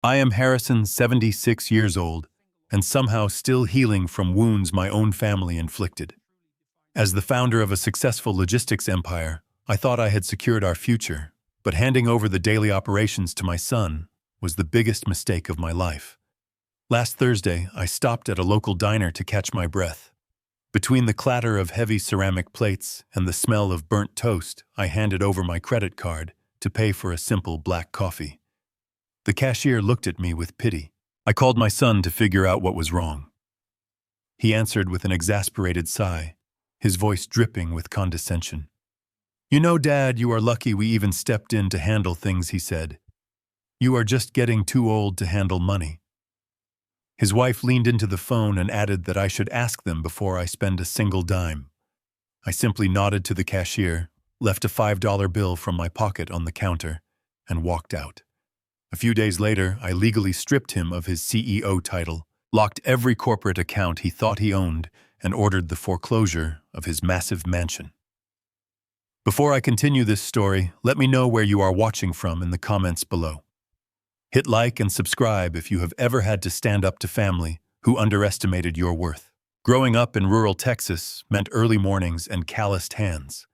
I am Harrison, 76 years old, and somehow still healing from wounds my own family inflicted. As the founder of a successful logistics empire, I thought I had secured our future, but handing over the daily operations to my son was the biggest mistake of my life. Last Thursday, I stopped at a local diner to catch my breath. Between the clatter of heavy ceramic plates and the smell of burnt toast, I handed over my credit card to pay for a simple black coffee. The cashier looked at me with pity. I called my son to figure out what was wrong. He answered with an exasperated sigh, his voice dripping with condescension. "You know, Dad, you are lucky we even stepped in to handle things," he said. "You are just getting too old to handle money." His wife leaned into the phone and added that I should ask them before I spend a single dime. I simply nodded to the cashier, left a $5 bill from my pocket on the counter, and walked out. A few days later, I legally stripped him of his CEO title, locked every corporate account he thought he owned, and ordered the foreclosure of his massive mansion. Before I continue this story, let me know where you are watching from in the comments below. Hit like and subscribe if you have ever had to stand up to family who underestimated your worth. Growing up in rural Texas meant early mornings and calloused hands.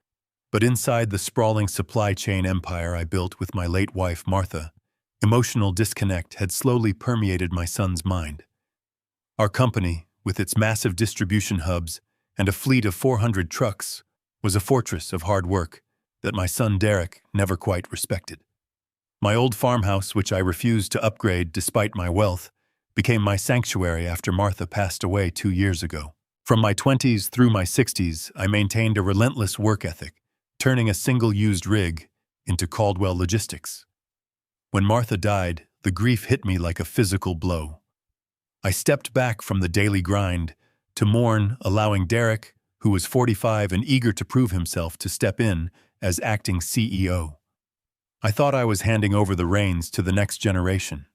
But inside the sprawling supply chain empire I built with my late wife, Martha, emotional disconnect had slowly permeated my son's mind. Our company, with its massive distribution hubs and a fleet of 400 trucks, was a fortress of hard work that my son Derek never quite respected. My old farmhouse, which I refused to upgrade despite my wealth, became my sanctuary after Martha passed away 2 years ago. From my 20s through my 60s, I maintained a relentless work ethic, turning a single-used rig into Caldwell Logistics. When Martha died, the grief hit me like a physical blow. I stepped back from the daily grind to mourn, allowing Derek, who was 45 and eager to prove himself, to step in as acting CEO. I thought I was handing over the reins to the next generation.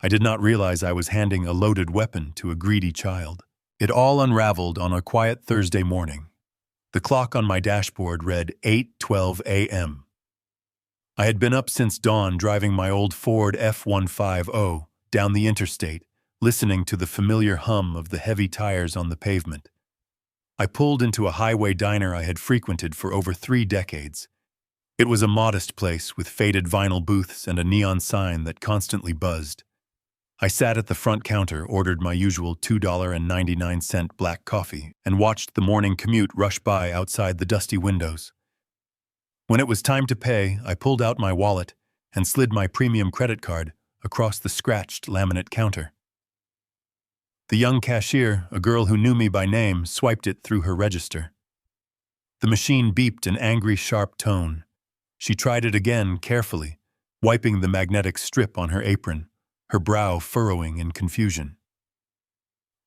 I did not realize I was handing a loaded weapon to a greedy child. It all unraveled on a quiet Thursday morning. The clock on my dashboard read 8:12 a.m. I had been up since dawn driving my old Ford F-150 down the interstate, listening to the familiar hum of the heavy tires on the pavement. I pulled into a highway diner I had frequented for over 3 decades. It was a modest place with faded vinyl booths and a neon sign that constantly buzzed. I sat at the front counter, ordered my usual $2.99 black coffee, and watched the morning commute rush by outside the dusty windows. When it was time to pay, I pulled out my wallet and slid my premium credit card across the scratched laminate counter. The young cashier, a girl who knew me by name, swiped it through her register. The machine beeped an angry, sharp tone. She tried it again carefully, wiping the magnetic strip on her apron, her brow furrowing in confusion.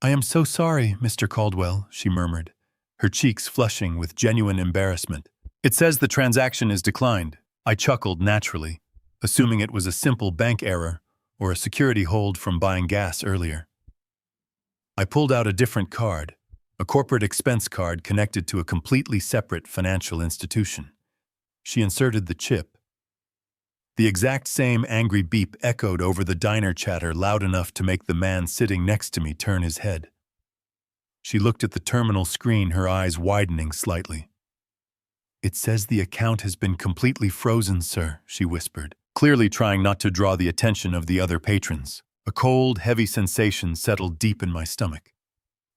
"I am so sorry, Mr. Caldwell," she murmured, her cheeks flushing with genuine embarrassment. "It says the transaction is declined." I chuckled naturally, assuming it was a simple bank error or a security hold from buying gas earlier. I pulled out a different card, a corporate expense card connected to a completely separate financial institution. She inserted the chip. The exact same angry beep echoed over the diner chatter, loud enough to make the man sitting next to me turn his head. She looked at the terminal screen, her eyes widening slightly. "It says the account has been completely frozen, sir," she whispered, clearly trying not to draw the attention of the other patrons. A cold, heavy sensation settled deep in my stomach.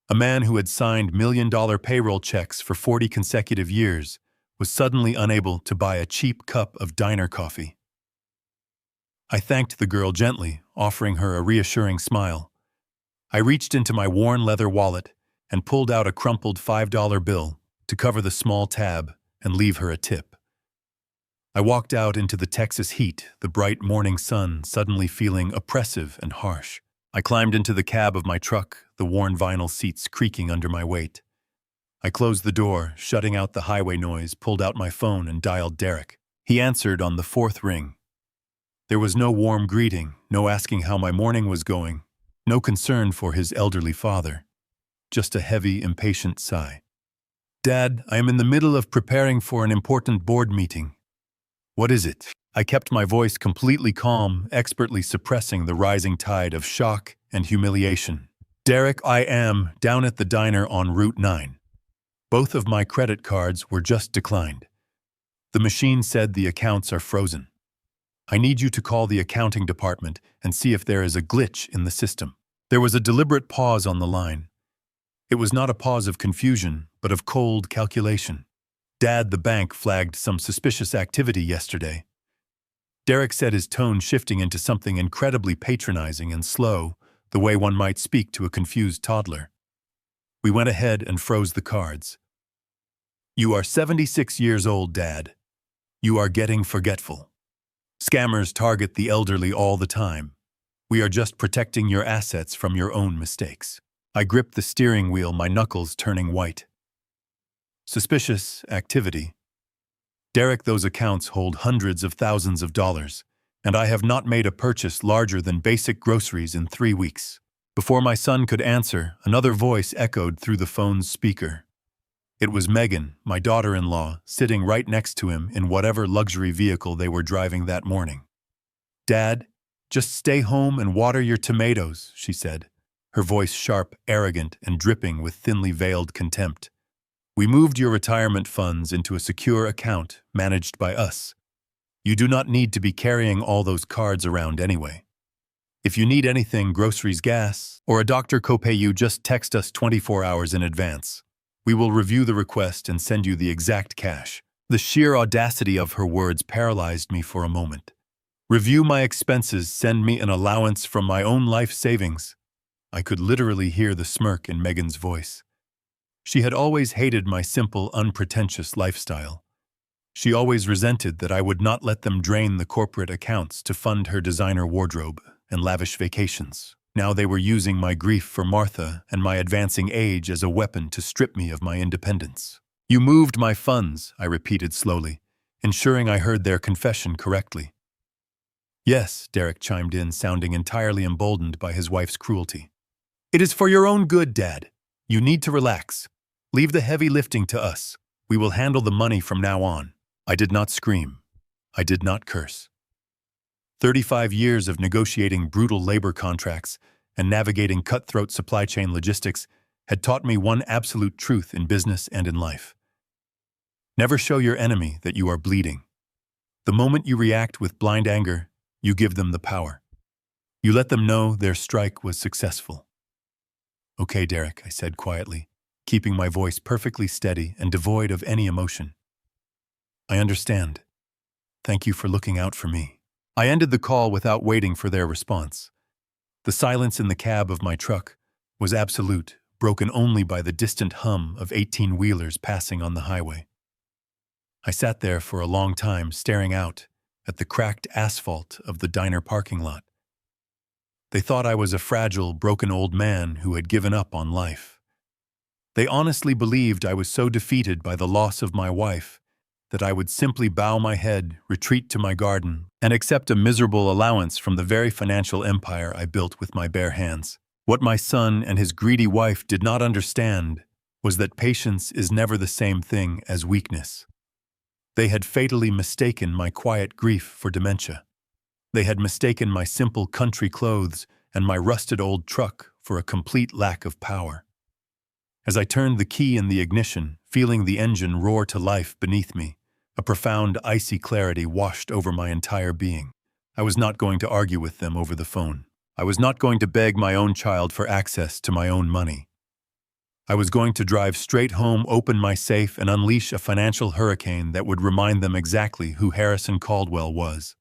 A man who had signed million-dollar payroll checks for 40 consecutive years was suddenly unable to buy a cheap cup of diner coffee. I thanked the girl gently, offering her a reassuring smile. I reached into my worn leather wallet and pulled out a crumpled $5 bill to cover the small tab and leave her a tip. I walked out into the Texas heat, the bright morning sun suddenly feeling oppressive and harsh. I climbed into the cab of my truck, the worn vinyl seats creaking under my weight. I closed the door, shutting out the highway noise, pulled out my phone and dialed Derek. He answered on the 4th ring. There was no warm greeting, no asking how my morning was going, no concern for his elderly father. Just a heavy, impatient sigh. "Dad, I am in the middle of preparing for an important board meeting." "What is it?" I kept my voice completely calm, expertly suppressing the rising tide of shock and humiliation. Derek, I am down at the diner on Route 9. Both of my credit cards were just declined. The machine said the accounts are frozen. I need you to call the accounting department and see if there is a glitch in the system. There was a deliberate pause on the line. It was not a pause of confusion, but of cold calculation. Dad, the bank flagged some suspicious activity yesterday. Derek said, his tone shifting into something incredibly patronizing and slow, the way one might speak to a confused toddler. We went ahead and froze the cards. You are 76 years old, Dad. You are getting forgetful. Scammers target the elderly all the time. We are just protecting your assets from your own mistakes. I gripped the steering wheel, my knuckles turning white. Suspicious activity. Derek, those accounts hold hundreds of thousands of dollars, and I have not made a purchase larger than basic groceries in 3 weeks. Before my son could answer, another voice echoed through the phone's speaker. It was Megan, my daughter-in-law, sitting right next to him in whatever luxury vehicle they were driving that morning. Dad, just stay home and water your tomatoes, she said, her voice sharp, arrogant, and dripping with thinly veiled contempt. We moved your retirement funds into a secure account managed by us. You do not need to be carrying all those cards around anyway. If you need anything, groceries, gas, or a doctor copay, you just text us 24 hours in advance. We will review the request and send you the exact cash. The sheer audacity of her words paralyzed me for a moment. Review my expenses, send me an allowance from my own life savings. I could literally hear the smirk in Megan's voice. She had always hated my simple, unpretentious lifestyle. She always resented that I would not let them drain the corporate accounts to fund her designer wardrobe and lavish vacations. Now they were using my grief for Martha and my advancing age as a weapon to strip me of my independence. You moved my funds, I repeated slowly, ensuring I heard their confession correctly. Yes, Derek chimed in, sounding entirely emboldened by his wife's cruelty. It is for your own good, Dad. You need to relax. Leave the heavy lifting to us. We will handle the money from now on. I did not scream. I did not curse. 35 years of negotiating brutal labor contracts and navigating cutthroat supply chain logistics had taught me one absolute truth in business and in life. Never show your enemy that you are bleeding. The moment you react with blind anger, you give them the power. You let them know their strike was successful. Okay, Derek, I said quietly, keeping my voice perfectly steady and devoid of any emotion. I understand. Thank you for looking out for me. I ended the call without waiting for their response. The silence in the cab of my truck was absolute, broken only by the distant hum of 18-wheelers passing on the highway. I sat there for a long time, staring out at the cracked asphalt of the diner parking lot. They thought I was a fragile, broken old man who had given up on life. They honestly believed I was so defeated by the loss of my wife that I would simply bow my head, retreat to my garden, and accept a miserable allowance from the very financial empire I built with my bare hands. What my son and his greedy wife did not understand was that patience is never the same thing as weakness. They had fatally mistaken my quiet grief for dementia. They had mistaken my simple country clothes and my rusted old truck for a complete lack of power. As I turned the key in the ignition, feeling the engine roar to life beneath me, a profound, icy clarity washed over my entire being. I was not going to argue with them over the phone. I was not going to beg my own child for access to my own money. I was going to drive straight home, open my safe, and unleash a financial hurricane that would remind them exactly who Harrison Caldwell was.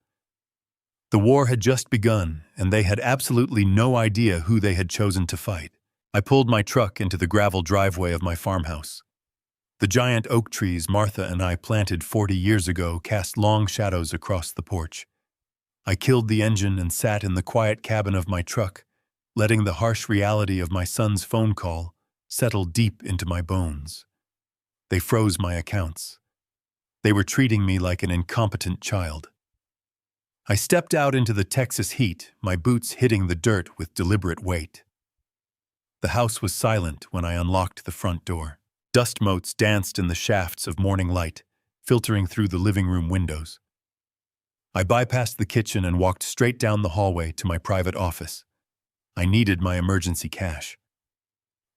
The war had just begun, and they had absolutely no idea who they had chosen to fight. I pulled my truck into the gravel driveway of my farmhouse. The giant oak trees Martha and I planted 40 years ago cast long shadows across the porch. I killed the engine and sat in the quiet cabin of my truck, letting the harsh reality of my son's phone call settle deep into my bones. They froze my accounts. They were treating me like an incompetent child. I stepped out into the Texas heat, my boots hitting the dirt with deliberate weight. The house was silent when I unlocked the front door. Dust motes danced in the shafts of morning light, filtering through the living room windows. I bypassed the kitchen and walked straight down the hallway to my private office. I needed my emergency cash.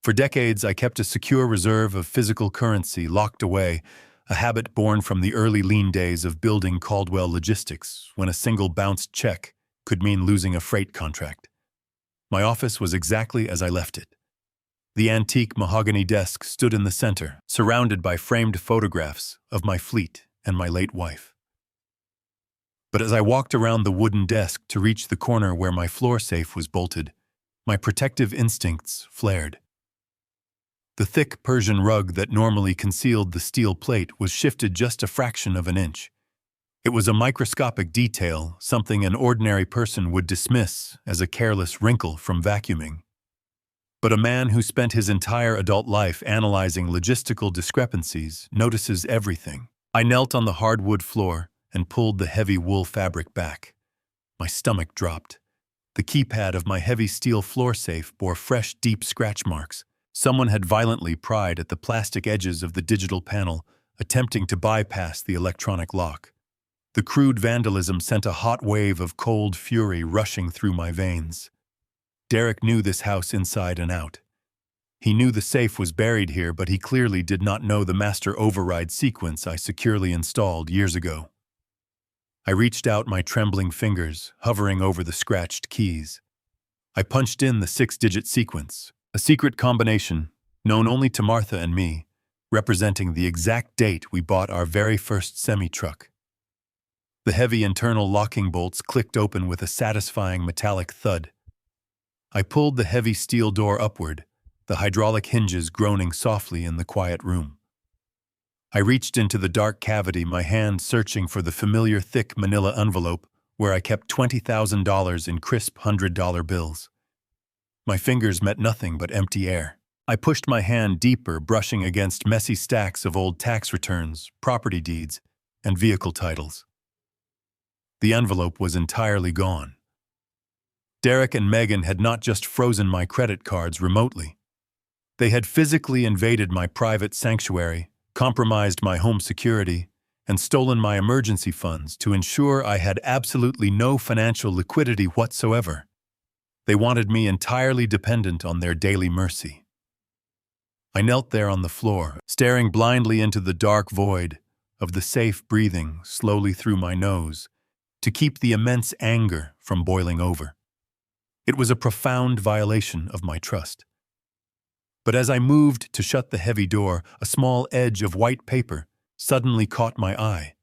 For decades, I kept a secure reserve of physical currency locked away, a habit born from the early lean days of building Caldwell Logistics, when a single bounced check could mean losing a freight contract. My office was exactly as I left it. The antique mahogany desk stood in the center, surrounded by framed photographs of my fleet and my late wife. But as I walked around the wooden desk to reach the corner where my floor safe was bolted, my protective instincts flared. The thick Persian rug that normally concealed the steel plate was shifted just a fraction of an inch. It was a microscopic detail, something an ordinary person would dismiss as a careless wrinkle from vacuuming. But a man who spent his entire adult life analyzing logistical discrepancies notices everything. I knelt on the hardwood floor and pulled the heavy wool fabric back. My stomach dropped. The keypad of my heavy steel floor safe bore fresh, deep scratch marks. Someone had violently pried at the plastic edges of the digital panel, attempting to bypass the electronic lock. The crude vandalism sent a hot wave of cold fury rushing through my veins. Derek knew this house inside and out. He knew the safe was buried here, but he clearly did not know the master override sequence I securely installed years ago. I reached out my trembling fingers, hovering over the scratched keys. I punched in the 6-digit sequence, a secret combination, known only to Martha and me, representing the exact date we bought our very first semi-truck. The heavy internal locking bolts clicked open with a satisfying metallic thud. I pulled the heavy steel door upward, the hydraulic hinges groaning softly in the quiet room. I reached into the dark cavity, my hand searching for the familiar thick manila envelope where I kept $20,000 in crisp $100 bills. My fingers met nothing but empty air. I pushed my hand deeper, brushing against messy stacks of old tax returns, property deeds, and vehicle titles. The envelope was entirely gone. Derek and Megan had not just frozen my credit cards remotely. They had physically invaded my private sanctuary, compromised my home security, and stolen my emergency funds to ensure I had absolutely no financial liquidity whatsoever. They wanted me entirely dependent on their daily mercy. I knelt there on the floor, staring blindly into the dark void of the safe, breathing slowly through my nose to keep the immense anger from boiling over. It was a profound violation of my trust. But as I moved to shut the heavy door, a small edge of white paper suddenly caught my eye.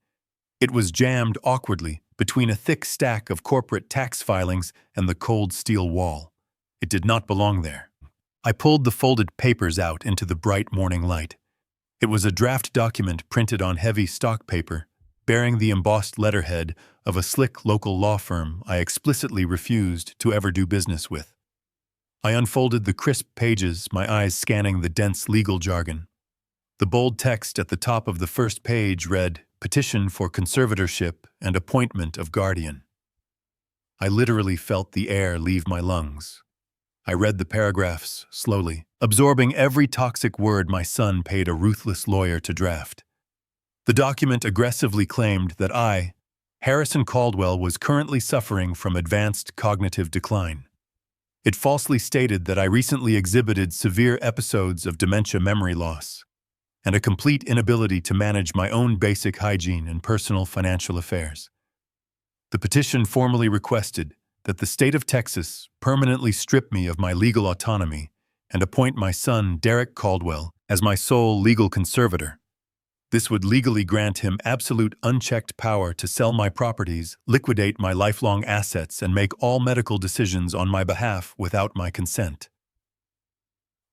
It was jammed awkwardly between a thick stack of corporate tax filings and the cold steel wall. It did not belong there. I pulled the folded papers out into the bright morning light. It was a draft document printed on heavy stock paper, bearing the embossed letterhead of a slick local law firm I explicitly refused to ever do business with. I unfolded the crisp pages, my eyes scanning the dense legal jargon. The bold text at the top of the first page read, "Petition for conservatorship and appointment of guardian." I literally felt the air leave my lungs. I read the paragraphs slowly, absorbing every toxic word my son paid a ruthless lawyer to draft. The document aggressively claimed that I, Harrison Caldwell, was currently suffering from advanced cognitive decline. It falsely stated that I recently exhibited severe episodes of dementia, memory loss, and a complete inability to manage my own basic hygiene and personal financial affairs. The petition formally requested that the state of Texas permanently strip me of my legal autonomy and appoint my son, Derek Caldwell, as my sole legal conservator. This would legally grant him absolute unchecked power to sell my properties, liquidate my lifelong assets, and make all medical decisions on my behalf without my consent.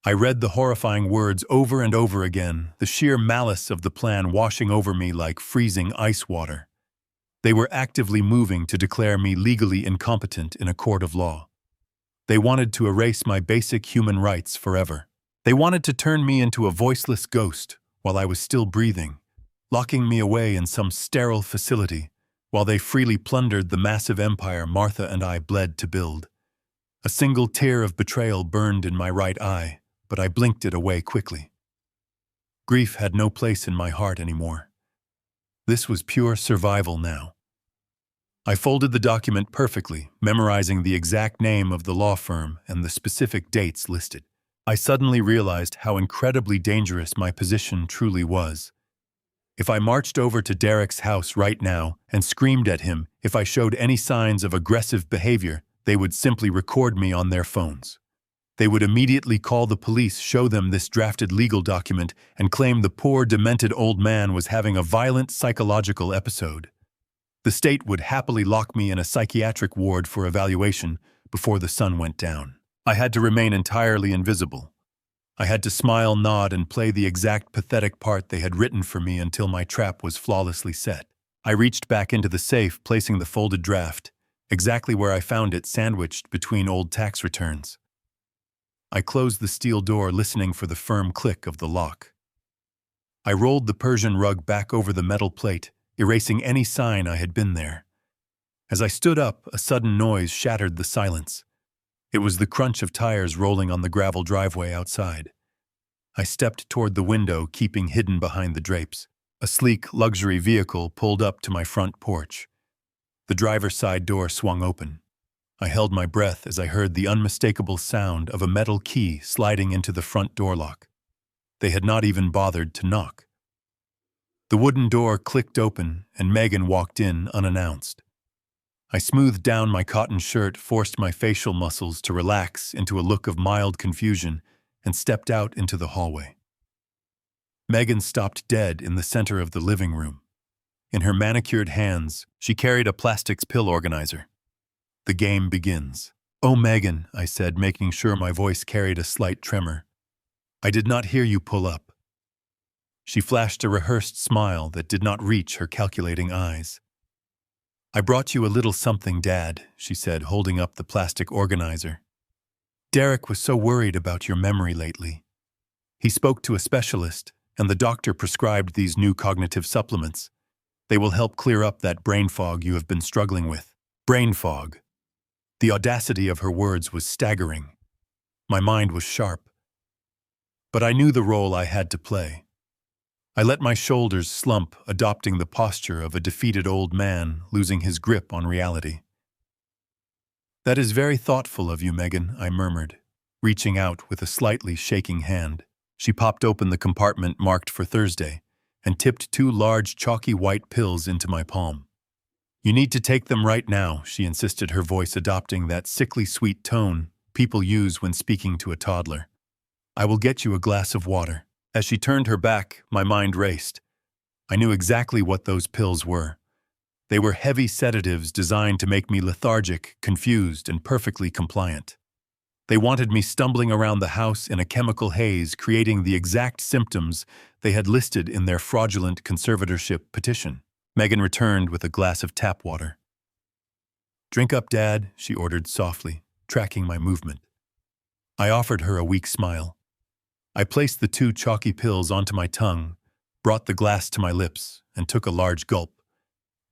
I read the horrifying words over and over again, the sheer malice of the plan washing over me like freezing ice water. They were actively moving to declare me legally incompetent in a court of law. They wanted to erase my basic human rights forever. They wanted to turn me into a voiceless ghost while I was still breathing, locking me away in some sterile facility while they freely plundered the massive empire Martha and I bled to build. A single tear of betrayal burned in my right eye, but I blinked it away quickly. Grief had no place in my heart anymore. This was pure survival now. I folded the document perfectly, memorizing the exact name of the law firm and the specific dates listed. I suddenly realized how incredibly dangerous my position truly was. If I marched over to Derek's house right now and screamed at him if I showed any signs of aggressive behavior, they would simply record me on their phones. They would immediately call the police, show them this drafted legal document, and claim the poor, demented old man was having a violent psychological episode. The state would happily lock me in a psychiatric ward for evaluation before the sun went down. I had to remain entirely invisible. I had to smile, nod, and play the exact pathetic part they had written for me until my trap was flawlessly set. I reached back into the safe, placing the folded draft, exactly where I found it, sandwiched between old tax returns. I closed the steel door, listening for the firm click of the lock. I rolled the Persian rug back over the metal plate, erasing any sign I had been there. As I stood up, a sudden noise shattered the silence. It was the crunch of tires rolling on the gravel driveway outside. I stepped toward the window, keeping hidden behind the drapes. A sleek, luxury vehicle pulled up to my front porch. The driver's side door swung open. I held my breath as I heard the unmistakable sound of a metal key sliding into the front door lock. They had not even bothered to knock. The wooden door clicked open, and Megan walked in unannounced. I smoothed down my cotton shirt, forced my facial muscles to relax into a look of mild confusion, and stepped out into the hallway. Megan stopped dead in the center of the living room. In her manicured hands, she carried a plastic pill organizer. The game begins. "Oh, Megan," I said, making sure my voice carried a slight tremor. "I did not hear you pull up." She flashed a rehearsed smile that did not reach her calculating eyes. "I brought you a little something, Dad," she said, holding up the plastic organizer. "Derek was so worried about your memory lately. He spoke to a specialist, and the doctor prescribed these new cognitive supplements. They will help clear up that brain fog you have been struggling with." Brain fog. The audacity of her words was staggering. My mind was sharp. But I knew the role I had to play. I let my shoulders slump, adopting the posture of a defeated old man losing his grip on reality. "That is very thoughtful of you, Megan," I murmured, reaching out with a slightly shaking hand. She popped open the compartment marked for Thursday and tipped 2 large chalky white pills into my palm. "You need to take them right now," she insisted, her voice adopting that sickly sweet tone people use when speaking to a toddler. "I will get you a glass of water." As she turned her back, my mind raced. I knew exactly what those pills were. They were heavy sedatives designed to make me lethargic, confused, and perfectly compliant. They wanted me stumbling around the house in a chemical haze, creating the exact symptoms they had listed in their fraudulent conservatorship petition. Megan returned with a glass of tap water. "Drink up, Dad," she ordered softly, tracking my movement. I offered her a weak smile. I placed the 2 chalky pills onto my tongue, brought the glass to my lips, and took a large gulp.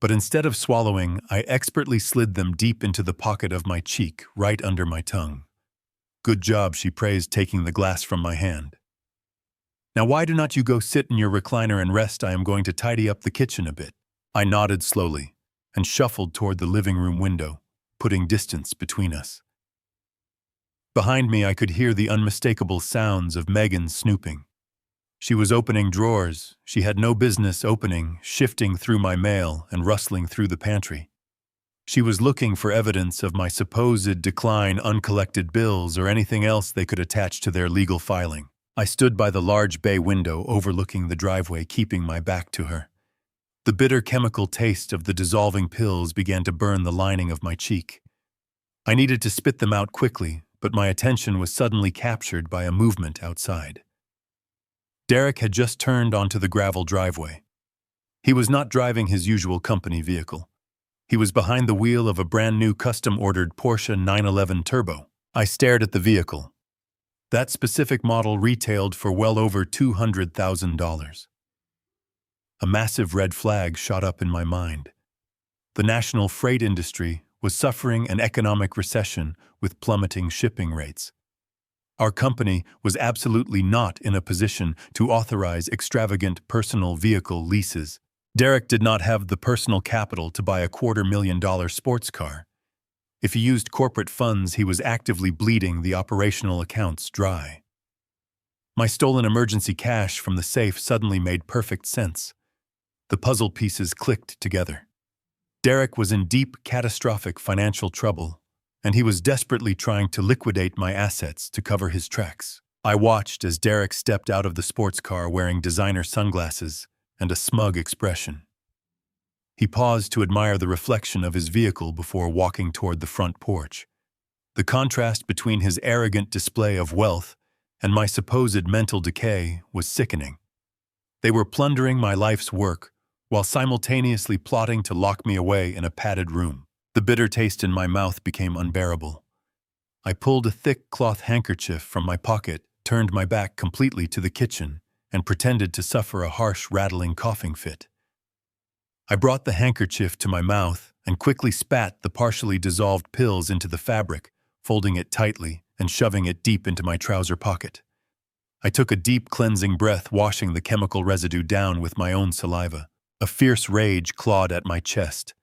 But instead of swallowing, I expertly slid them deep into the pocket of my cheek, right under my tongue. "Good job," she praised, taking the glass from my hand. "Now why do not you go sit in your recliner and rest? I am going to tidy up the kitchen a bit." I nodded slowly and shuffled toward the living room window, putting distance between us. Behind me, I could hear the unmistakable sounds of Megan snooping. She was opening drawers she had no business opening, shifting through my mail and rustling through the pantry. She was looking for evidence of my supposed decline, uncollected bills, or anything else they could attach to their legal filing. I stood by the large bay window overlooking the driveway, keeping my back to her. The bitter chemical taste of the dissolving pills began to burn the lining of my cheek. I needed to spit them out quickly, but my attention was suddenly captured by a movement outside. Derek had just turned onto the gravel driveway. He was not driving his usual company vehicle. He was behind the wheel of a brand-new custom-ordered Porsche 911 Turbo. I stared at the vehicle. That specific model retailed for well over $200,000. A massive red flag shot up in my mind. The national freight industry was suffering an economic recession with plummeting shipping rates. Our company was absolutely not in a position to authorize extravagant personal vehicle leases. Derek did not have the personal capital to buy a $250,000 sports car. If he used corporate funds, he was actively bleeding the operational accounts dry. My stolen emergency cash from the safe suddenly made perfect sense. The puzzle pieces clicked together. Derek was in deep, catastrophic financial trouble, and he was desperately trying to liquidate my assets to cover his tracks. I watched as Derek stepped out of the sports car wearing designer sunglasses and a smug expression. He paused to admire the reflection of his vehicle before walking toward the front porch. The contrast between his arrogant display of wealth and my supposed mental decay was sickening. They were plundering my life's work while simultaneously plotting to lock me away in a padded room. The bitter taste in my mouth became unbearable. I pulled a thick cloth handkerchief from my pocket, turned my back completely to the kitchen, and pretended to suffer a harsh, rattling coughing fit. I brought the handkerchief to my mouth and quickly spat the partially dissolved pills into the fabric, folding it tightly and shoving it deep into my trouser pocket. I took a deep, cleansing breath, washing the chemical residue down with my own saliva. A fierce rage clawed at my chest.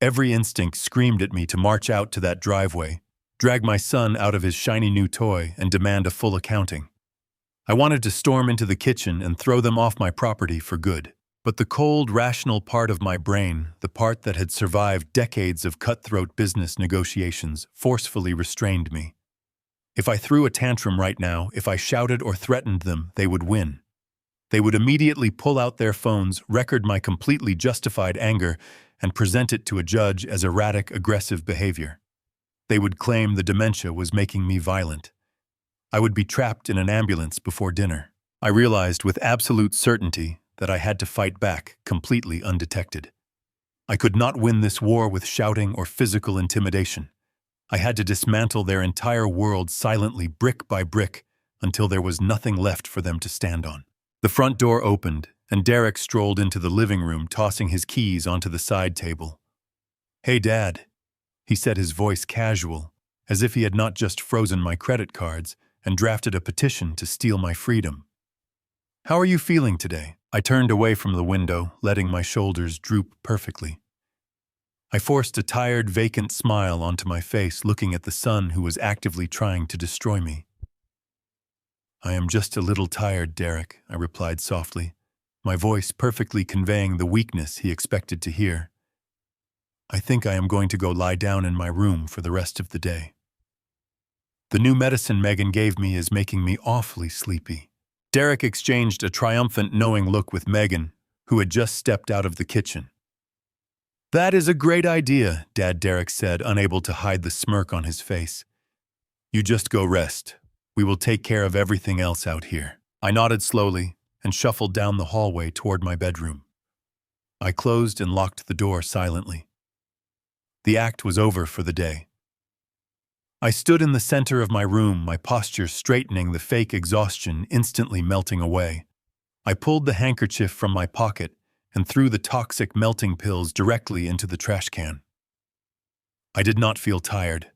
Every instinct screamed at me to march out to that driveway, drag my son out of his shiny new toy, and demand a full accounting. I wanted to storm into the kitchen and throw them off my property for good. But the cold, rational part of my brain, the part that had survived decades of cutthroat business negotiations, forcefully restrained me. If I threw a tantrum right now, if I shouted or threatened them, they would win. They would immediately pull out their phones, record my completely justified anger, and present it to a judge as erratic, aggressive behavior. They would claim the dementia was making me violent. I would be trapped in an ambulance before dinner. I realized with absolute certainty that I had to fight back, completely undetected. I could not win this war with shouting or physical intimidation. I had to dismantle their entire world silently, brick by brick, until there was nothing left for them to stand on. The front door opened, and Derek strolled into the living room, tossing his keys onto the side table. "Hey, Dad," he said, his voice casual, as if he had not just frozen my credit cards and drafted a petition to steal my freedom. "How are you feeling today?" I turned away from the window, letting my shoulders droop perfectly. I forced a tired, vacant smile onto my face, looking at the son who was actively trying to destroy me. "I am just a little tired, Derek," I replied softly, my voice perfectly conveying the weakness he expected to hear. "I think I am going to go lie down in my room for the rest of the day. The new medicine Megan gave me is making me awfully sleepy." Derek exchanged a triumphant, knowing look with Megan, who had just stepped out of the kitchen. "That is a great idea," Dad Derek said, unable to hide the smirk on his face. "You just go rest. We will take care of everything else out here." I nodded slowly and shuffled down the hallway toward my bedroom. I closed and locked the door silently. The act was over for the day. I stood in the center of my room, my posture straightening, the fake exhaustion instantly melting away. I pulled the handkerchief from my pocket and threw the toxic melting pills directly into the trash can. I did not feel tired.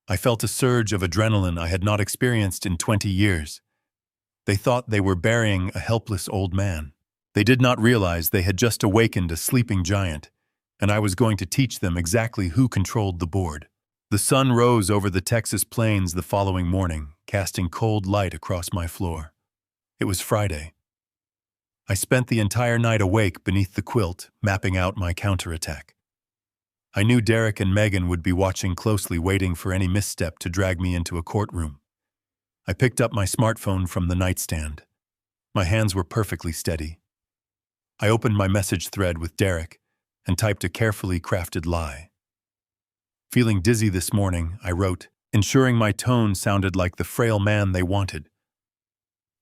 I felt a surge of adrenaline I had not experienced in 20 years. They thought they were burying a helpless old man. They did not realize they had just awakened a sleeping giant, and I was going to teach them exactly who controlled the board. The sun rose over the Texas plains the following morning, casting cold light across my floor. It was Friday. I spent the entire night awake beneath the quilt, mapping out my counterattack. I knew Derek and Megan would be watching closely, waiting for any misstep to drag me into a courtroom. I picked up my smartphone from the nightstand. My hands were perfectly steady. I opened my message thread with Derek and typed a carefully crafted lie. Feeling dizzy this morning, I wrote, ensuring my tone sounded like the frail man they wanted.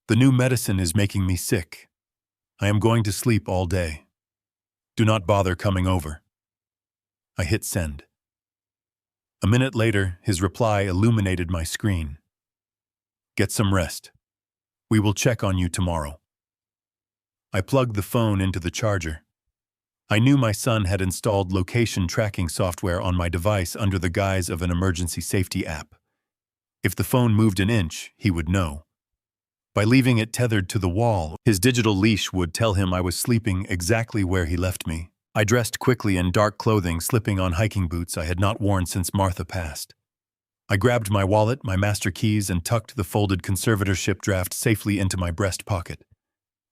The new medicine is making me sick. I am going to sleep all day. Do not bother coming over. I hit send. A minute later, his reply illuminated my screen. Get some rest. We will check on you tomorrow. I plugged the phone into the charger. I knew my son had installed location tracking software on my device under the guise of an emergency safety app. If the phone moved an inch, he would know. By leaving it tethered to the wall, his digital leash would tell him I was sleeping exactly where he left me. I dressed quickly in dark clothing, slipping on hiking boots I had not worn since Martha passed. I grabbed my wallet, my master keys, and tucked the folded conservatorship draft safely into my breast pocket.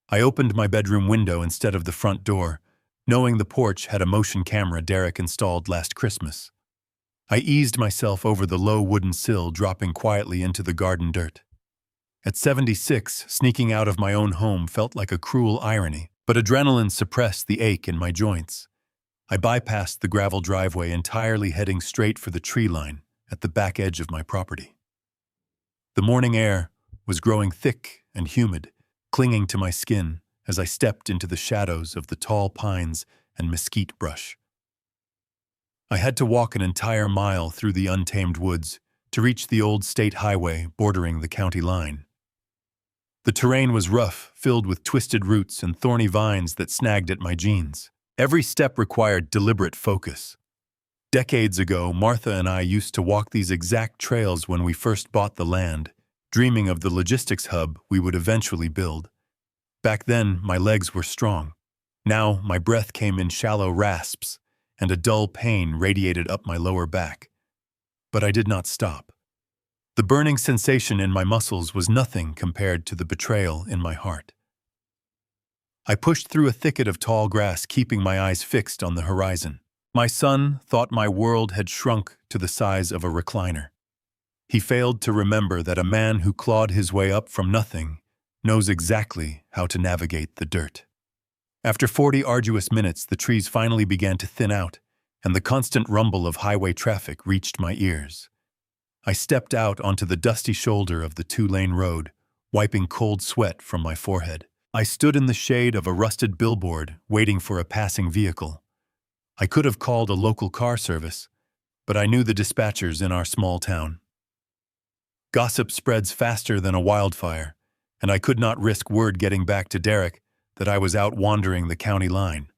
I opened my bedroom window instead of the front door, knowing the porch had a motion camera Derek installed last Christmas. I eased myself over the low wooden sill, dropping quietly into the garden dirt. At 76, sneaking out of my own home felt like a cruel irony, but adrenaline suppressed the ache in my joints. I bypassed the gravel driveway, entirely heading straight for the tree line at the back edge of my property. The morning air was growing thick and humid, clinging to my skin as I stepped into the shadows of the tall pines and mesquite brush. I had to walk an entire mile through the untamed woods to reach the old state highway bordering the county line. The terrain was rough, filled with twisted roots and thorny vines that snagged at my jeans. Every step required deliberate focus. Decades ago, Martha and I used to walk these exact trails when we first bought the land, dreaming of the logistics hub we would eventually build. Back then, my legs were strong. Now, my breath came in shallow rasps, and a dull pain radiated up my lower back. But I did not stop. The burning sensation in my muscles was nothing compared to the betrayal in my heart. I pushed through a thicket of tall grass, keeping my eyes fixed on the horizon. My son thought my world had shrunk to the size of a recliner. He failed to remember that a man who clawed his way up from nothing knows exactly how to navigate the dirt. After 40 arduous minutes, the trees finally began to thin out, and the constant rumble of highway traffic reached my ears. I stepped out onto the dusty shoulder of the two-lane road, wiping cold sweat from my forehead. I stood in the shade of a rusted billboard, waiting for a passing vehicle. I could have called a local car service, but I knew the dispatchers in our small town. Gossip spreads faster than a wildfire, and I could not risk word getting back to Derek that I was out wandering the county line.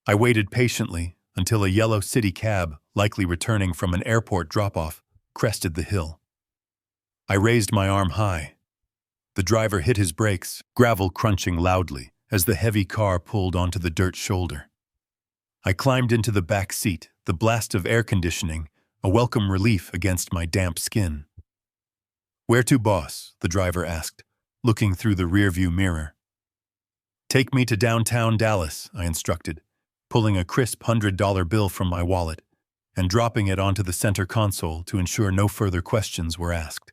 I waited patiently until a yellow city cab, likely returning from an airport drop-off, crested the hill. I raised my arm high. The driver hit his brakes, gravel crunching loudly as the heavy car pulled onto the dirt shoulder. I climbed into the back seat, the blast of air conditioning, a welcome relief against my damp skin. "Where to, boss?" the driver asked, looking through the rearview mirror. "Take me to downtown Dallas," I instructed, pulling a crisp $100 bill from my wallet and dropping it onto the center console to ensure no further questions were asked.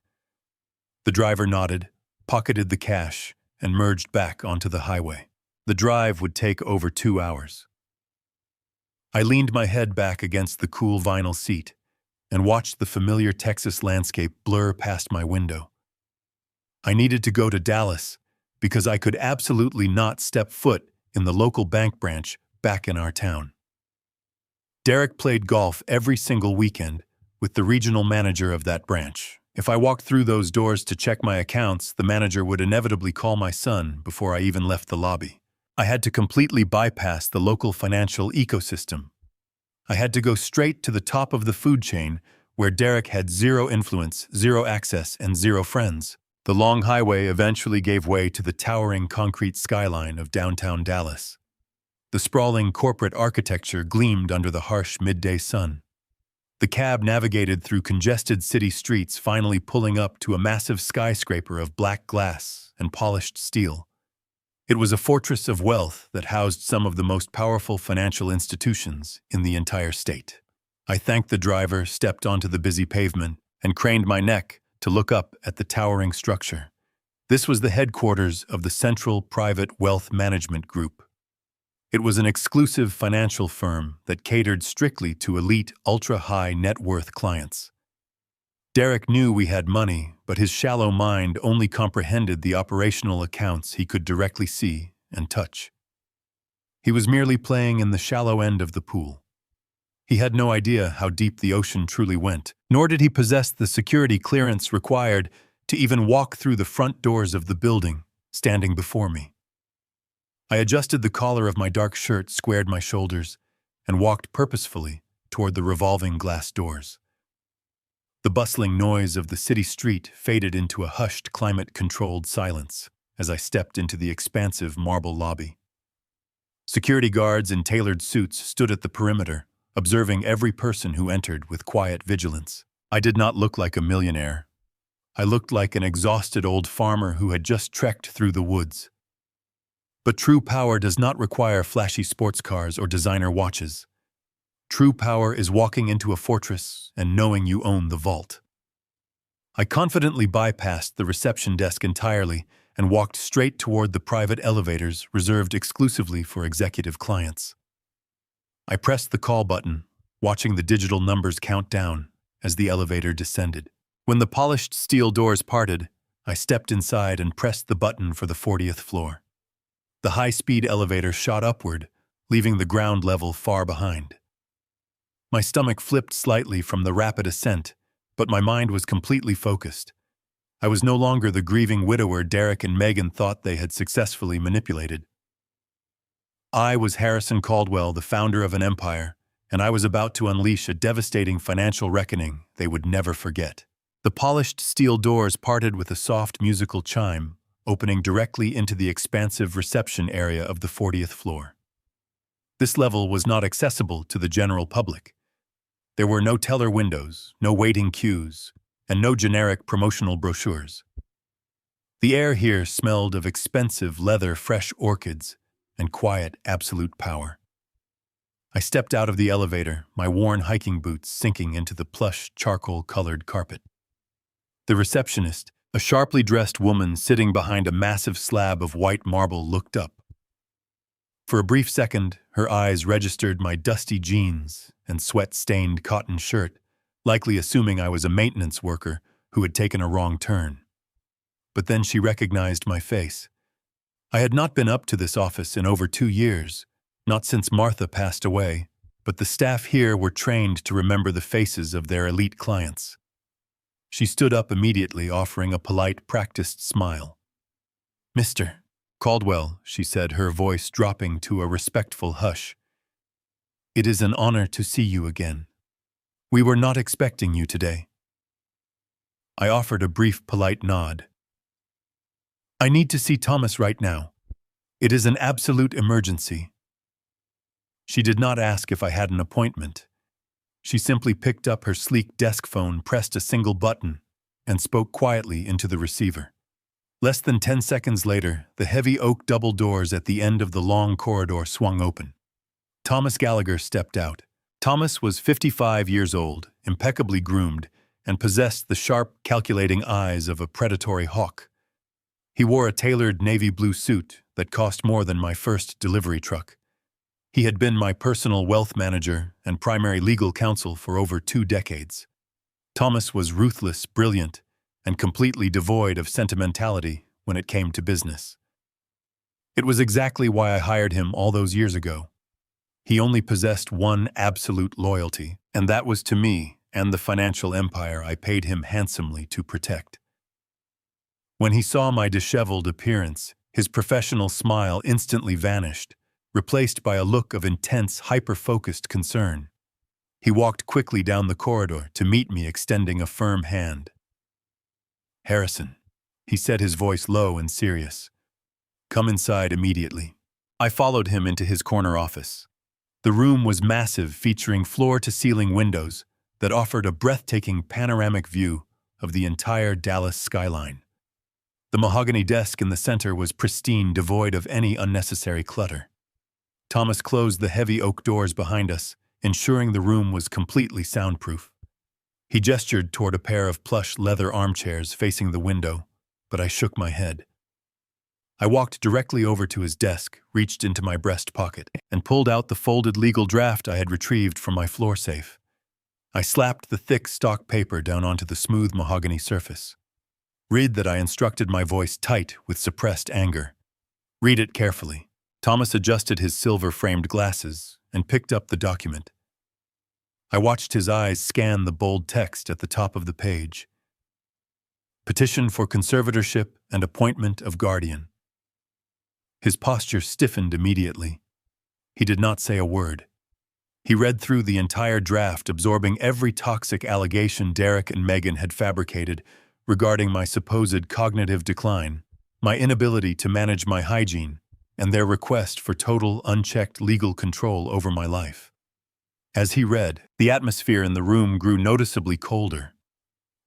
The driver nodded, pocketed the cash, and merged back onto the highway. The drive would take over 2 hours. I leaned my head back against the cool vinyl seat and watched the familiar Texas landscape blur past my window. I needed to go to Dallas because I could absolutely not step foot in the local bank branch back in our town. Derek played golf every single weekend with the regional manager of that branch. If I walked through those doors to check my accounts, the manager would inevitably call my son before I even left the lobby. I had to completely bypass the local financial ecosystem. I had to go straight to the top of the food chain, where Derek had zero influence, zero access, and zero friends. The long highway eventually gave way to the towering concrete skyline of downtown Dallas. The sprawling corporate architecture gleamed under the harsh midday sun. The cab navigated through congested city streets, finally pulling up to a massive skyscraper of black glass and polished steel. It was a fortress of wealth that housed some of the most powerful financial institutions in the entire state. I thanked the driver, stepped onto the busy pavement, and craned my neck to look up at the towering structure. This was the headquarters of the Central Private Wealth Management Group. It was an exclusive financial firm that catered strictly to elite, ultra-high net worth clients. Derek knew we had money, but his shallow mind only comprehended the operational accounts he could directly see and touch. He was merely playing in the shallow end of the pool. He had no idea how deep the ocean truly went, nor did he possess the security clearance required to even walk through the front doors of the building, standing before me. I adjusted the collar of my dark shirt, squared my shoulders, and walked purposefully toward the revolving glass doors. The bustling noise of the city street faded into a hushed, climate-controlled silence as I stepped into the expansive marble lobby. Security guards in tailored suits stood at the perimeter, observing every person who entered with quiet vigilance. I did not look like a millionaire. I looked like an exhausted old farmer who had just trekked through the woods. But true power does not require flashy sports cars or designer watches. True power is walking into a fortress and knowing you own the vault. I confidently bypassed the reception desk entirely and walked straight toward the private elevators reserved exclusively for executive clients. I pressed the call button, watching the digital numbers count down as the elevator descended. When the polished steel doors parted, I stepped inside and pressed the button for the 40th floor. The high-speed elevator shot upward, leaving the ground level far behind. My stomach flipped slightly from the rapid ascent, but my mind was completely focused. I was no longer the grieving widower Derek and Megan thought they had successfully manipulated. I was Harrison Caldwell, the founder of an empire, and I was about to unleash a devastating financial reckoning they would never forget. The polished steel doors parted with a soft musical chime, opening directly into the expansive reception area of the 40th floor. This level was not accessible to the general public. There were no teller windows, no waiting queues, and no generic promotional brochures. The air here smelled of expensive leather fresh orchids and quiet absolute power. I stepped out of the elevator, my worn hiking boots sinking into the plush charcoal-colored carpet. The receptionist, a sharply dressed woman sitting behind a massive slab of white marble, looked up. For a brief second, her eyes registered my dusty jeans and sweat-stained cotton shirt, likely assuming I was a maintenance worker who had taken a wrong turn. But then she recognized my face. I had not been up to this office in over 2 years, not since Martha passed away, but the staff here were trained to remember the faces of their elite clients. She stood up immediately, offering a polite, practiced smile. "Mr. Caldwell," she said, her voice dropping to a respectful hush. "It is an honor to see you again. We were not expecting you today." I offered a brief, polite nod. "I need to see Thomas right now. It is an absolute emergency." She did not ask if I had an appointment. She simply picked up her sleek desk phone, pressed a single button, and spoke quietly into the receiver. Less than 10 seconds later, the heavy oak double doors at the end of the long corridor swung open. Thomas Gallagher stepped out. Thomas was 55 years old, impeccably groomed, and possessed the sharp, calculating eyes of a predatory hawk. He wore a tailored navy blue suit that cost more than my first delivery truck. He had been my personal wealth manager and primary legal counsel for over 2 decades. Thomas was ruthless, brilliant, and completely devoid of sentimentality when it came to business. It was exactly why I hired him all those years ago. He only possessed one absolute loyalty, and that was to me and the financial empire I paid him handsomely to protect. When he saw my disheveled appearance, his professional smile instantly vanished, replaced by a look of intense, hyper-focused concern. He walked quickly down the corridor to meet me, extending a firm hand. "Harrison," he said, his voice low and serious. "Come inside immediately." I followed him into his corner office. The room was massive, featuring floor-to-ceiling windows that offered a breathtaking panoramic view of the entire Dallas skyline. The mahogany desk in the center was pristine, devoid of any unnecessary clutter. Thomas closed the heavy oak doors behind us, ensuring the room was completely soundproof. He gestured toward a pair of plush leather armchairs facing the window, but I shook my head. I walked directly over to his desk, reached into my breast pocket, and pulled out the folded legal draft I had retrieved from my floor safe. I slapped the thick stock paper down onto the smooth mahogany surface. "Read that," I instructed, my voice tight with suppressed anger. "Read it carefully." Thomas adjusted his silver-framed glasses and picked up the document. I watched his eyes scan the bold text at the top of the page. "Petition for conservatorship and appointment of guardian." His posture stiffened immediately. He did not say a word. He read through the entire draft, absorbing every toxic allegation Derek and Megan had fabricated regarding my supposed cognitive decline, my inability to manage my hygiene, and their request for total, unchecked legal control over my life. As he read, the atmosphere in the room grew noticeably colder.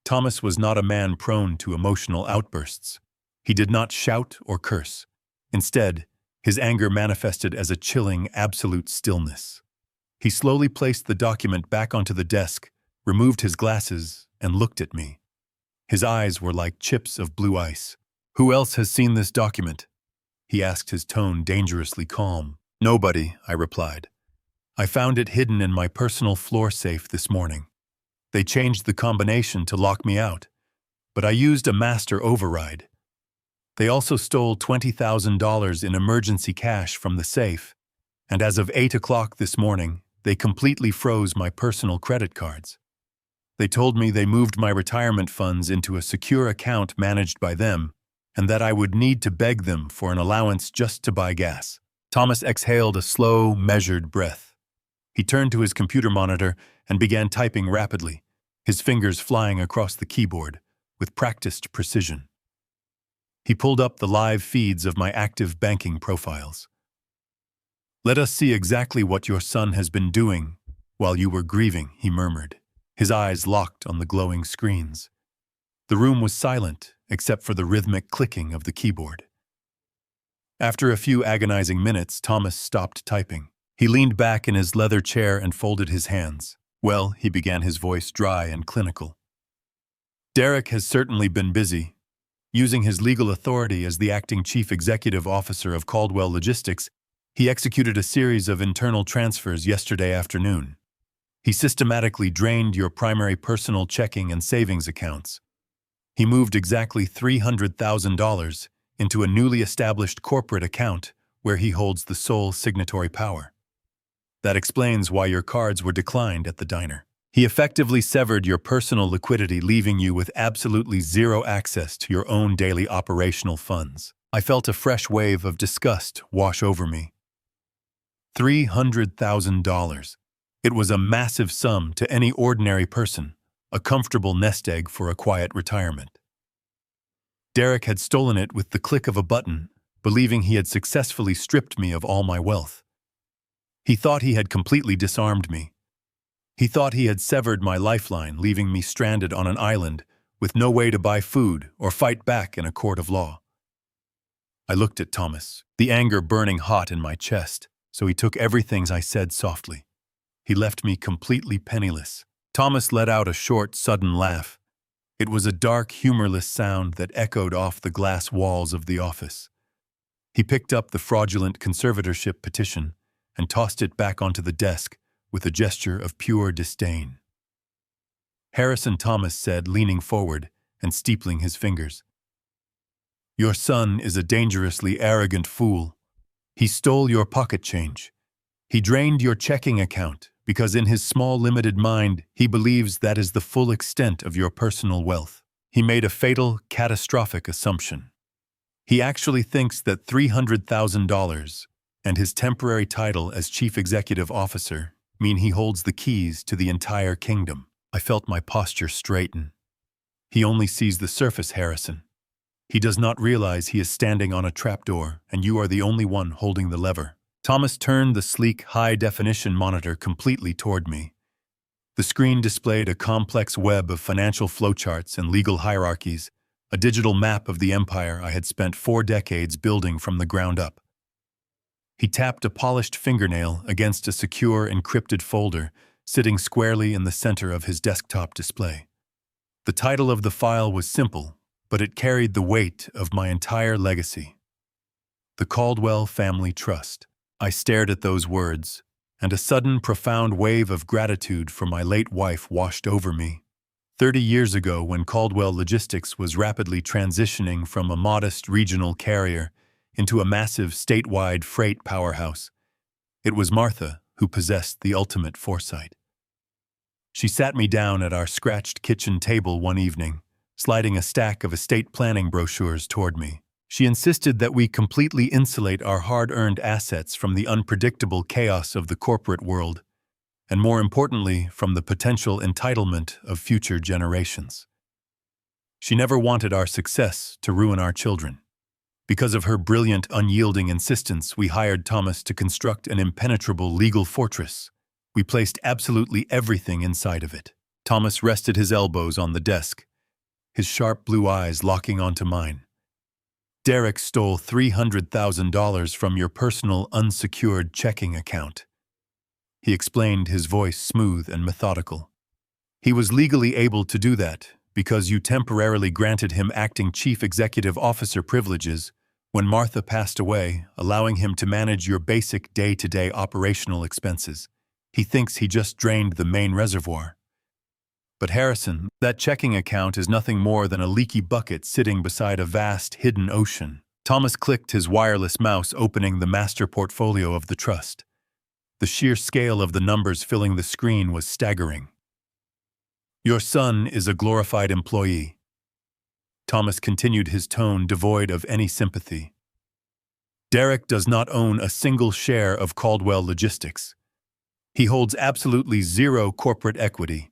Thomas was not a man prone to emotional outbursts. He did not shout or curse. Instead, his anger manifested as a chilling, absolute stillness. He slowly placed the document back onto the desk, removed his glasses, and looked at me. His eyes were like chips of blue ice. "Who else has seen this document?" he asked, his tone dangerously calm. "Nobody," I replied. "I found it hidden in my personal floor safe this morning. They changed the combination to lock me out, but I used a master override. They also stole $20,000 in emergency cash from the safe, and as of 8 o'clock this morning, they completely froze my personal credit cards. They told me they moved my retirement funds into a secure account managed by them, and that I would need to beg them for an allowance just to buy gas." Thomas exhaled a slow, measured breath. He turned to his computer monitor and began typing rapidly, his fingers flying across the keyboard with practiced precision. He pulled up the live feeds of my active banking profiles. "Let us see exactly what your son has been doing while you were grieving," he murmured, his eyes locked on the glowing screens. The room was silent, except for the rhythmic clicking of the keyboard. After a few agonizing minutes, Thomas stopped typing. He leaned back in his leather chair and folded his hands. "Well," he began, his voice dry and clinical. "Derek has certainly been busy. Using his legal authority as the acting chief executive officer of Caldwell Logistics, he executed a series of internal transfers yesterday afternoon. He systematically drained your primary personal checking and savings accounts. He moved exactly $300,000 into a newly established corporate account where he holds the sole signatory power. That explains why your cards were declined at the diner. He effectively severed your personal liquidity, leaving you with absolutely zero access to your own daily operational funds." I felt a fresh wave of disgust wash over me. $300,000. It was a massive sum to any ordinary person, a comfortable nest egg for a quiet retirement. Derek had stolen it with the click of a button, believing he had successfully stripped me of all my wealth. He thought he had completely disarmed me. He thought he had severed my lifeline, leaving me stranded on an island with no way to buy food or fight back in a court of law. I looked at Thomas, the anger burning hot in my chest, so he took everything I said softly. He left me completely penniless. Thomas let out a short, sudden laugh. It was a dark, humorless sound that echoed off the glass walls of the office. He picked up the fraudulent conservatorship petition and tossed it back onto the desk with a gesture of pure disdain. "Harrison," Thomas said, leaning forward and steepling his fingers, "your son is a dangerously arrogant fool. He stole your pocket change. He drained your checking account because in his small, limited mind, he believes that is the full extent of your personal wealth. He made a fatal, catastrophic assumption. He actually thinks that $300,000 and his temporary title as chief executive officer mean he holds the keys to the entire kingdom." I felt my posture straighten. "He only sees the surface, Harrison. He does not realize he is standing on a trapdoor, and you are the only one holding the lever." Thomas turned the sleek, high-definition monitor completely toward me. The screen displayed a complex web of financial flowcharts and legal hierarchies, a digital map of the empire I had spent 4 decades building from the ground up. He tapped a polished fingernail against a secure, encrypted folder sitting squarely in the center of his desktop display. The title of the file was simple, but it carried the weight of my entire legacy. The Caldwell Family Trust. I stared at those words, and a sudden, profound wave of gratitude for my late wife washed over me. 30 years ago, when Caldwell Logistics was rapidly transitioning from a modest regional carrier into a massive statewide freight powerhouse, it was Martha who possessed the ultimate foresight. She sat me down at our scratched kitchen table one evening, sliding a stack of estate planning brochures toward me. She insisted that we completely insulate our hard-earned assets from the unpredictable chaos of the corporate world, and more importantly, from the potential entitlement of future generations. She never wanted our success to ruin our children. Because of her brilliant, unyielding insistence, we hired Thomas to construct an impenetrable legal fortress. We placed absolutely everything inside of it. Thomas rested his elbows on the desk, his sharp blue eyes locking onto mine. Derek stole $300,000 from your personal unsecured checking account. He explained, his voice smooth and methodical. He was legally able to do that because you temporarily granted him acting chief executive officer privileges when Martha passed away, allowing him to manage your basic day-to-day operational expenses. He thinks he just drained the main reservoir. But Harrison, that checking account is nothing more than a leaky bucket sitting beside a vast, hidden ocean. Thomas clicked his wireless mouse, opening the master portfolio of the trust. The sheer scale of the numbers filling the screen was staggering. Your son is a glorified employee. Thomas continued, his tone devoid of any sympathy. Derek does not own a single share of Caldwell Logistics. He holds absolutely zero corporate equity.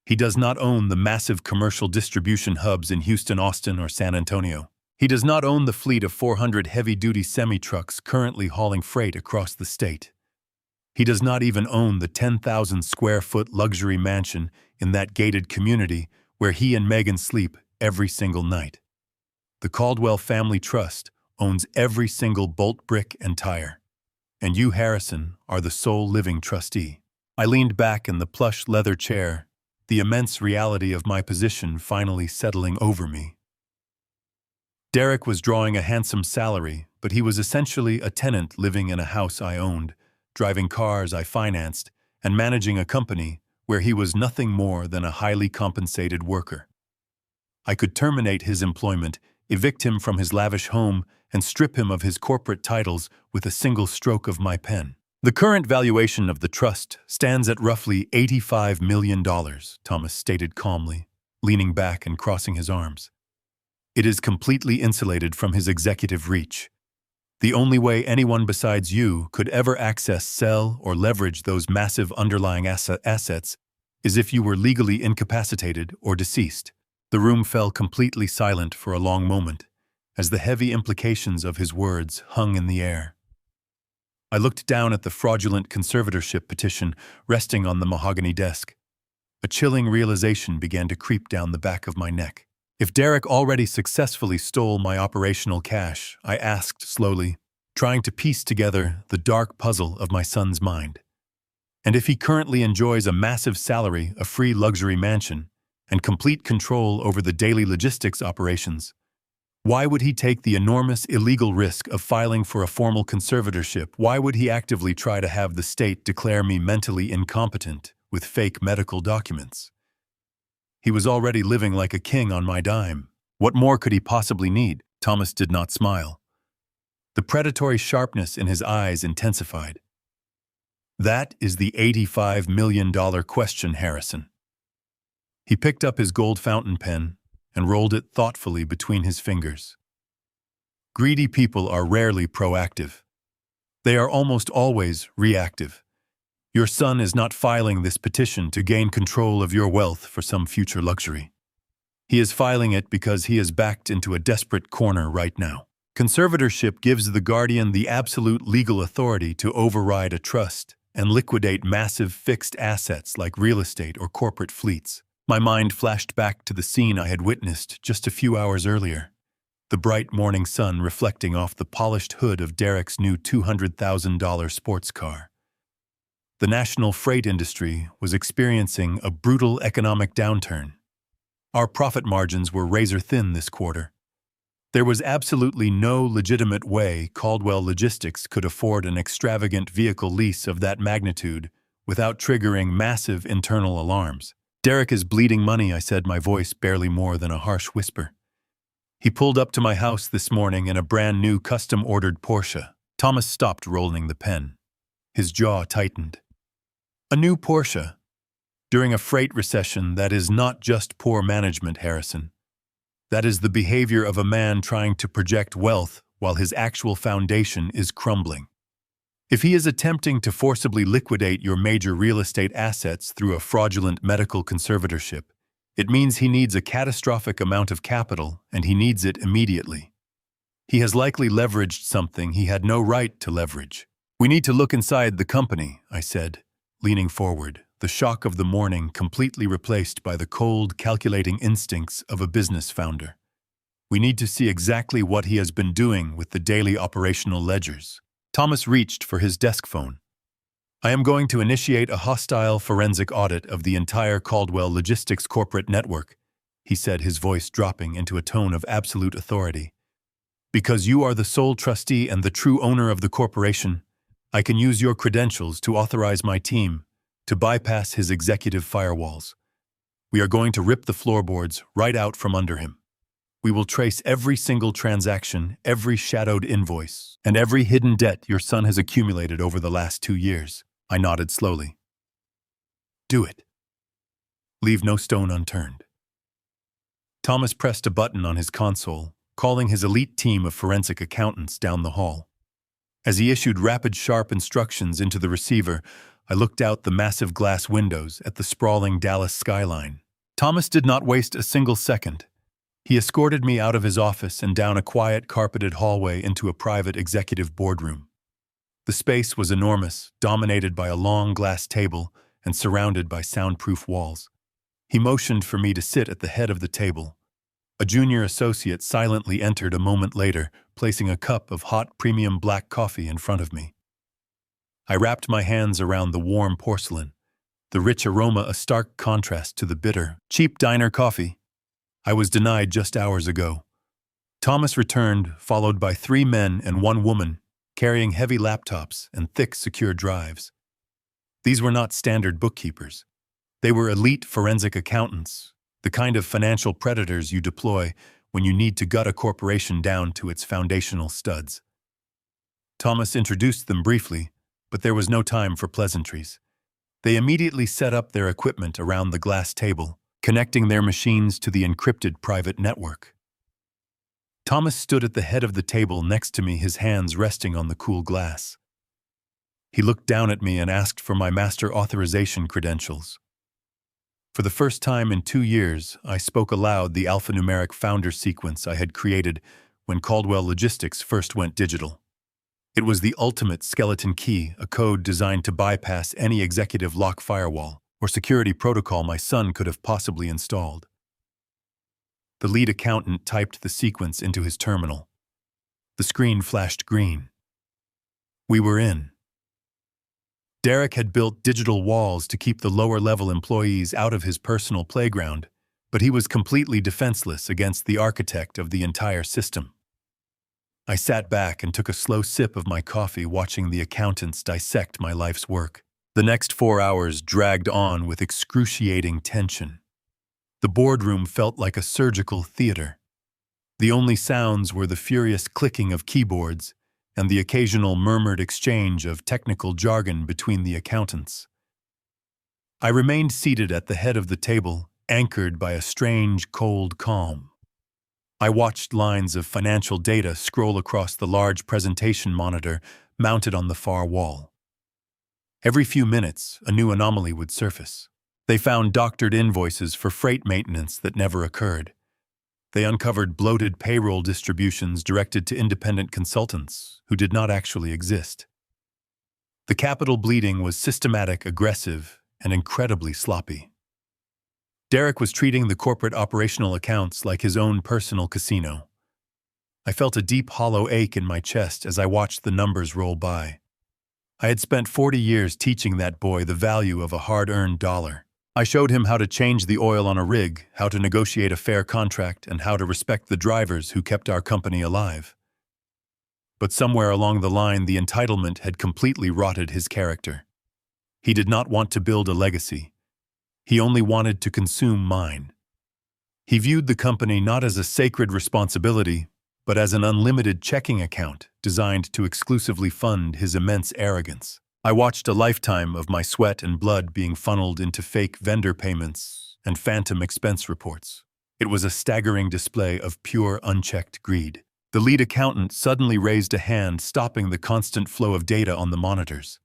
He does not own the massive commercial distribution hubs in Houston, Austin, or San Antonio. He does not own the fleet of 400 heavy-duty semi-trucks currently hauling freight across the state. He does not even own the 10,000-square-foot luxury mansion in that gated community where he and Megan sleep every single night. The Caldwell Family Trust owns every single bolt, brick, and tire. And you, Harrison, are the sole living trustee. I leaned back in the plush leather chair, the immense reality of my position finally settling over me. Derek was drawing a handsome salary, but he was essentially a tenant living in a house I owned, driving cars I financed, and managing a company where he was nothing more than a highly compensated worker. I could terminate his employment, evict him from his lavish home, and strip him of his corporate titles with a single stroke of my pen. The current valuation of the trust stands at roughly $85 million, Thomas stated calmly, leaning back and crossing his arms. It is completely insulated from his executive reach. The only way anyone besides you could ever access, sell, or leverage those massive underlying assets is if you were legally incapacitated or deceased. The room fell completely silent for a long moment, as the heavy implications of his words hung in the air. I looked down at the fraudulent conservatorship petition resting on the mahogany desk. A chilling realization began to creep down the back of my neck. If Derek already successfully stole my operational cash, I asked slowly, trying to piece together the dark puzzle of my son's mind. And if he currently enjoys a massive salary, a free luxury mansion, and complete control over the daily logistics operations, why would he take the enormous illegal risk of filing for a formal conservatorship? Why would he actively try to have the state declare me mentally incompetent with fake medical documents? He was already living like a king on my dime. What more could he possibly need? Thomas did not smile. The predatory sharpness in his eyes intensified. That is the $85 million question, Harrison. He picked up his gold fountain pen and rolled it thoughtfully between his fingers. Greedy people are rarely proactive. They are almost always reactive. Your son is not filing this petition to gain control of your wealth for some future luxury. He is filing it because he is backed into a desperate corner right now. Conservatorship gives the guardian the absolute legal authority to override a trust and liquidate massive fixed assets like real estate or corporate fleets. My mind flashed back to the scene I had witnessed just a few hours earlier. The bright morning sun reflecting off the polished hood of Derek's new $200,000 sports car. The national freight industry was experiencing a brutal economic downturn. Our profit margins were razor-thin this quarter. There was absolutely no legitimate way Caldwell Logistics could afford an extravagant vehicle lease of that magnitude without triggering massive internal alarms. Derek is bleeding money, I said, my voice barely more than a harsh whisper. He pulled up to my house this morning in a brand new custom-ordered Porsche. Thomas stopped rolling the pen. His jaw tightened. A new Porsche. During a freight recession, that is not just poor management, Harrison. That is the behavior of a man trying to project wealth while his actual foundation is crumbling. If he is attempting to forcibly liquidate your major real estate assets through a fraudulent medical conservatorship, it means he needs a catastrophic amount of capital, and he needs it immediately. He has likely leveraged something he had no right to leverage. We need to look inside the company, I said, leaning forward, the shock of the morning completely replaced by the cold, calculating instincts of a business founder. We need to see exactly what he has been doing with the daily operational ledgers. Thomas reached for his desk phone. I am going to initiate a hostile forensic audit of the entire Caldwell Logistics corporate network, he said, his voice dropping into a tone of absolute authority. Because you are the sole trustee and the true owner of the corporation, I can use your credentials to authorize my team to bypass his executive firewalls. We are going to rip the floorboards right out from under him. We will trace every single transaction, every shadowed invoice, and every hidden debt your son has accumulated over the last 2 years. I nodded slowly. Do it. Leave no stone unturned. Thomas pressed a button on his console, calling his elite team of forensic accountants down the hall. As he issued rapid, sharp instructions into the receiver, I looked out the massive glass windows at the sprawling Dallas skyline. Thomas did not waste a single second. He escorted me out of his office and down a quiet, carpeted hallway into a private executive boardroom. The space was enormous, dominated by a long glass table and surrounded by soundproof walls. He motioned for me to sit at the head of the table. A junior associate silently entered a moment later, placing a cup of hot premium black coffee in front of me. I wrapped my hands around the warm porcelain, the rich aroma a stark contrast to the bitter, cheap diner coffee I was denied just hours ago. Thomas returned, followed by 3 men and 1 woman, carrying heavy laptops and thick, secure drives. These were not standard bookkeepers. They were elite forensic accountants, the kind of financial predators you deploy when you need to gut a corporation down to its foundational studs. Thomas introduced them briefly, but there was no time for pleasantries. They immediately set up their equipment around the glass table, connecting their machines to the encrypted private network. Thomas stood at the head of the table next to me, his hands resting on the cool glass. He looked down at me and asked for my master authorization credentials. For the first time in 2 years, I spoke aloud the alphanumeric founder sequence I had created when Caldwell Logistics first went digital. It was the ultimate skeleton key, a code designed to bypass any executive lock firewall or security protocol my son could have possibly installed. The lead accountant typed the sequence into his terminal. The screen flashed green. We were in. Derek had built digital walls to keep the lower-level employees out of his personal playground, but he was completely defenseless against the architect of the entire system. I sat back and took a slow sip of my coffee, watching the accountants dissect my life's work. The next 4 hours dragged on with excruciating tension. The boardroom felt like a surgical theater. The only sounds were the furious clicking of keyboards and the occasional murmured exchange of technical jargon between the accountants. I remained seated at the head of the table, anchored by a strange, cold calm. I watched lines of financial data scroll across the large presentation monitor mounted on the far wall. Every few minutes, a new anomaly would surface. They found doctored invoices for freight maintenance that never occurred. They uncovered bloated payroll distributions directed to independent consultants who did not actually exist. The capital bleeding was systematic, aggressive, and incredibly sloppy. Derek was treating the corporate operational accounts like his own personal casino. I felt a deep, hollow ache in my chest as I watched the numbers roll by. I had spent 40 years teaching that boy the value of a hard-earned dollar. I showed him how to change the oil on a rig, how to negotiate a fair contract, and how to respect the drivers who kept our company alive. But somewhere along the line, the entitlement had completely rotted his character. He did not want to build a legacy. He only wanted to consume mine. He viewed the company not as a sacred responsibility, but as an unlimited checking account designed to exclusively fund his immense arrogance. I watched a lifetime of my sweat and blood being funneled into fake vendor payments and phantom expense reports. It was a staggering display of pure, unchecked greed. The lead accountant suddenly raised a hand, stopping the constant flow of data on the monitors.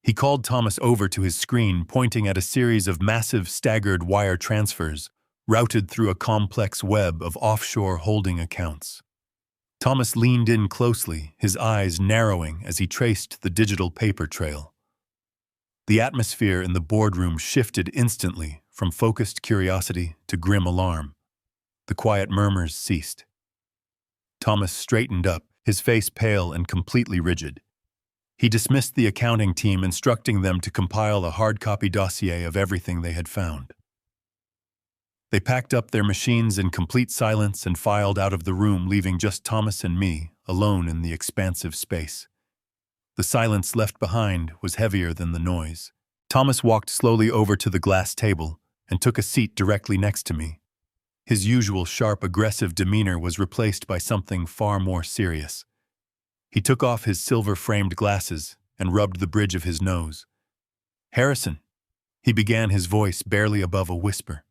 He called Thomas over to his screen, pointing at a series of massive staggered wire transfers, routed through a complex web of offshore holding accounts. Thomas leaned in closely, his eyes narrowing as he traced the digital paper trail. The atmosphere in the boardroom shifted instantly from focused curiosity to grim alarm. The quiet murmurs ceased. Thomas straightened up, his face pale and completely rigid. He dismissed the accounting team, instructing them to compile a hard-copy dossier of everything they had found. They packed up their machines in complete silence and filed out of the room, leaving just Thomas and me alone in the expansive space. The silence left behind was heavier than the noise. Thomas walked slowly over to the glass table and took a seat directly next to me. His usual sharp, aggressive demeanor was replaced by something far more serious. He took off his silver-framed glasses and rubbed the bridge of his nose. "Harrison," he began, his voice barely above a whisper.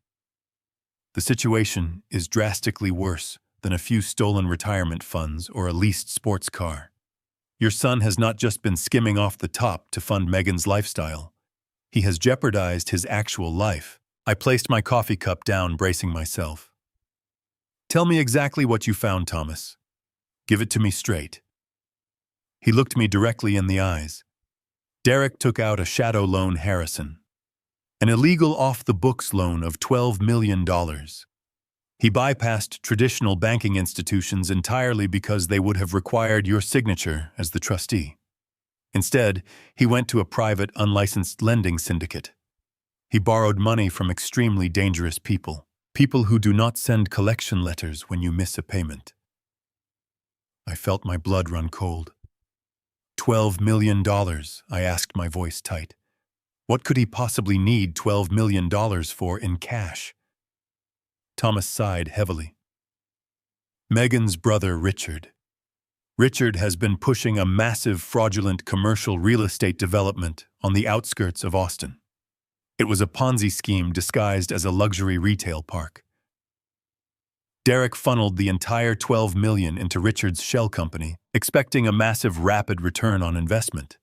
"The situation is drastically worse than a few stolen retirement funds or a leased sports car. Your son has not just been skimming off the top to fund Megan's lifestyle. He has jeopardized his actual life." I placed my coffee cup down, bracing myself. "Tell me exactly what you found, Thomas. Give it to me straight." He looked me directly in the eyes. Derek took out a shadow loan, Harrison. An illegal off-the-books loan of $12 million. He bypassed traditional banking institutions entirely because they would have required your signature as the trustee. Instead, he went to a private, unlicensed lending syndicate. He borrowed money from extremely dangerous people who do not send collection letters when you miss a payment. I felt my blood run cold. $12 million, I asked, my voice tight. What could he possibly need $12 million for in cash? Thomas sighed heavily. Megan's brother, Richard. Richard has been pushing a massive fraudulent commercial real estate development on the outskirts of Austin. It was a Ponzi scheme disguised as a luxury retail park. Derek funneled the entire $12 million into Richard's shell company, expecting a massive rapid return on investment.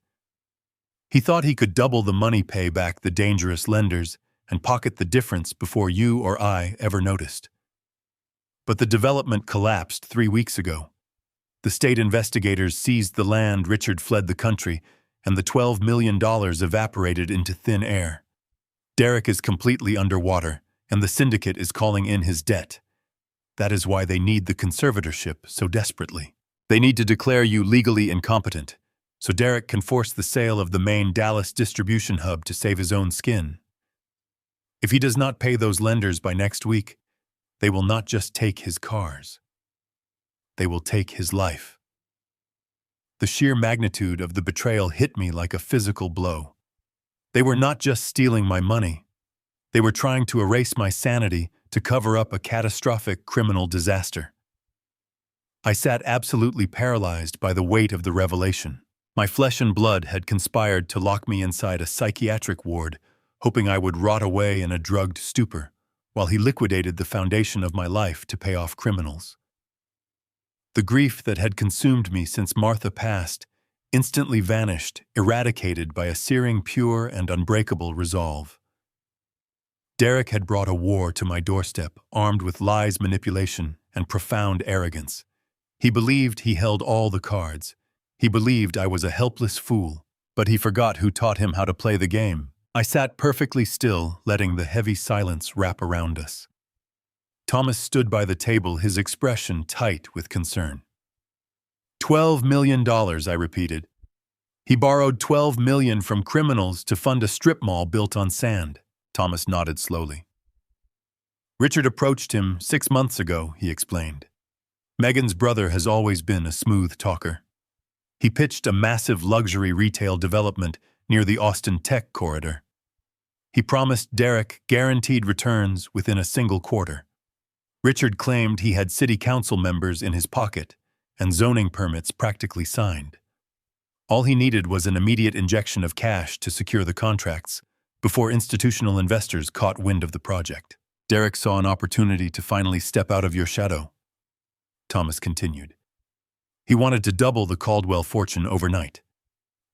He thought he could double the money, pay back the dangerous lenders, and pocket the difference before you or I ever noticed. But the development collapsed 3 weeks ago. The state investigators seized the land, Richard fled the country, and the $12 million evaporated into thin air. Derek is completely underwater, and the syndicate is calling in his debt. That is why they need the conservatorship so desperately. They need to declare you legally incompetent, so Derek can force the sale of the main Dallas distribution hub to save his own skin. If he does not pay those lenders by next week, they will not just take his cars. They will take his life. The sheer magnitude of the betrayal hit me like a physical blow. They were not just stealing my money. They were trying to erase my sanity to cover up a catastrophic criminal disaster. I sat absolutely paralyzed by the weight of the revelation. My flesh and blood had conspired to lock me inside a psychiatric ward, hoping I would rot away in a drugged stupor, while he liquidated the foundation of my life to pay off criminals. The grief that had consumed me since Martha passed instantly vanished, eradicated by a searing, pure, and unbreakable resolve. Derek had brought a war to my doorstep, armed with lies, manipulation, and profound arrogance. He believed he held all the cards. He believed I was a helpless fool, but he forgot who taught him how to play the game. I sat perfectly still, letting the heavy silence wrap around us. Thomas stood by the table, his expression tight with concern. $12 million, I repeated. He borrowed $12 million from criminals to fund a strip mall built on sand. Thomas nodded slowly. Richard approached him 6 months ago, he explained. Megan's brother has always been a smooth talker. He pitched a massive luxury retail development near the Austin Tech corridor. He promised Derek guaranteed returns within a single quarter. Richard claimed he had city council members in his pocket and zoning permits practically signed. All he needed was an immediate injection of cash to secure the contracts before institutional investors caught wind of the project. Derek saw an opportunity to finally step out of your shadow, Thomas continued. He wanted to double the Caldwell fortune overnight.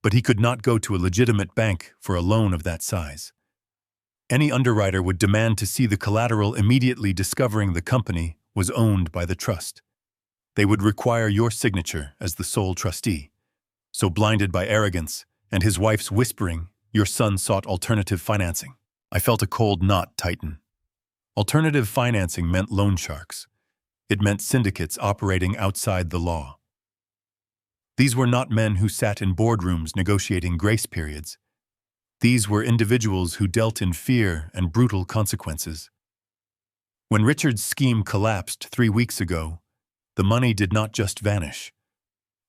But he could not go to a legitimate bank for a loan of that size. Any underwriter would demand to see the collateral immediately, discovering the company was owned by the trust. They would require your signature as the sole trustee. So, blinded by arrogance and his wife's whispering, your son sought alternative financing. I felt a cold knot tighten. Alternative financing meant loan sharks. It meant syndicates operating outside the law. These were not men who sat in boardrooms negotiating grace periods. These were individuals who dealt in fear and brutal consequences. When Richard's scheme collapsed 3 weeks ago, the money did not just vanish.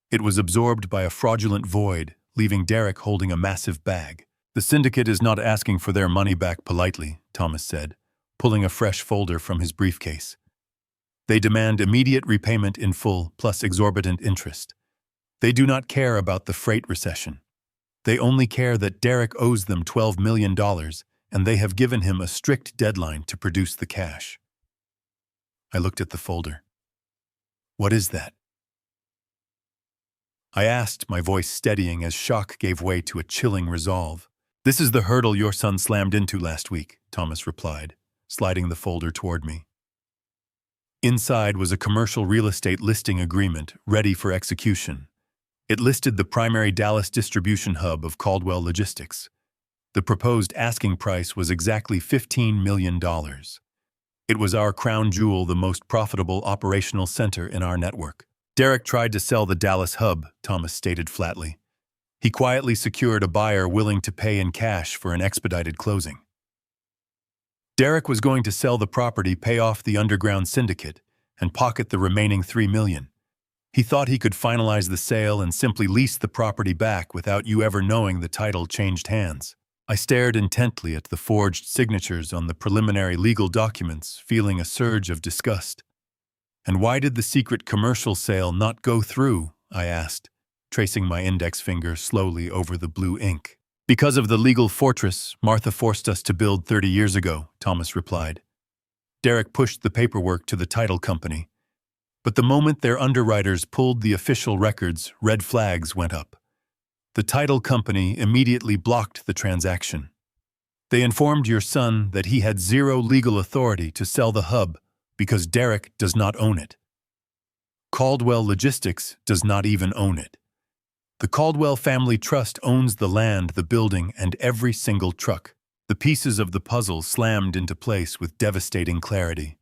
It was absorbed by a fraudulent void, leaving Derek holding a massive bag. The syndicate is not asking for their money back politely, Thomas said, pulling a fresh folder from his briefcase. They demand immediate repayment in full plus exorbitant interest. They do not care about the freight recession. They only care that Derek owes them $12 million, and they have given him a strict deadline to produce the cash. I looked at the folder. What is that? I asked, my voice steadying as shock gave way to a chilling resolve. This is the hurdle your son slammed into last week, Thomas replied, sliding the folder toward me. Inside was a commercial real estate listing agreement ready for execution. It listed the primary Dallas distribution hub of Caldwell Logistics. The proposed asking price was exactly $15 million. It was our crown jewel, the most profitable operational center in our network. Derek tried to sell the Dallas hub, Thomas stated flatly. He quietly secured a buyer willing to pay in cash for an expedited closing. Derek was going to sell the property, pay off the underground syndicate, and pocket the remaining $3 million. He thought he could finalize the sale and simply lease the property back without you ever knowing the title changed hands. I stared intently at the forged signatures on the preliminary legal documents, feeling a surge of disgust. And why did the secret commercial sale not go through? I asked, tracing my index finger slowly over the blue ink. Because of the legal fortress Martha forced us to build 30 years ago, Thomas replied. Derek pushed the paperwork to the title company. But the moment their underwriters pulled the official records, red flags went up. The title company immediately blocked the transaction. They informed your son that he had zero legal authority to sell the hub because Derek does not own it. Caldwell Logistics does not even own it. The Caldwell Family Trust owns the land, the building, and every single truck. The pieces of the puzzle slammed into place with devastating clarity.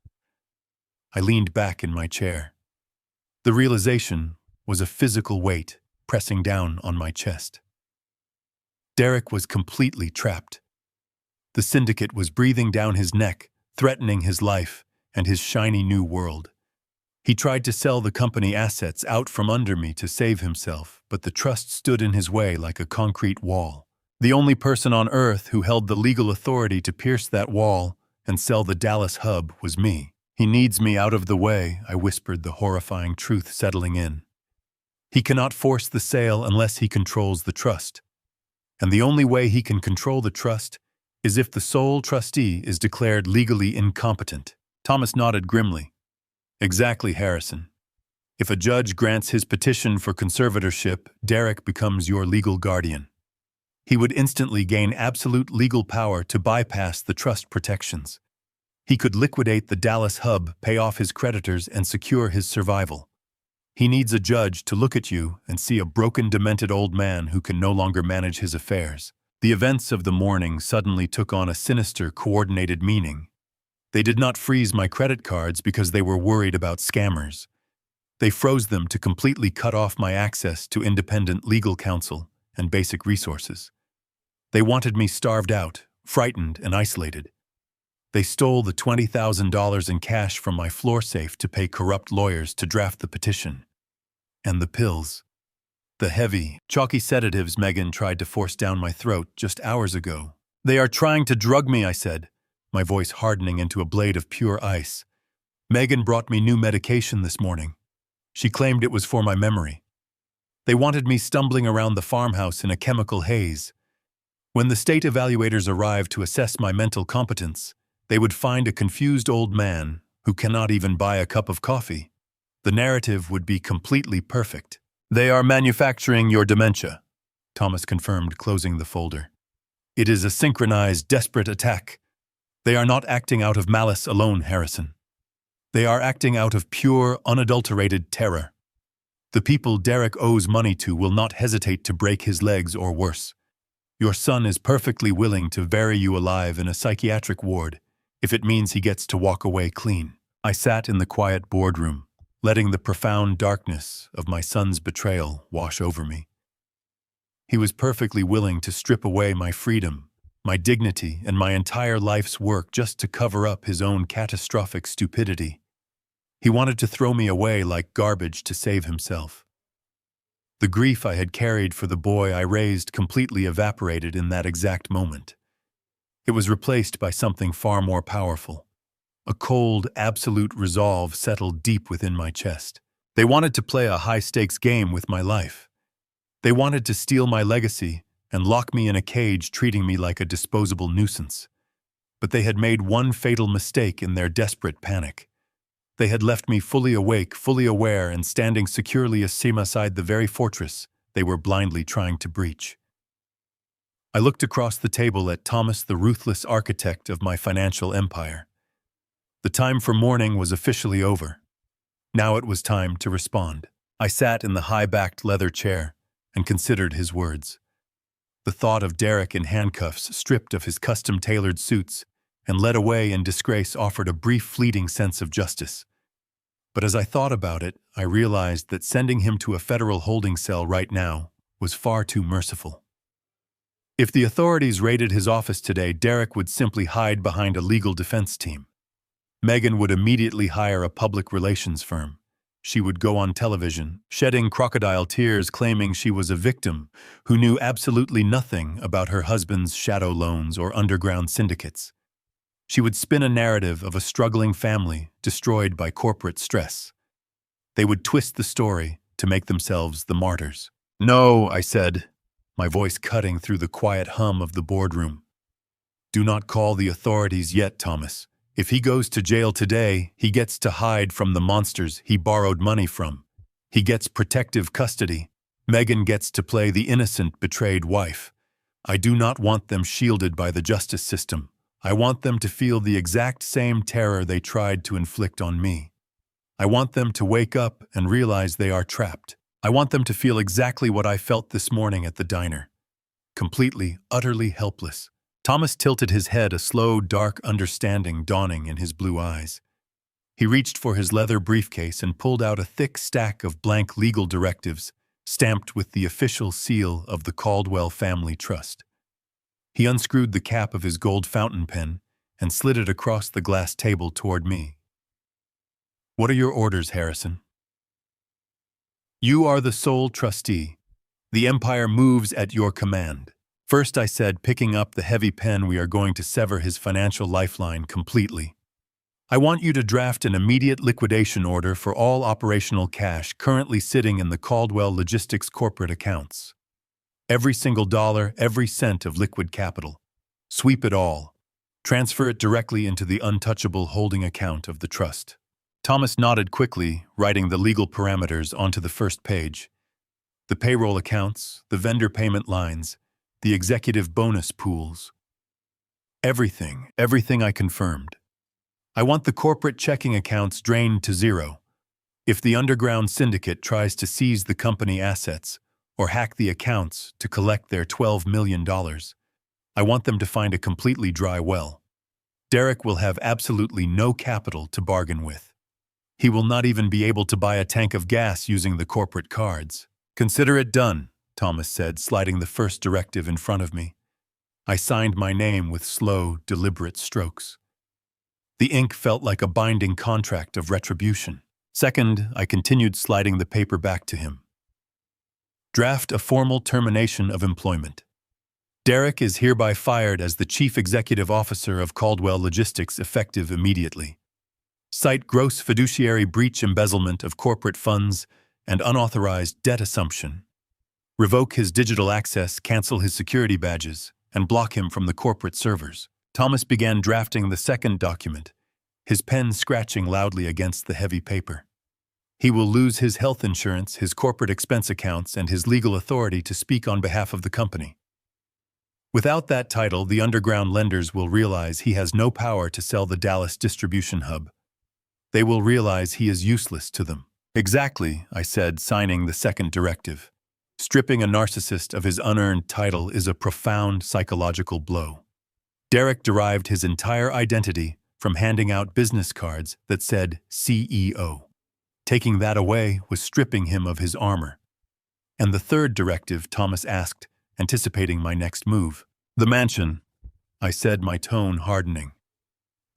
I leaned back in my chair. The realization was a physical weight pressing down on my chest. Derek was completely trapped. The syndicate was breathing down his neck, threatening his life and his shiny new world. He tried to sell the company assets out from under me to save himself, but the trust stood in his way like a concrete wall. The only person on earth who held the legal authority to pierce that wall and sell the Dallas hub was me. He needs me out of the way, I whispered, the horrifying truth settling in. He cannot force the sale unless he controls the trust. And the only way he can control the trust is if the sole trustee is declared legally incompetent. Thomas nodded grimly. Exactly, Harrison. If a judge grants his petition for conservatorship, Derek becomes your legal guardian. He would instantly gain absolute legal power to bypass the trust protections. He could liquidate the Dallas hub, pay off his creditors, and secure his survival. He needs a judge to look at you and see a broken, demented old man who can no longer manage his affairs. The events of the morning suddenly took on a sinister, coordinated meaning. They did not freeze my credit cards because they were worried about scammers. They froze them to completely cut off my access to independent legal counsel and basic resources. They wanted me starved out, frightened, and isolated. They stole the $20,000 in cash from my floor safe to pay corrupt lawyers to draft the petition. And the pills. The heavy, chalky sedatives Megan tried to force down my throat just hours ago. They are trying to drug me, I said, my voice hardening into a blade of pure ice. Megan brought me new medication this morning. She claimed it was for my memory. They wanted me stumbling around the farmhouse in a chemical haze. When the state evaluators arrived to assess my mental competence, they would find a confused old man who cannot even buy a cup of coffee. The narrative would be completely perfect. They are manufacturing your dementia, Thomas confirmed, closing the folder. It is a synchronized, desperate attack. They are not acting out of malice alone, Harrison. They are acting out of pure, unadulterated terror. The people Derek owes money to will not hesitate to break his legs or worse. Your son is perfectly willing to bury you alive in a psychiatric ward if it means he gets to walk away clean. I sat in the quiet boardroom, letting the profound darkness of my son's betrayal wash over me. He was perfectly willing to strip away my freedom, my dignity, and my entire life's work just to cover up his own catastrophic stupidity. He wanted to throw me away like garbage to save himself. The grief I had carried for the boy I raised completely evaporated in that exact moment. It was replaced by something far more powerful. A cold, absolute resolve settled deep within my chest. They wanted to play a high-stakes game with my life. They wanted to steal my legacy and lock me in a cage, treating me like a disposable nuisance. But they had made one fatal mistake in their desperate panic. They had left me fully awake, fully aware, and standing securely aside the very fortress they were blindly trying to breach. I looked across the table at Thomas, the ruthless architect of my financial empire. The time for mourning was officially over. Now it was time to respond. I sat in the high-backed leather chair and considered his words. The thought of Derek in handcuffs, stripped of his custom-tailored suits, and led away in disgrace offered a brief, fleeting sense of justice. But as I thought about it, I realized that sending him to a federal holding cell right now was far too merciful. If the authorities raided his office today, Derek would simply hide behind a legal defense team. Megan would immediately hire a public relations firm. She would go on television, shedding crocodile tears, claiming she was a victim who knew absolutely nothing about her husband's shadow loans or underground syndicates. She would spin a narrative of a struggling family destroyed by corporate stress. They would twist the story to make themselves the martyrs. "No," I said, my voice cutting through the quiet hum of the boardroom. "Do not call the authorities yet, Thomas. If he goes to jail today, he gets to hide from the monsters he borrowed money from. He gets protective custody. Megan gets to play the innocent, betrayed wife. I do not want them shielded by the justice system. I want them to feel the exact same terror they tried to inflict on me. I want them to wake up and realize they are trapped. I want them to feel exactly what I felt this morning at the diner. Completely, utterly helpless." Thomas tilted his head, a slow, dark understanding dawning in his blue eyes. He reached for his leather briefcase and pulled out a thick stack of blank legal directives, stamped with the official seal of the Caldwell Family Trust. He unscrewed the cap of his gold fountain pen and slid it across the glass table toward me. "What are your orders, Harrison?" "You are the sole trustee. The empire moves at your command." "First," I said, picking up the heavy pen, "we are going to sever his financial lifeline completely. I want you to draft an immediate liquidation order for all operational cash currently sitting in the Caldwell Logistics corporate accounts. Every single dollar, every cent of liquid capital. Sweep it all. Transfer it directly into the untouchable holding account of the trust." Thomas nodded quickly, writing the legal parameters onto the first page. The payroll accounts, the vendor payment lines, the executive bonus pools. Everything I confirmed. I want the corporate checking accounts drained to zero. If the underground syndicate tries to seize the company assets or hack the accounts to collect their $12 million, I want them to find a completely dry well. Derek will have absolutely no capital to bargain with. He will not even be able to buy a tank of gas using the corporate cards. "Consider it done," Thomas said, sliding the first directive in front of me. I signed my name with slow, deliberate strokes. The ink felt like a binding contract of retribution. Second, I continued sliding the paper back to him. "Draft a formal termination of employment. Derek is hereby fired as the Chief Executive Officer of Caldwell Logistics, effective immediately. Cite gross fiduciary breach, embezzlement of corporate funds, and unauthorized debt assumption. Revoke his digital access, cancel his security badges, and block him from the corporate servers." Thomas began drafting the second document, his pen scratching loudly against the heavy paper. He will lose his health insurance, his corporate expense accounts, and his legal authority to speak on behalf of the company. Without that title, the underground lenders will realize he has no power to sell the Dallas distribution hub. They will realize he is useless to them. Exactly, I said, signing the second directive. Stripping a narcissist of his unearned title is a profound psychological blow. Derek derived his entire identity from handing out business cards that said CEO. Taking that away was stripping him of his armor. And the third directive, Thomas asked, anticipating my next move. The mansion, I said, my tone hardening.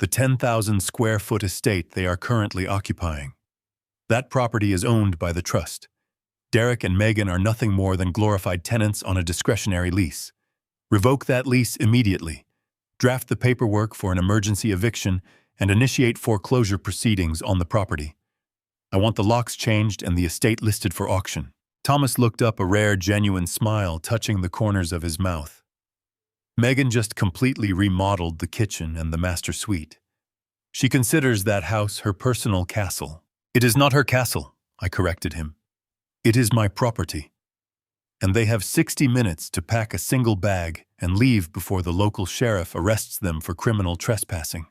The 10,000 square foot estate they are currently occupying. That property is owned by the trust. Derek and Megan are nothing more than glorified tenants on a discretionary lease. Revoke that lease immediately. Draft the paperwork for an emergency eviction and initiate foreclosure proceedings on the property. I want the locks changed and the estate listed for auction. Thomas looked up, a rare, genuine smile touching the corners of his mouth. Megan just completely remodeled the kitchen and the master suite. She considers that house her personal castle. It is not her castle, I corrected him. It is my property. And they have 60 minutes to pack a single bag and leave before the local sheriff arrests them for criminal trespassing.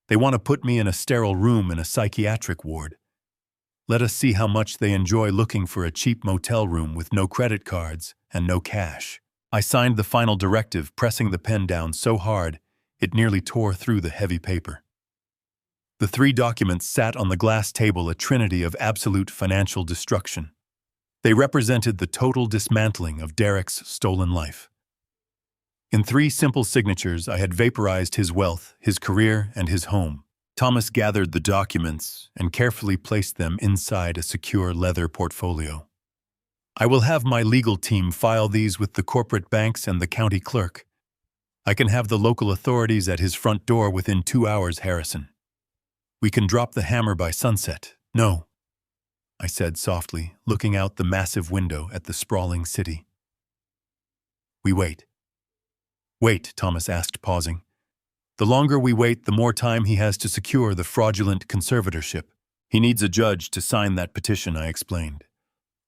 They want to put me in a sterile room in a psychiatric ward. Let us see how much they enjoy looking for a cheap motel room with no credit cards and no cash. I signed the final directive, pressing the pen down so hard it nearly tore through the heavy paper. The 3 documents sat on the glass table, a trinity of absolute financial destruction. They represented the total dismantling of Derek's stolen life. In 3 simple signatures, I had vaporized his wealth, his career, and his home. Thomas gathered the documents and carefully placed them inside a secure leather portfolio. I will have my legal team file these with the corporate banks and the county clerk. I can have the local authorities at his front door within 2 hours, Harrison. We can drop the hammer by sunset. No, I said softly, looking out the massive window at the sprawling city. We wait. Wait, Thomas asked, pausing. The longer we wait, the more time he has to secure the fraudulent conservatorship. He needs a judge to sign that petition, I explained.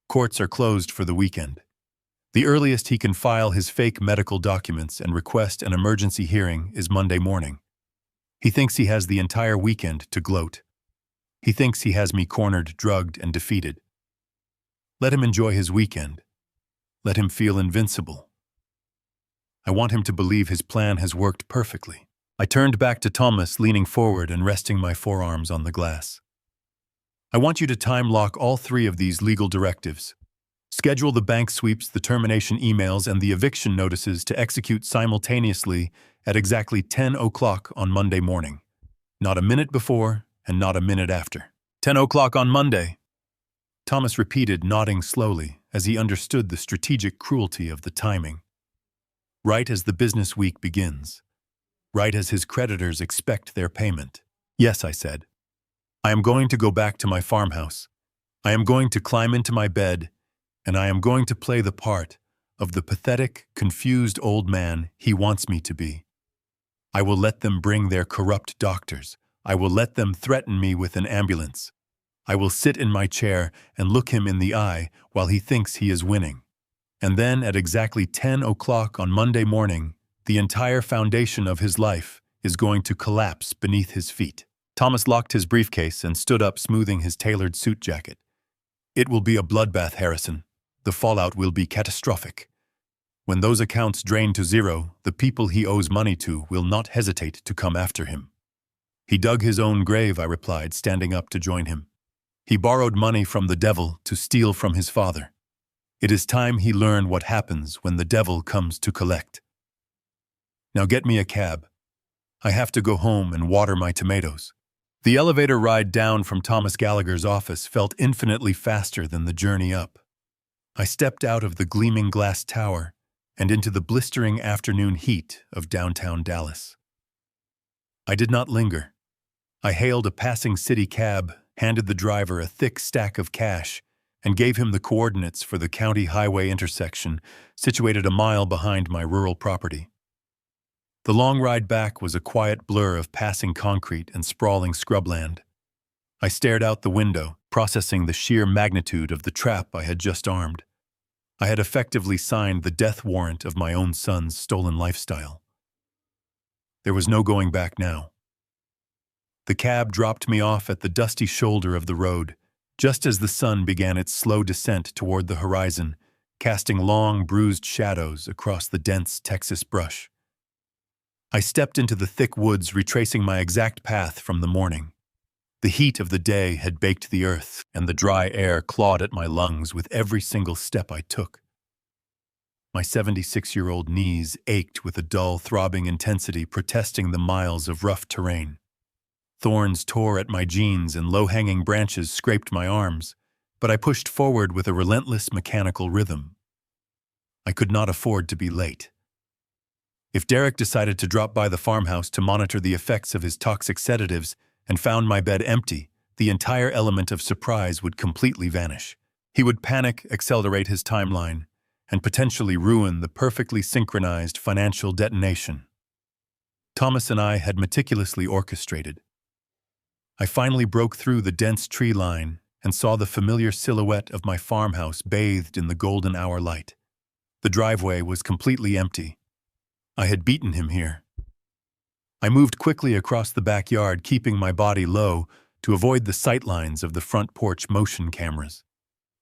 Courts are closed for the weekend. The earliest he can file his fake medical documents and request an emergency hearing is Monday morning. He thinks he has the entire weekend to gloat. He thinks he has me cornered, drugged, and defeated. Let him enjoy his weekend. Let him feel invincible. I want him to believe his plan has worked perfectly. I turned back to Thomas, leaning forward and resting my forearms on the glass. I want you to time lock all 3 of these legal directives. Schedule the bank sweeps, the termination emails, and the eviction notices to execute simultaneously at exactly 10 o'clock on Monday morning. Not a minute before and not a minute after. 10 o'clock on Monday, Thomas repeated, nodding slowly as he understood the strategic cruelty of the timing. Right as the business week begins. Right as his creditors expect their payment. Yes, I said. I am going to go back to my farmhouse. I am going to climb into my bed, and I am going to play the part of the pathetic, confused old man he wants me to be. I will let them bring their corrupt doctors. I will let them threaten me with an ambulance. I will sit in my chair and look him in the eye while he thinks he is winning. And then at exactly 10 o'clock on Monday morning, the entire foundation of his life is going to collapse beneath his feet. Thomas locked his briefcase and stood up, smoothing his tailored suit jacket. It will be a bloodbath, Harrison. The fallout will be catastrophic. When those accounts drain to zero, the people he owes money to will not hesitate to come after him. He dug his own grave, I replied, standing up to join him. He borrowed money from the devil to steal from his father. It is time he learned what happens when the devil comes to collect. Now get me a cab. I have to go home and water my tomatoes. The elevator ride down from Thomas Gallagher's office felt infinitely faster than the journey up. I stepped out of the gleaming glass tower and into the blistering afternoon heat of downtown Dallas. I did not linger. I hailed a passing city cab, handed the driver a thick stack of cash, and gave him the coordinates for the county highway intersection situated a mile behind my rural property. The long ride back was a quiet blur of passing concrete and sprawling scrubland. I stared out the window, processing the sheer magnitude of the trap I had just armed. I had effectively signed the death warrant of my own son's stolen lifestyle. There was no going back now. The cab dropped me off at the dusty shoulder of the road, just as the sun began its slow descent toward the horizon, casting long, bruised shadows across the dense Texas brush. I stepped into the thick woods, retracing my exact path from the morning. The heat of the day had baked the earth, and the dry air clawed at my lungs with every single step I took. My 76-year-old knees ached with a dull, throbbing intensity protesting the miles of rough terrain. Thorns tore at my jeans and low-hanging branches scraped my arms, but I pushed forward with a relentless mechanical rhythm. I could not afford to be late. If Derek decided to drop by the farmhouse to monitor the effects of his toxic sedatives and found my bed empty, the entire element of surprise would completely vanish. He would panic, accelerate his timeline, and potentially ruin the perfectly synchronized financial detonation Thomas and I had meticulously orchestrated. I finally broke through the dense tree line and saw the familiar silhouette of my farmhouse bathed in the golden hour light. The driveway was completely empty. I had beaten him here. I moved quickly across the backyard, keeping my body low to avoid the sightlines of the front porch motion cameras.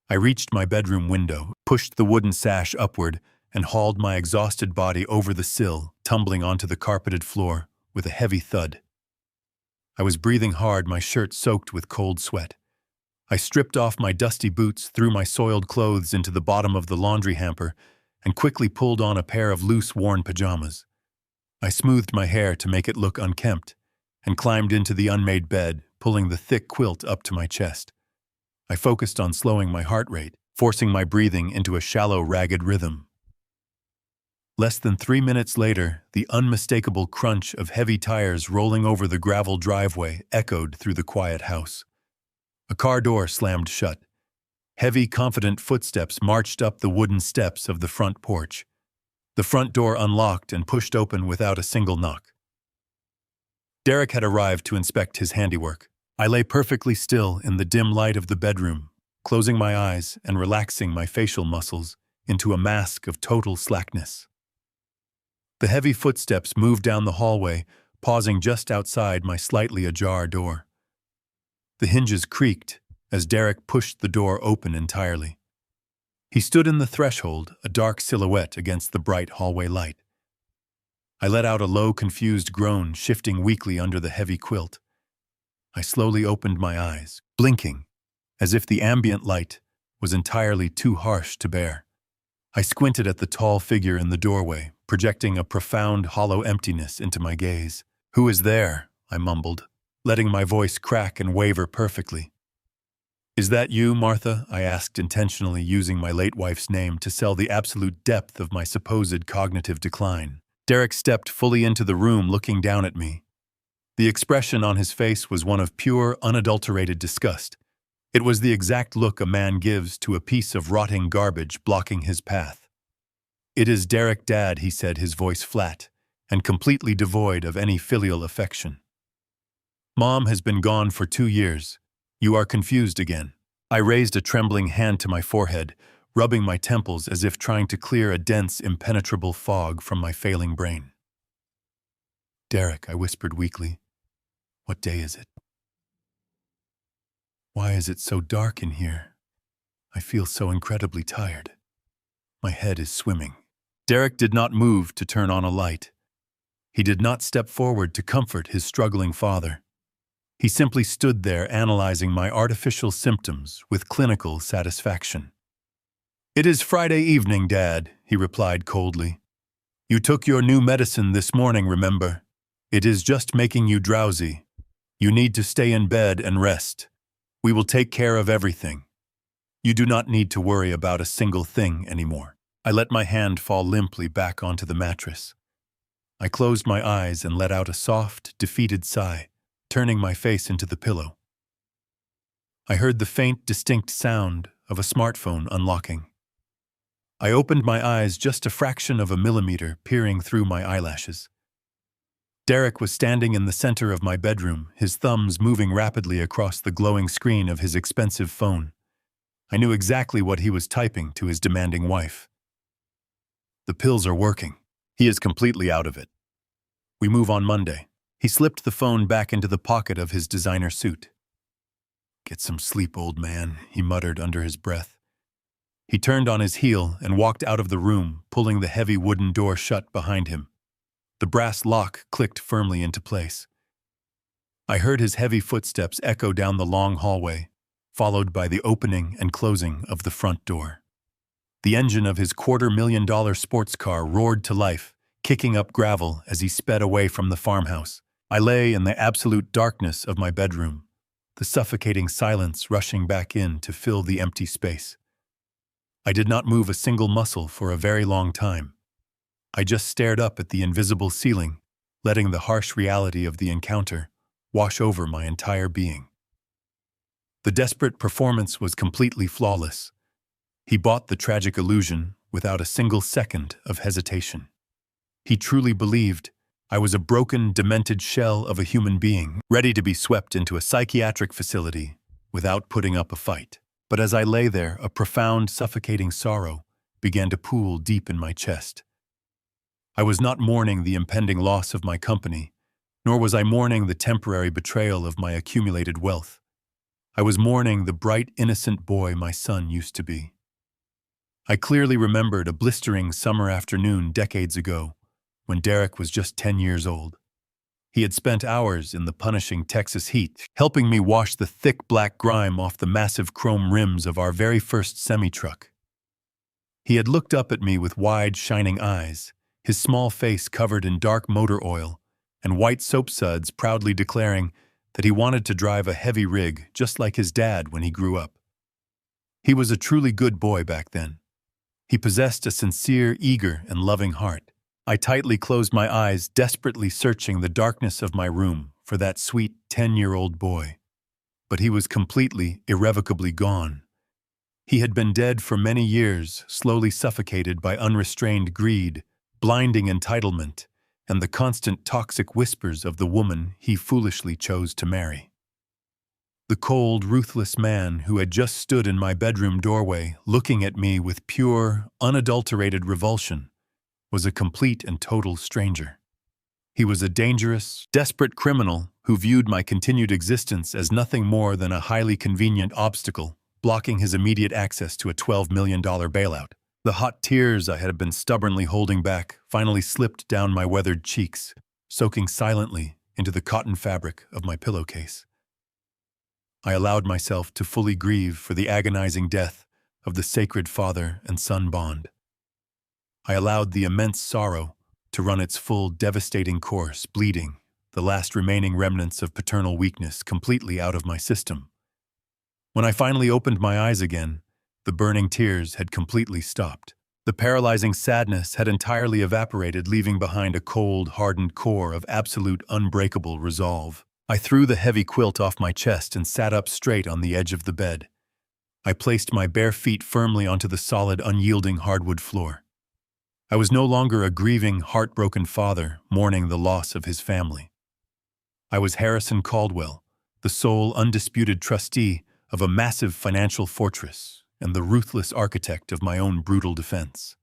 I reached my bedroom window, pushed the wooden sash upward, and hauled my exhausted body over the sill, tumbling onto the carpeted floor with a heavy thud. I was breathing hard, my shirt soaked with cold sweat. I stripped off my dusty boots, threw my soiled clothes into the bottom of the laundry hamper, and quickly pulled on a pair of loose, worn pajamas. I smoothed my hair to make it look unkempt, and climbed into the unmade bed, pulling the thick quilt up to my chest. I focused on slowing my heart rate, forcing my breathing into a shallow, ragged rhythm. Less than 3 minutes later, the unmistakable crunch of heavy tires rolling over the gravel driveway echoed through the quiet house. A car door slammed shut. Heavy, confident footsteps marched up the wooden steps of the front porch. The front door unlocked and pushed open without a single knock. Derek had arrived to inspect his handiwork. I lay perfectly still in the dim light of the bedroom, closing my eyes and relaxing my facial muscles into a mask of total slackness. The heavy footsteps moved down the hallway, pausing just outside my slightly ajar door. The hinges creaked as Derek pushed the door open entirely. He stood in the threshold, a dark silhouette against the bright hallway light. I let out a low, confused groan, shifting weakly under the heavy quilt. I slowly opened my eyes, blinking, as if the ambient light was entirely too harsh to bear. I squinted at the tall figure in the doorway, projecting a profound, hollow emptiness into my gaze. "Who is there?" I mumbled, letting my voice crack and waver perfectly. "Is that you, Martha?" I asked, intentionally using my late wife's name to sell the absolute depth of my supposed cognitive decline. Derek stepped fully into the room, looking down at me. The expression on his face was one of pure, unadulterated disgust. It was the exact look a man gives to a piece of rotting garbage blocking his path. "It is Derek, Dad," he said, his voice flat and completely devoid of any filial affection. "Mom has been gone for 2 years. You are confused again." I raised a trembling hand to my forehead, rubbing my temples as if trying to clear a dense, impenetrable fog from my failing brain. "Derek," I whispered weakly, "what day is it? Why is it so dark in here? I feel so incredibly tired. My head is swimming." Derek did not move to turn on a light. He did not step forward to comfort his struggling father. He simply stood there analyzing my artificial symptoms with clinical satisfaction. "It is Friday evening, Dad," he replied coldly. "You took your new medicine this morning, remember? It is just making you drowsy. You need to stay in bed and rest. We will take care of everything. You do not need to worry about a single thing anymore." I let my hand fall limply back onto the mattress. I closed my eyes and let out a soft, defeated sigh, turning my face into the pillow. I heard the faint, distinct sound of a smartphone unlocking. I opened my eyes just a fraction of a millimeter, peering through my eyelashes. Derek was standing in the center of my bedroom, his thumbs moving rapidly across the glowing screen of his expensive phone. I knew exactly what he was typing to his demanding wife. The pills are working. He is completely out of it. We move on Monday. He slipped the phone back into the pocket of his designer suit. "Get some sleep, old man," he muttered under his breath. He turned on his heel and walked out of the room, pulling the heavy wooden door shut behind him. The brass lock clicked firmly into place. I heard his heavy footsteps echo down the long hallway, followed by the opening and closing of the front door. The engine of his $250,000 sports car roared to life, kicking up gravel as he sped away from the farmhouse. I lay in the absolute darkness of my bedroom, the suffocating silence rushing back in to fill the empty space. I did not move a single muscle for a very long time. I just stared up at the invisible ceiling, letting the harsh reality of the encounter wash over my entire being. The desperate performance was completely flawless. He bought the tragic illusion without a single second of hesitation. He truly believed I was a broken, demented shell of a human being, ready to be swept into a psychiatric facility without putting up a fight. But as I lay there, a profound, suffocating sorrow began to pool deep in my chest. I was not mourning the impending loss of my company, nor was I mourning the temporary betrayal of my accumulated wealth. I was mourning the bright, innocent boy my son used to be. I clearly remembered a blistering summer afternoon decades ago, when Derek was just 10 years old. He had spent hours in the punishing Texas heat, helping me wash the thick black grime off the massive chrome rims of our very first semi-truck. He had looked up at me with wide, shining eyes, his small face covered in dark motor oil, and white soap suds proudly declaring that he wanted to drive a heavy rig just like his dad when he grew up. He was a truly good boy back then. He possessed a sincere, eager, and loving heart. I tightly closed my eyes, desperately searching the darkness of my room for that sweet 10-year-old boy. But he was completely, irrevocably gone. He had been dead for many years, slowly suffocated by unrestrained greed, blinding entitlement, and the constant toxic whispers of the woman he foolishly chose to marry. The cold, ruthless man who had just stood in my bedroom doorway, looking at me with pure, unadulterated revulsion, was a complete and total stranger. He was a dangerous, desperate criminal who viewed my continued existence as nothing more than a highly convenient obstacle, blocking his immediate access to a $12 million bailout. The hot tears I had been stubbornly holding back finally slipped down my weathered cheeks, soaking silently into the cotton fabric of my pillowcase. I allowed myself to fully grieve for the agonizing death of the sacred father and son bond. I allowed the immense sorrow to run its full, devastating course, bleeding the last remaining remnants of paternal weakness completely out of my system. When I finally opened my eyes again, the burning tears had completely stopped. The paralyzing sadness had entirely evaporated, leaving behind a cold, hardened core of absolute, unbreakable resolve. I threw the heavy quilt off my chest and sat up straight on the edge of the bed. I placed my bare feet firmly onto the solid, unyielding hardwood floor. I was no longer a grieving, heartbroken father mourning the loss of his family. I was Harrison Caldwell, the sole undisputed trustee of a massive financial fortress and the ruthless architect of my own brutal defense.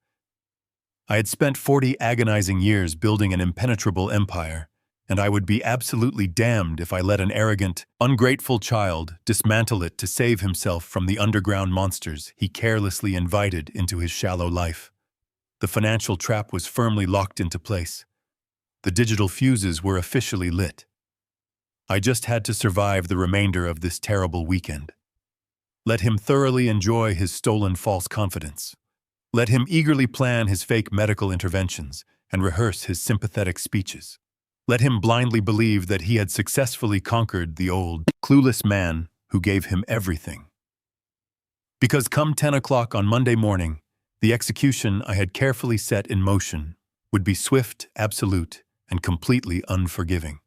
I had spent 40 agonizing years building an impenetrable empire, and I would be absolutely damned if I let an arrogant, ungrateful child dismantle it to save himself from the underground monsters he carelessly invited into his shallow life. The financial trap was firmly locked into place. The digital fuses were officially lit. I just had to survive the remainder of this terrible weekend. Let him thoroughly enjoy his stolen false confidence. Let him eagerly plan his fake medical interventions and rehearse his sympathetic speeches. Let him blindly believe that he had successfully conquered the old, clueless man who gave him everything. Because come 10 o'clock on Monday morning, the execution I had carefully set in motion would be swift, absolute, and completely unforgiving.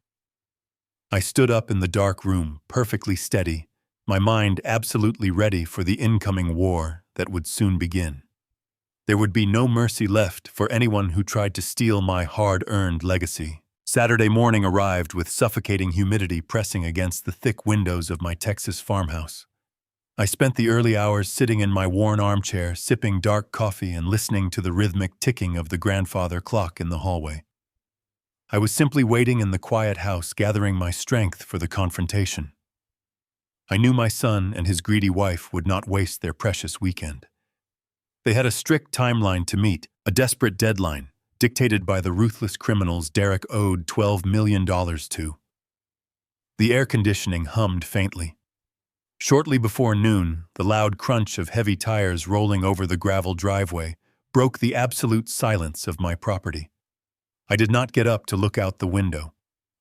I stood up in the dark room, perfectly steady, my mind absolutely ready for the incoming war that would soon begin. There would be no mercy left for anyone who tried to steal my hard-earned legacy. Saturday morning arrived with suffocating humidity pressing against the thick windows of my Texas farmhouse. I spent the early hours sitting in my worn armchair, sipping dark coffee and listening to the rhythmic ticking of the grandfather clock in the hallway. I was simply waiting in the quiet house, gathering my strength for the confrontation. I knew my son and his greedy wife would not waste their precious weekend. They had a strict timeline to meet, a desperate deadline, dictated by the ruthless criminals Derek owed $12 million to. The air conditioning hummed faintly. Shortly before noon, the loud crunch of heavy tires rolling over the gravel driveway broke the absolute silence of my property. I did not get up to look out the window.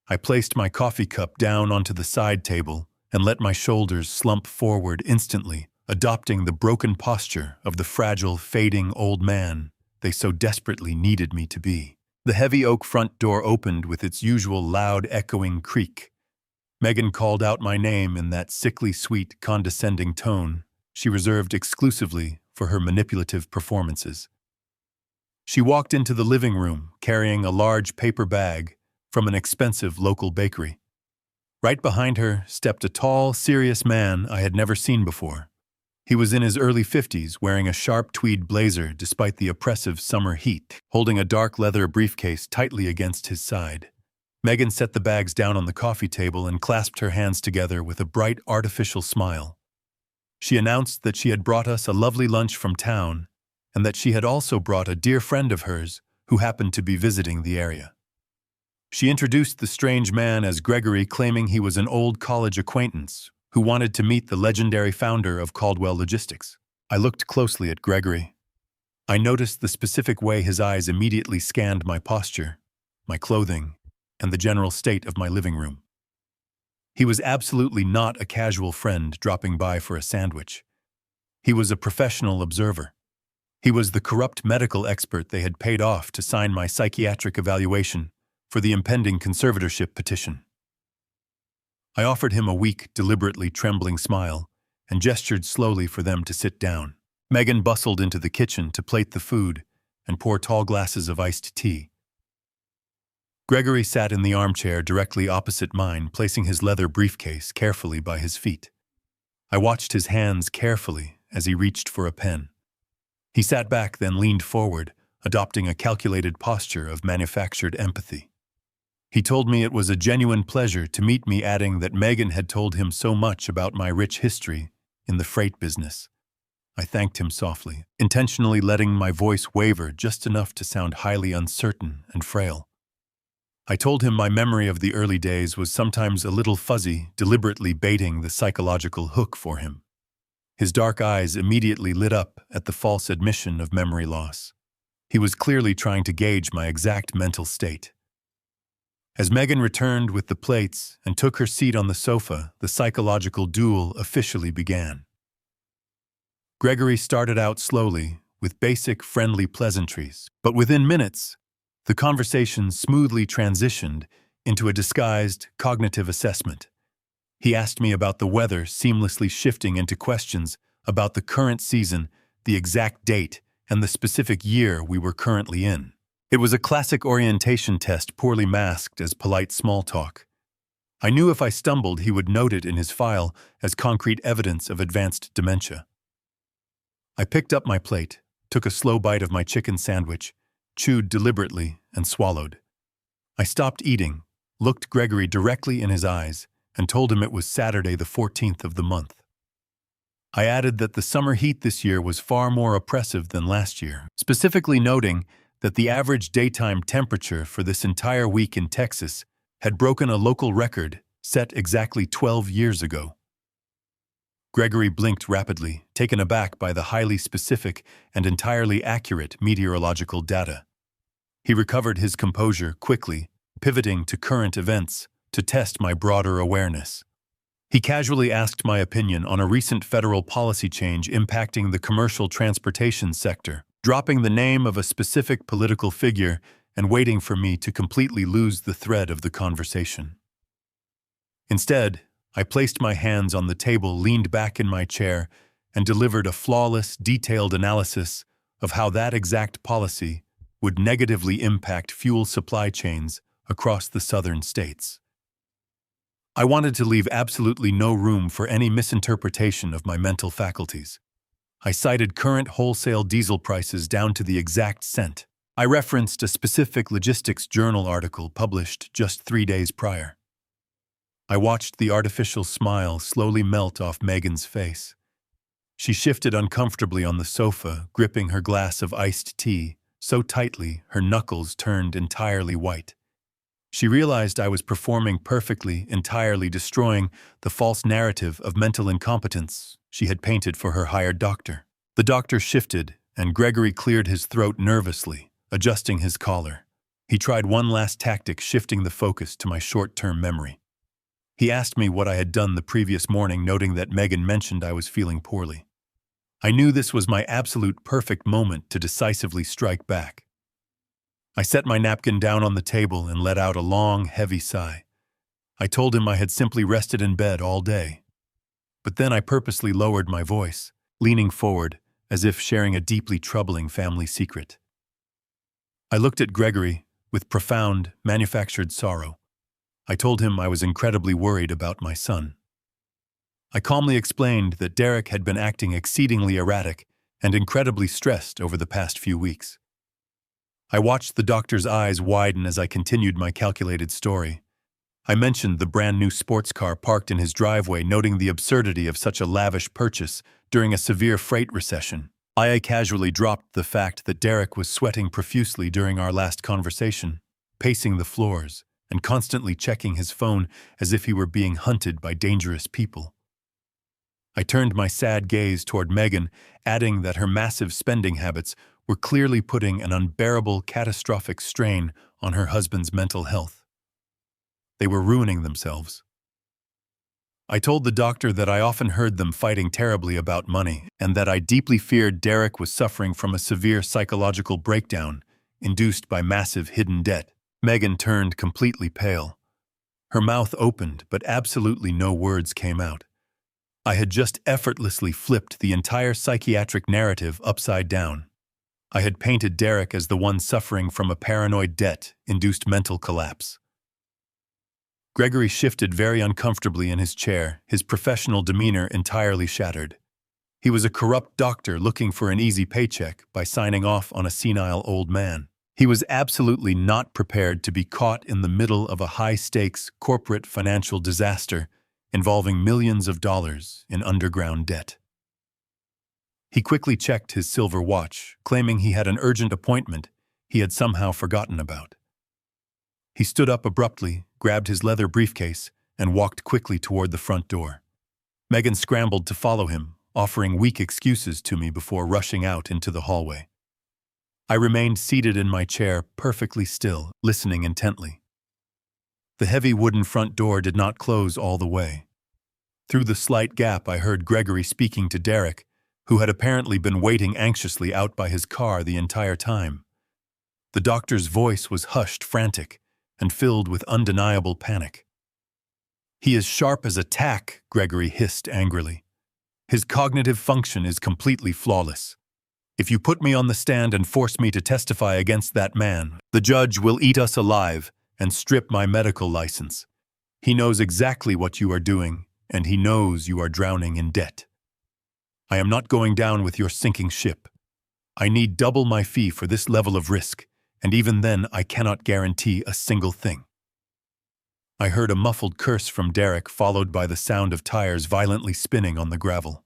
I placed my coffee cup down onto the side table and let my shoulders slump forward instantly, adopting the broken posture of the fragile, fading old man they so desperately needed me to be. The heavy oak front door opened with its usual loud, echoing creak. Megan called out my name in that sickly sweet, condescending tone she reserved exclusively for her manipulative performances. She walked into the living room carrying a large paper bag from an expensive local bakery. Right behind her stepped a tall, serious man I had never seen before. He was in his early 50s, wearing a sharp tweed blazer despite the oppressive summer heat, holding a dark leather briefcase tightly against his side. Megan set the bags down on the coffee table and clasped her hands together with a bright, artificial smile. She announced that she had brought us a lovely lunch from town and that she had also brought a dear friend of hers who happened to be visiting the area. She introduced the strange man as Gregory, claiming he was an old college acquaintance who wanted to meet the legendary founder of Caldwell Logistics. I looked closely at Gregory. I noticed the specific way his eyes immediately scanned my posture, my clothing, and the general state of my living room. He was absolutely not a casual friend dropping by for a sandwich. He was a professional observer. He was the corrupt medical expert they had paid off to sign my psychiatric evaluation for the impending conservatorship petition. I offered him a weak, deliberately trembling smile and gestured slowly for them to sit down. Megan bustled into the kitchen to plate the food and pour tall glasses of iced tea. Gregory sat in the armchair directly opposite mine, placing his leather briefcase carefully by his feet. I watched his hands carefully as he reached for a pen. He sat back, then leaned forward, adopting a calculated posture of manufactured empathy. He told me it was a genuine pleasure to meet me, adding that Megan had told him so much about my rich history in the freight business. I thanked him softly, intentionally letting my voice waver just enough to sound highly uncertain and frail. I told him my memory of the early days was sometimes a little fuzzy, deliberately baiting the psychological hook for him. His dark eyes immediately lit up at the false admission of memory loss. He was clearly trying to gauge my exact mental state. As Megan returned with the plates and took her seat on the sofa, the psychological duel officially began. Gregory started out slowly, with basic, friendly pleasantries, but within minutes, the conversation smoothly transitioned into a disguised cognitive assessment. He asked me about the weather, seamlessly shifting into questions about the current season, the exact date, and the specific year we were currently in. It was a classic orientation test, poorly masked as polite small talk. I knew if I stumbled, he would note it in his file as concrete evidence of advanced dementia. I picked up my plate, took a slow bite of my chicken sandwich, chewed deliberately, and swallowed. I stopped eating, looked Gregory directly in his eyes, and told him it was Saturday the 14th of the month. I added that the summer heat this year was far more oppressive than last year, specifically noting that the average daytime temperature for this entire week in Texas had broken a local record set exactly 12 years ago. Gregory blinked rapidly, taken aback by the highly specific and entirely accurate meteorological data. He recovered his composure quickly, pivoting to current events to test my broader awareness. He casually asked my opinion on a recent federal policy change impacting the commercial transportation sector, dropping the name of a specific political figure and waiting for me to completely lose the thread of the conversation. Instead, I placed my hands on the table, leaned back in my chair, and delivered a flawless, detailed analysis of how that exact policy would negatively impact fuel supply chains across the southern states. I wanted to leave absolutely no room for any misinterpretation of my mental faculties. I cited current wholesale diesel prices down to the exact cent. I referenced a specific logistics journal article published just 3 days prior. I watched the artificial smile slowly melt off Megan's face. She shifted uncomfortably on the sofa, gripping her glass of iced tea so tightly her knuckles turned entirely white. She realized I was performing perfectly, entirely destroying the false narrative of mental incompetence she had painted for her hired doctor. The doctor shifted, and Gregory cleared his throat nervously, adjusting his collar. He tried one last tactic, shifting the focus to my short-term memory. He asked me what I had done the previous morning, noting that Megan mentioned I was feeling poorly. I knew this was my absolute perfect moment to decisively strike back. I set my napkin down on the table and let out a long, heavy sigh. I told him I had simply rested in bed all day. But then I purposely lowered my voice, leaning forward, as if sharing a deeply troubling family secret. I looked at Gregory with profound, manufactured sorrow. I told him I was incredibly worried about my son. I calmly explained that Derek had been acting exceedingly erratic and incredibly stressed over the past few weeks. I watched the doctor's eyes widen as I continued my calculated story. I mentioned the brand new sports car parked in his driveway, noting the absurdity of such a lavish purchase during a severe freight recession. I casually dropped the fact that Derek was sweating profusely during our last conversation, pacing the floors, and constantly checking his phone as if he were being hunted by dangerous people. I turned my sad gaze toward Megan, adding that her massive spending habits were clearly putting an unbearable, catastrophic strain on her husband's mental health. They were ruining themselves. I told the doctor that I often heard them fighting terribly about money, and that I deeply feared Derek was suffering from a severe psychological breakdown induced by massive hidden debt. Megan turned completely pale. Her mouth opened, but absolutely no words came out. I had just effortlessly flipped the entire psychiatric narrative upside down. I had painted Derek as the one suffering from a paranoid debt-induced mental collapse. Gregory shifted very uncomfortably in his chair, his professional demeanor entirely shattered. He was a corrupt doctor looking for an easy paycheck by signing off on a senile old man. He was absolutely not prepared to be caught in the middle of a high-stakes corporate financial disaster involving millions of dollars in underground debt. He quickly checked his silver watch, claiming he had an urgent appointment he had somehow forgotten about. He stood up abruptly, grabbed his leather briefcase, and walked quickly toward the front door. Megan scrambled to follow him, offering weak excuses to me before rushing out into the hallway. I remained seated in my chair, perfectly still, listening intently. The heavy wooden front door did not close all the way. Through the slight gap, I heard Gregory speaking to Derek, who had apparently been waiting anxiously out by his car the entire time. The doctor's voice was hushed, frantic, and filled with undeniable panic. "He is sharp as a tack," Gregory hissed angrily. "His cognitive function is completely flawless. If you put me on the stand and force me to testify against that man, the judge will eat us alive and strip my medical license. He knows exactly what you are doing, and he knows you are drowning in debt. I am not going down with your sinking ship. I need double my fee for this level of risk, and even then I cannot guarantee a single thing." I heard a muffled curse from Derek, followed by the sound of tires violently spinning on the gravel.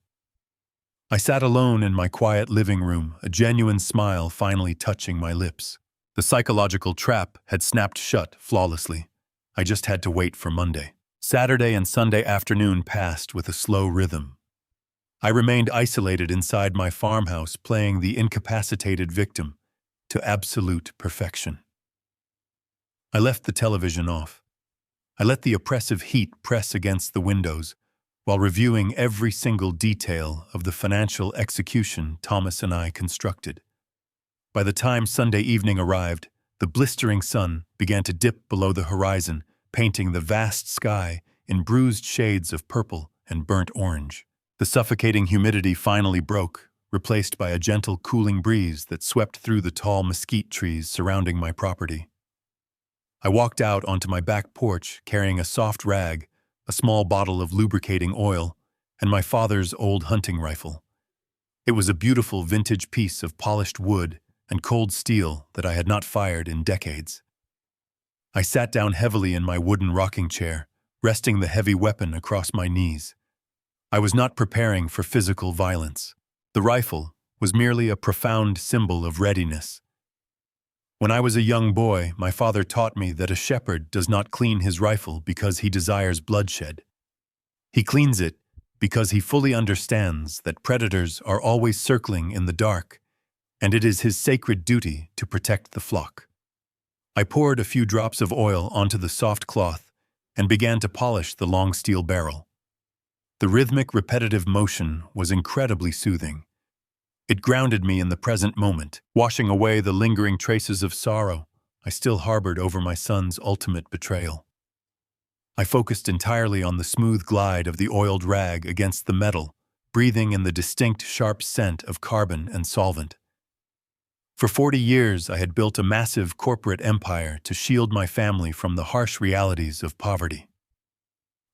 I sat alone in my quiet living room, a genuine smile finally touching my lips. The psychological trap had snapped shut flawlessly. I just had to wait for Monday. Saturday and Sunday afternoon passed with a slow rhythm. I remained isolated inside my farmhouse, playing the incapacitated victim to absolute perfection. I left the television off. I let the oppressive heat press against the windows while reviewing every single detail of the financial execution Thomas and I constructed. By the time Sunday evening arrived, the blistering sun began to dip below the horizon, painting the vast sky in bruised shades of purple and burnt orange. The suffocating humidity finally broke, replaced by a gentle, cooling breeze that swept through the tall mesquite trees surrounding my property. I walked out onto my back porch carrying a soft rag, a small bottle of lubricating oil, and my father's old hunting rifle. It was a beautiful vintage piece of polished wood and cold steel that I had not fired in decades. I sat down heavily in my wooden rocking chair, resting the heavy weapon across my knees. I was not preparing for physical violence. The rifle was merely a profound symbol of readiness. When I was a young boy, my father taught me that a shepherd does not clean his rifle because he desires bloodshed. He cleans it because he fully understands that predators are always circling in the dark, and it is his sacred duty to protect the flock. I poured a few drops of oil onto the soft cloth and began to polish the long steel barrel. The rhythmic, repetitive motion was incredibly soothing. It grounded me in the present moment, washing away the lingering traces of sorrow I still harbored over my son's ultimate betrayal. I focused entirely on the smooth glide of the oiled rag against the metal, breathing in the distinct, sharp scent of carbon and solvent. For 40 years, I had built a massive corporate empire to shield my family from the harsh realities of poverty.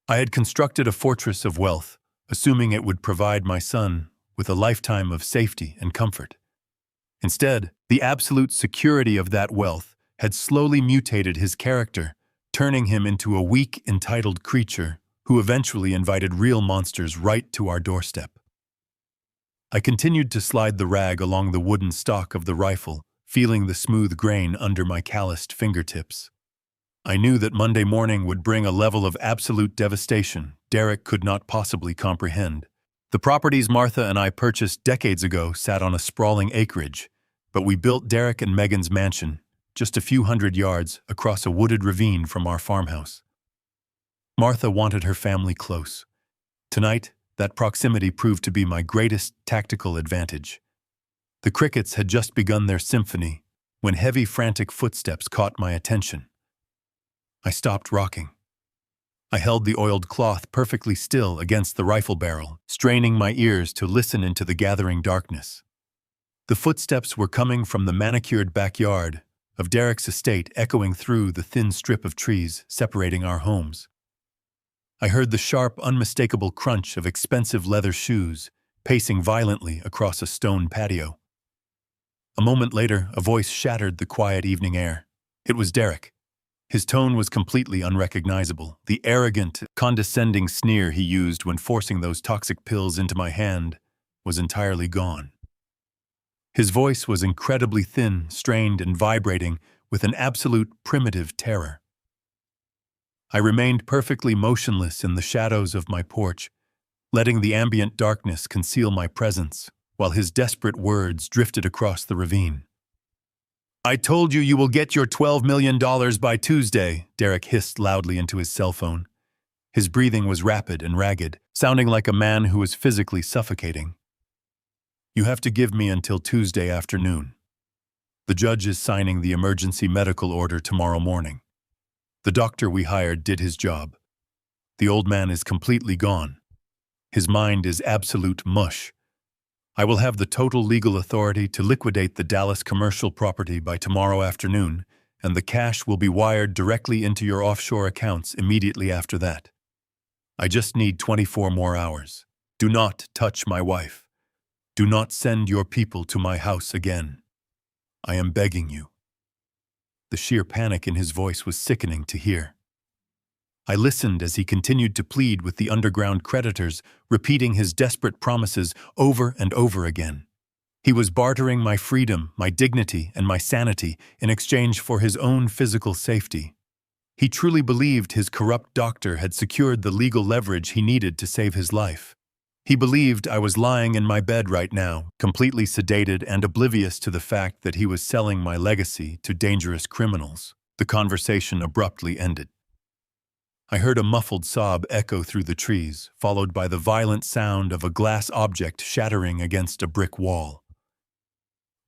I had constructed a fortress of wealth, assuming it would provide my son with a lifetime of safety and comfort. Instead, the absolute security of that wealth had slowly mutated his character, turning him into a weak, entitled creature who eventually invited real monsters right to our doorstep. I continued to slide the rag along the wooden stock of the rifle, feeling the smooth grain under my calloused fingertips. I knew that Monday morning would bring a level of absolute devastation Derek could not possibly comprehend. The properties Martha and I purchased decades ago sat on a sprawling acreage, but we built Derek and Megan's mansion just a few hundred yards across a wooded ravine from our farmhouse. Martha wanted her family close. Tonight, that proximity proved to be my greatest tactical advantage. The crickets had just begun their symphony when heavy, frantic footsteps caught my attention. I stopped rocking. I held the oiled cloth perfectly still against the rifle barrel, straining my ears to listen into the gathering darkness. The footsteps were coming from the manicured backyard of Derek's estate, echoing through the thin strip of trees separating our homes. I heard the sharp, unmistakable crunch of expensive leather shoes pacing violently across a stone patio. A moment later, a voice shattered the quiet evening air. It was Derek. His tone was completely unrecognizable. The arrogant, condescending sneer he used when forcing those toxic pills into my hand was entirely gone. His voice was incredibly thin, strained, and vibrating with an absolute primitive terror. I remained perfectly motionless in the shadows of my porch, letting the ambient darkness conceal my presence, while his desperate words drifted across the ravine. "I told you you will get your $12 million by Tuesday," Derek hissed loudly into his cell phone. His breathing was rapid and ragged, sounding like a man who was physically suffocating. "You have to give me until Tuesday afternoon. The judge is signing the emergency medical order tomorrow morning. The doctor we hired did his job. The old man is completely gone. His mind is absolute mush. I will have the total legal authority to liquidate the Dallas commercial property by tomorrow afternoon, and the cash will be wired directly into your offshore accounts immediately after that. I just need 24 more hours. Do not touch my wife. Do not send your people to my house again. I am begging you." The sheer panic in his voice was sickening to hear. I listened as he continued to plead with the underground creditors, repeating his desperate promises over and over again. He was bartering my freedom, my dignity, and my sanity in exchange for his own physical safety. He truly believed his corrupt doctor had secured the legal leverage he needed to save his life. He believed I was lying in my bed right now, completely sedated and oblivious to the fact that he was selling my legacy to dangerous criminals. The conversation abruptly ended. I heard a muffled sob echo through the trees, followed by the violent sound of a glass object shattering against a brick wall.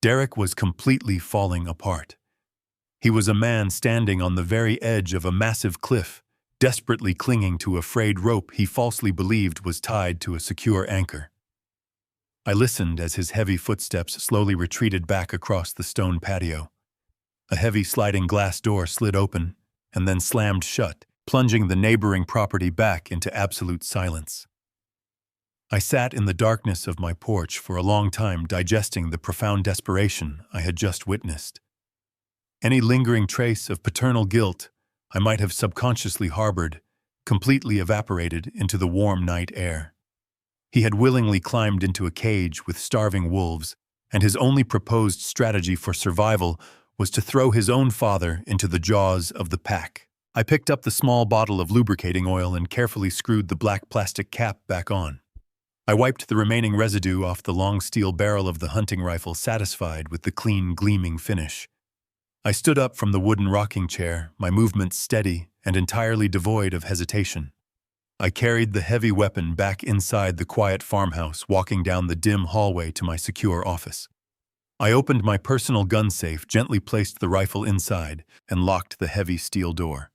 Derek was completely falling apart. He was a man standing on the very edge of a massive cliff, desperately clinging to a frayed rope he falsely believed was tied to a secure anchor. I listened as his heavy footsteps slowly retreated back across the stone patio. A heavy sliding glass door slid open, and then slammed shut, plunging the neighboring property back into absolute silence. I sat in the darkness of my porch for a long time, digesting the profound desperation I had just witnessed. Any lingering trace of paternal guilt I might have subconsciously harbored completely evaporated into the warm night air. He had willingly climbed into a cage with starving wolves, and his only proposed strategy for survival was to throw his own father into the jaws of the pack. I picked up the small bottle of lubricating oil and carefully screwed the black plastic cap back on. I wiped the remaining residue off the long steel barrel of the hunting rifle, satisfied with the clean, gleaming finish. I stood up from the wooden rocking chair, my movements steady and entirely devoid of hesitation. I carried the heavy weapon back inside the quiet farmhouse, walking down the dim hallway to my secure office. I opened my personal gun safe, gently placed the rifle inside, and locked the heavy steel door.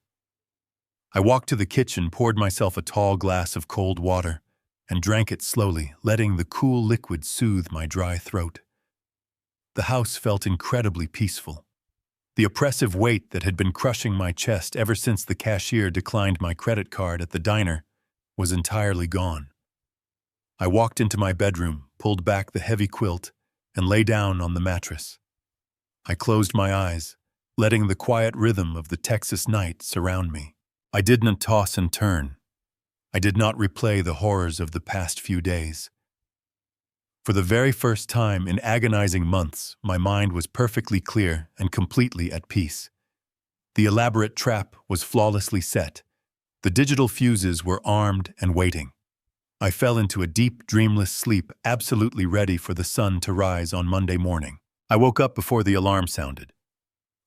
I walked to the kitchen, poured myself a tall glass of cold water, and drank it slowly, letting the cool liquid soothe my dry throat. The house felt incredibly peaceful. The oppressive weight that had been crushing my chest ever since the cashier declined my credit card at the diner was entirely gone. I walked into my bedroom, pulled back the heavy quilt, and lay down on the mattress. I closed my eyes, letting the quiet rhythm of the Texas night surround me. I did not toss and turn. I did not replay the horrors of the past few days. For the very first time in agonizing months, my mind was perfectly clear and completely at peace. The elaborate trap was flawlessly set. The digital fuses were armed and waiting. I fell into a deep, dreamless sleep, absolutely ready for the sun to rise on Monday morning. I woke up before the alarm sounded.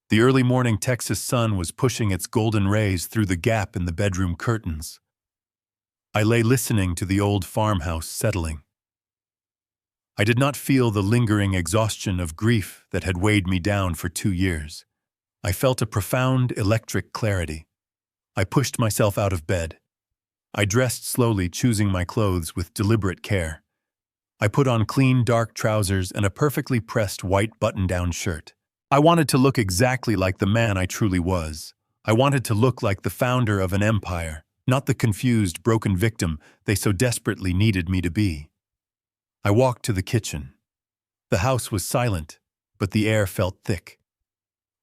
The early morning Texas sun was pushing its golden rays through the gap in the bedroom curtains. I lay listening to the old farmhouse settling. I did not feel the lingering exhaustion of grief that had weighed me down for 2 years. I felt a profound electric clarity. I pushed myself out of bed. I dressed slowly, choosing my clothes with deliberate care. I put on clean, dark trousers and a perfectly pressed white button-down shirt. I wanted to look exactly like the man I truly was. I wanted to look like the founder of an empire, not the confused, broken victim they so desperately needed me to be. I walked to the kitchen. The house was silent, but the air felt thick.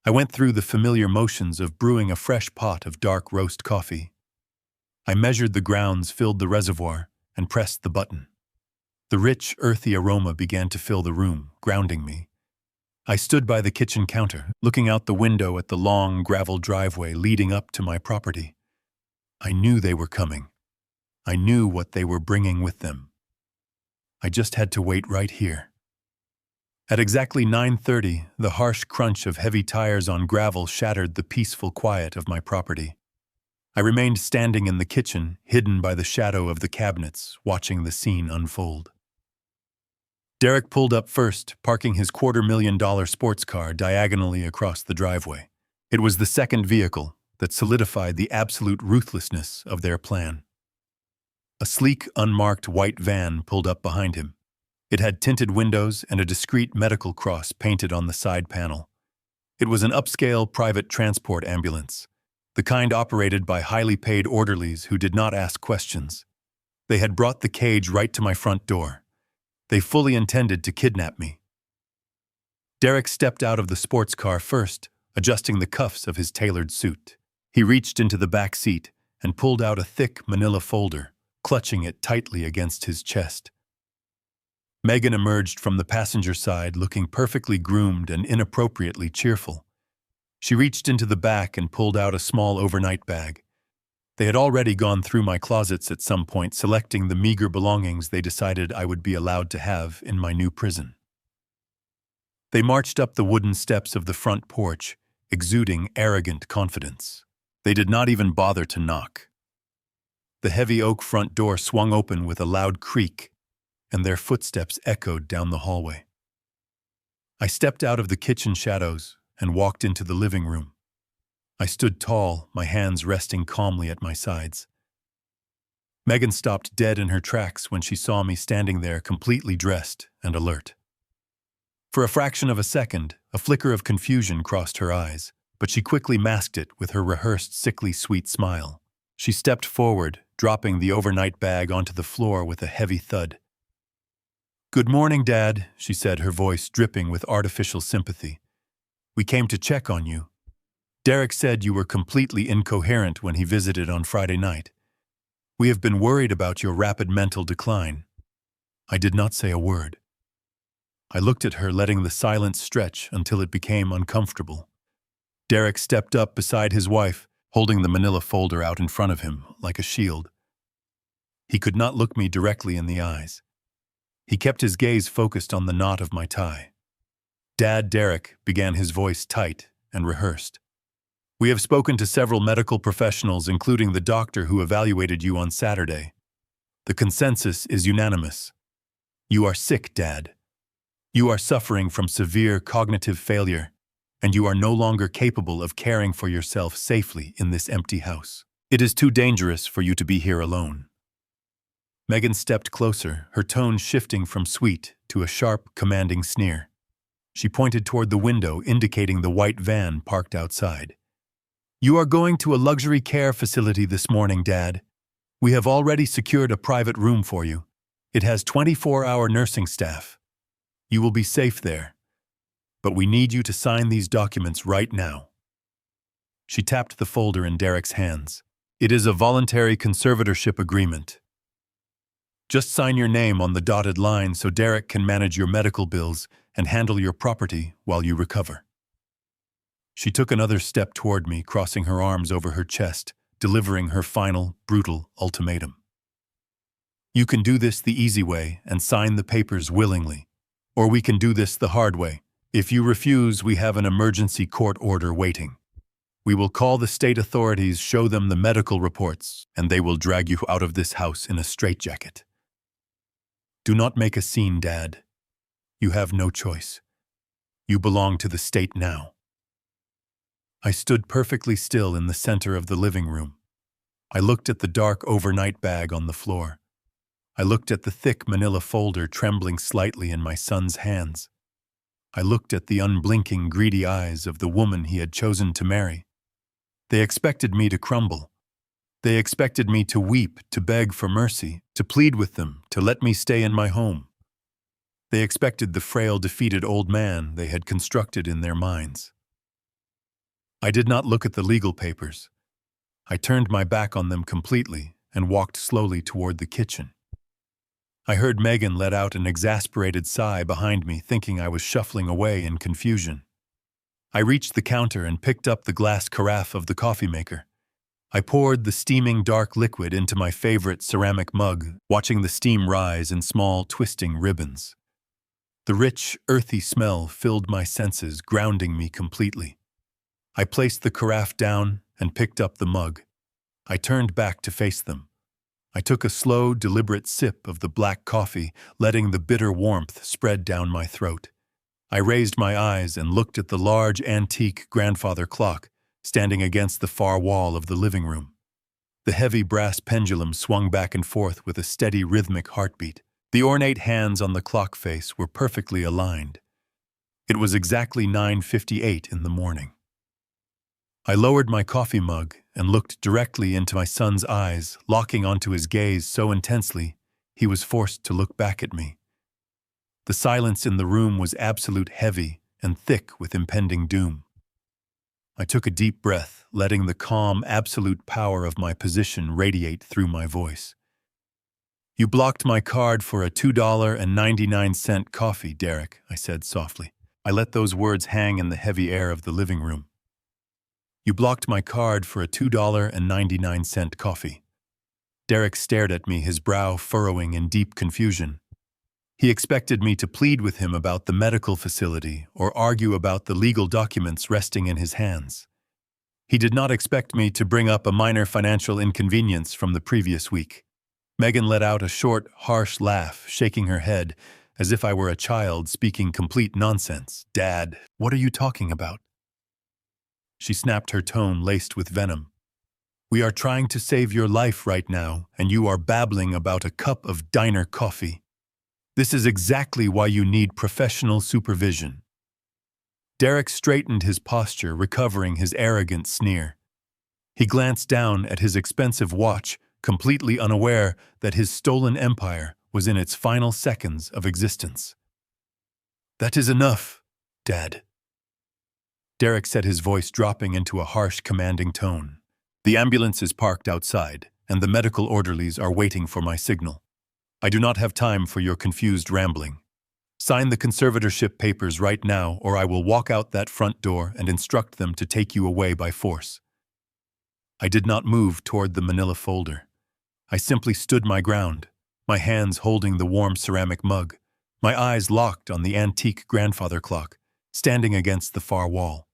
I went through the familiar motions of brewing a fresh pot of dark roast coffee. I measured the grounds, filled the reservoir, and pressed the button. The rich, earthy aroma began to fill the room, grounding me. I stood by the kitchen counter, looking out the window at the long, gravel driveway leading up to my property. I knew they were coming. I knew what they were bringing with them. I just had to wait right here. At exactly 9:30, the harsh crunch of heavy tires on gravel shattered the peaceful quiet of my property. I remained standing in the kitchen, hidden by the shadow of the cabinets, watching the scene unfold. Derek pulled up first, parking his $250,000 sports car diagonally across the driveway. It was the second vehicle that solidified the absolute ruthlessness of their plan. A sleek, unmarked white van pulled up behind him. It had tinted windows and a discreet medical cross painted on the side panel. It was an upscale private transport ambulance, the kind operated by highly paid orderlies who did not ask questions. They had brought the cage right to my front door. They fully intended to kidnap me. Derek stepped out of the sports car first, adjusting the cuffs of his tailored suit. He reached into the back seat and pulled out a thick manila folder, clutching it tightly against his chest. Megan emerged from the passenger side looking perfectly groomed and inappropriately cheerful. She reached into the back and pulled out a small overnight bag. They had already gone through my closets at some point, selecting the meager belongings they decided I would be allowed to have in my new prison. They marched up the wooden steps of the front porch, exuding arrogant confidence. They did not even bother to knock. The heavy oak front door swung open with a loud creak, and their footsteps echoed down the hallway. I stepped out of the kitchen shadows and walked into the living room. I stood tall, my hands resting calmly at my sides. Megan stopped dead in her tracks when she saw me standing there completely dressed and alert. For a fraction of a second, a flicker of confusion crossed her eyes, but she quickly masked it with her rehearsed sickly sweet smile. She stepped forward, dropping the overnight bag onto the floor with a heavy thud. "Good morning, Dad," she said, her voice dripping with artificial sympathy. "We came to check on you. Derek said you were completely incoherent when he visited on Friday night. We have been worried about your rapid mental decline." I did not say a word. I looked at her, letting the silence stretch until it became uncomfortable. Derek stepped up beside his wife, holding the manila folder out in front of him like a shield. He could not look me directly in the eyes. He kept his gaze focused on the knot of my tie. "Dad, Derek," began, his voice tight and rehearsed. "We have spoken to several medical professionals, including the doctor who evaluated you on Saturday. The consensus is unanimous. You are sick, Dad. You are suffering from severe cognitive failure, and you are no longer capable of caring for yourself safely in this empty house. It is too dangerous for you to be here alone." Megan stepped closer, her tone shifting from sweet to a sharp, commanding sneer. She pointed toward the window, indicating the white van parked outside. "You are going to a luxury care facility this morning, Dad. We have already secured a private room for you. It has 24-hour nursing staff. You will be safe there. But we need you to sign these documents right now." She tapped the folder in Derek's hands. "It is a voluntary conservatorship agreement. Just sign your name on the dotted line so Derek can manage your medical bills and handle your property while you recover." She took another step toward me, crossing her arms over her chest, delivering her final, brutal ultimatum. "You can do this the easy way and sign the papers willingly, or we can do this the hard way. If you refuse, we have an emergency court order waiting. We will call the state authorities, show them the medical reports, and they will drag you out of this house in a straitjacket. Do not make a scene, Dad. You have no choice. You belong to the state now." I stood perfectly still in the center of the living room. I looked at the dark overnight bag on the floor. I looked at the thick manila folder trembling slightly in my son's hands. I looked at the unblinking, greedy eyes of the woman he had chosen to marry. They expected me to crumble. They expected me to weep, to beg for mercy, to plead with them, to let me stay in my home. They expected the frail, defeated old man they had constructed in their minds. I did not look at the legal papers. I turned my back on them completely and walked slowly toward the kitchen. I heard Megan let out an exasperated sigh behind me, thinking I was shuffling away in confusion. I reached the counter and picked up the glass carafe of the coffee maker. I poured the steaming dark liquid into my favorite ceramic mug, watching the steam rise in small, twisting ribbons. The rich, earthy smell filled my senses, grounding me completely. I placed the carafe down and picked up the mug. I turned back to face them. I took a slow, deliberate sip of the black coffee, letting the bitter warmth spread down my throat. I raised my eyes and looked at the large, antique grandfather clock standing against the far wall of the living room. The heavy brass pendulum swung back and forth with a steady, rhythmic heartbeat. The ornate hands on the clock face were perfectly aligned. It was exactly 9:58 in the morning. I lowered my coffee mug and looked directly into my son's eyes, locking onto his gaze so intensely he was forced to look back at me. The silence in the room was absolute, heavy and thick with impending doom. I took a deep breath, letting the calm, absolute power of my position radiate through my voice. "You blocked my card for a $2.99 coffee, Derek," I said softly. I let those words hang in the heavy air of the living room. "You blocked my card for a $2.99 coffee." Derek stared at me, his brow furrowing in deep confusion. He expected me to plead with him about the medical facility or argue about the legal documents resting in his hands. He did not expect me to bring up a minor financial inconvenience from the previous week. Megan let out a short, harsh laugh, shaking her head as if I were a child speaking complete nonsense. "Dad, what are you talking about?" She snapped, her tone laced with venom. "We are trying to save your life right now, and you are babbling about a cup of diner coffee. This is exactly why you need professional supervision." Derek straightened his posture, recovering his arrogant sneer. He glanced down at his expensive watch, completely unaware that his stolen empire was in its final seconds of existence. "That is enough, Dad." Derek said, his voice dropping into a harsh, commanding tone. "The ambulance is parked outside, and the medical orderlies are waiting for my signal. I do not have time for your confused rambling. Sign the conservatorship papers right now, or I will walk out that front door and instruct them to take you away by force." I did not move toward the manila folder. I simply stood my ground, my hands holding the warm ceramic mug, my eyes locked on the antique grandfather clock, standing against the far wall.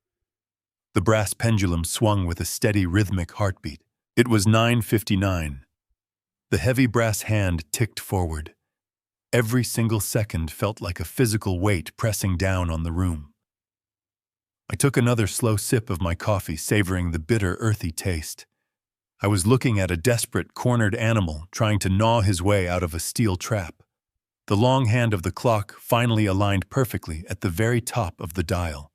The brass pendulum swung with a steady, rhythmic heartbeat. It was 9:59. The heavy brass hand ticked forward. Every single second felt like a physical weight pressing down on the room. I took another slow sip of my coffee, savoring the bitter, earthy taste. I was looking at a desperate, cornered animal trying to gnaw his way out of a steel trap. The long hand of the clock finally aligned perfectly at the very top of the dial.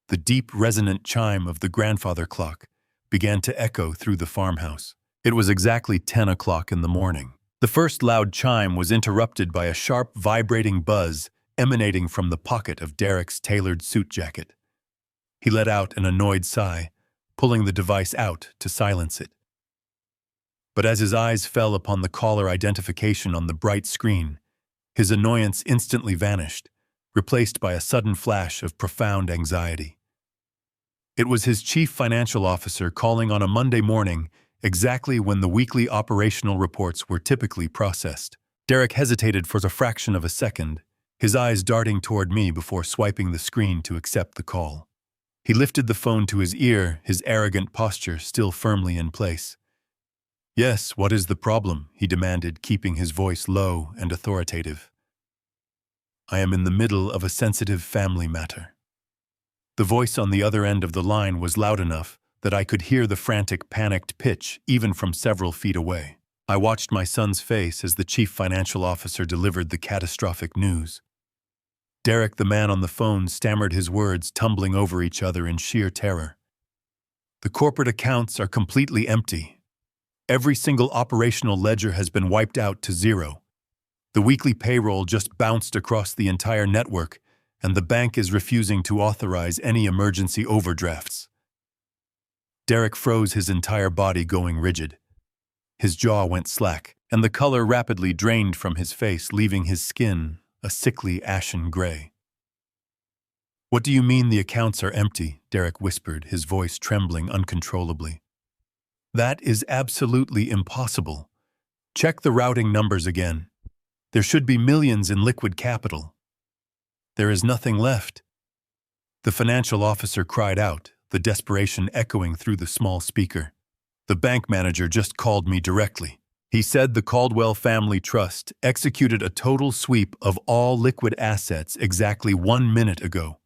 The deep, resonant chime of the grandfather clock began to echo through the farmhouse. It was exactly 10 o'clock in the morning. The first loud chime was interrupted by a sharp, vibrating buzz emanating from the pocket of Derek's tailored suit jacket. He let out an annoyed sigh, pulling the device out to silence it. But as his eyes fell upon the caller identification on the bright screen, his annoyance instantly vanished, replaced by a sudden flash of profound anxiety. It was his chief financial officer calling on a Monday morning, exactly when the weekly operational reports were typically processed. Derek hesitated for a fraction of a second, his eyes darting toward me before swiping the screen to accept the call. He lifted the phone to his ear, his arrogant posture still firmly in place. "Yes, what is the problem?" he demanded, keeping his voice low and authoritative. "I am in the middle of a sensitive family matter." The voice on the other end of the line was loud enough that I could hear the frantic, panicked pitch even from several feet away. I watched my son's face as the chief financial officer delivered the catastrophic news. Derek, the man on the phone, stammered his words, tumbling over each other in sheer terror. "The corporate accounts are completely empty. Every single operational ledger has been wiped out to zero. The weekly payroll just bounced across the entire network, and the bank is refusing to authorize any emergency overdrafts." Derek froze, his entire body going rigid. His jaw went slack, and the color rapidly drained from his face, leaving his skin a sickly ashen gray. "What do you mean the accounts are empty?" Derek whispered, his voice trembling uncontrollably. "That is absolutely impossible. Check the routing numbers again. There should be millions in liquid capital. There is nothing left." The financial officer cried out, the desperation echoing through the small speaker. "The bank manager just called me directly. He said the Caldwell Family Trust executed a total sweep of all liquid assets exactly 1 minute ago.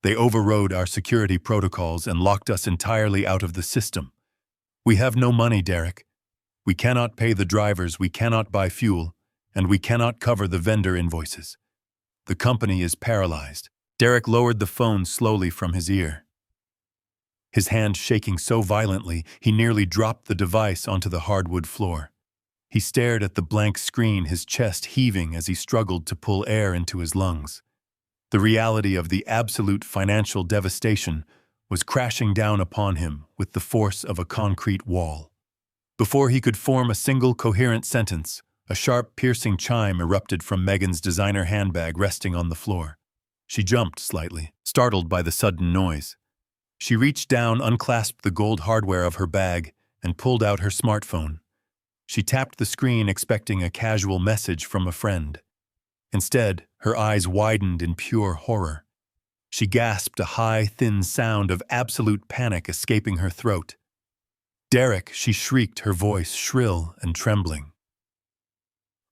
They overrode our security protocols and locked us entirely out of the system. We have no money, Derek. We cannot pay the drivers, we cannot buy fuel, and we cannot cover the vendor invoices. The company is paralyzed." Derek lowered the phone slowly from his ear, his hand shaking so violently he nearly dropped the device onto the hardwood floor. He stared at the blank screen, his chest heaving as he struggled to pull air into his lungs. The reality of the absolute financial devastation was crashing down upon him with the force of a concrete wall. Before he could form a single coherent sentence, a sharp, piercing chime erupted from Megan's designer handbag resting on the floor. She jumped slightly, startled by the sudden noise. She reached down, unclasped the gold hardware of her bag, and pulled out her smartphone. She tapped the screen, expecting a casual message from a friend. Instead, her eyes widened in pure horror. She gasped, a high, thin sound of absolute panic escaping her throat. "Derek," she shrieked, her voice shrill and trembling.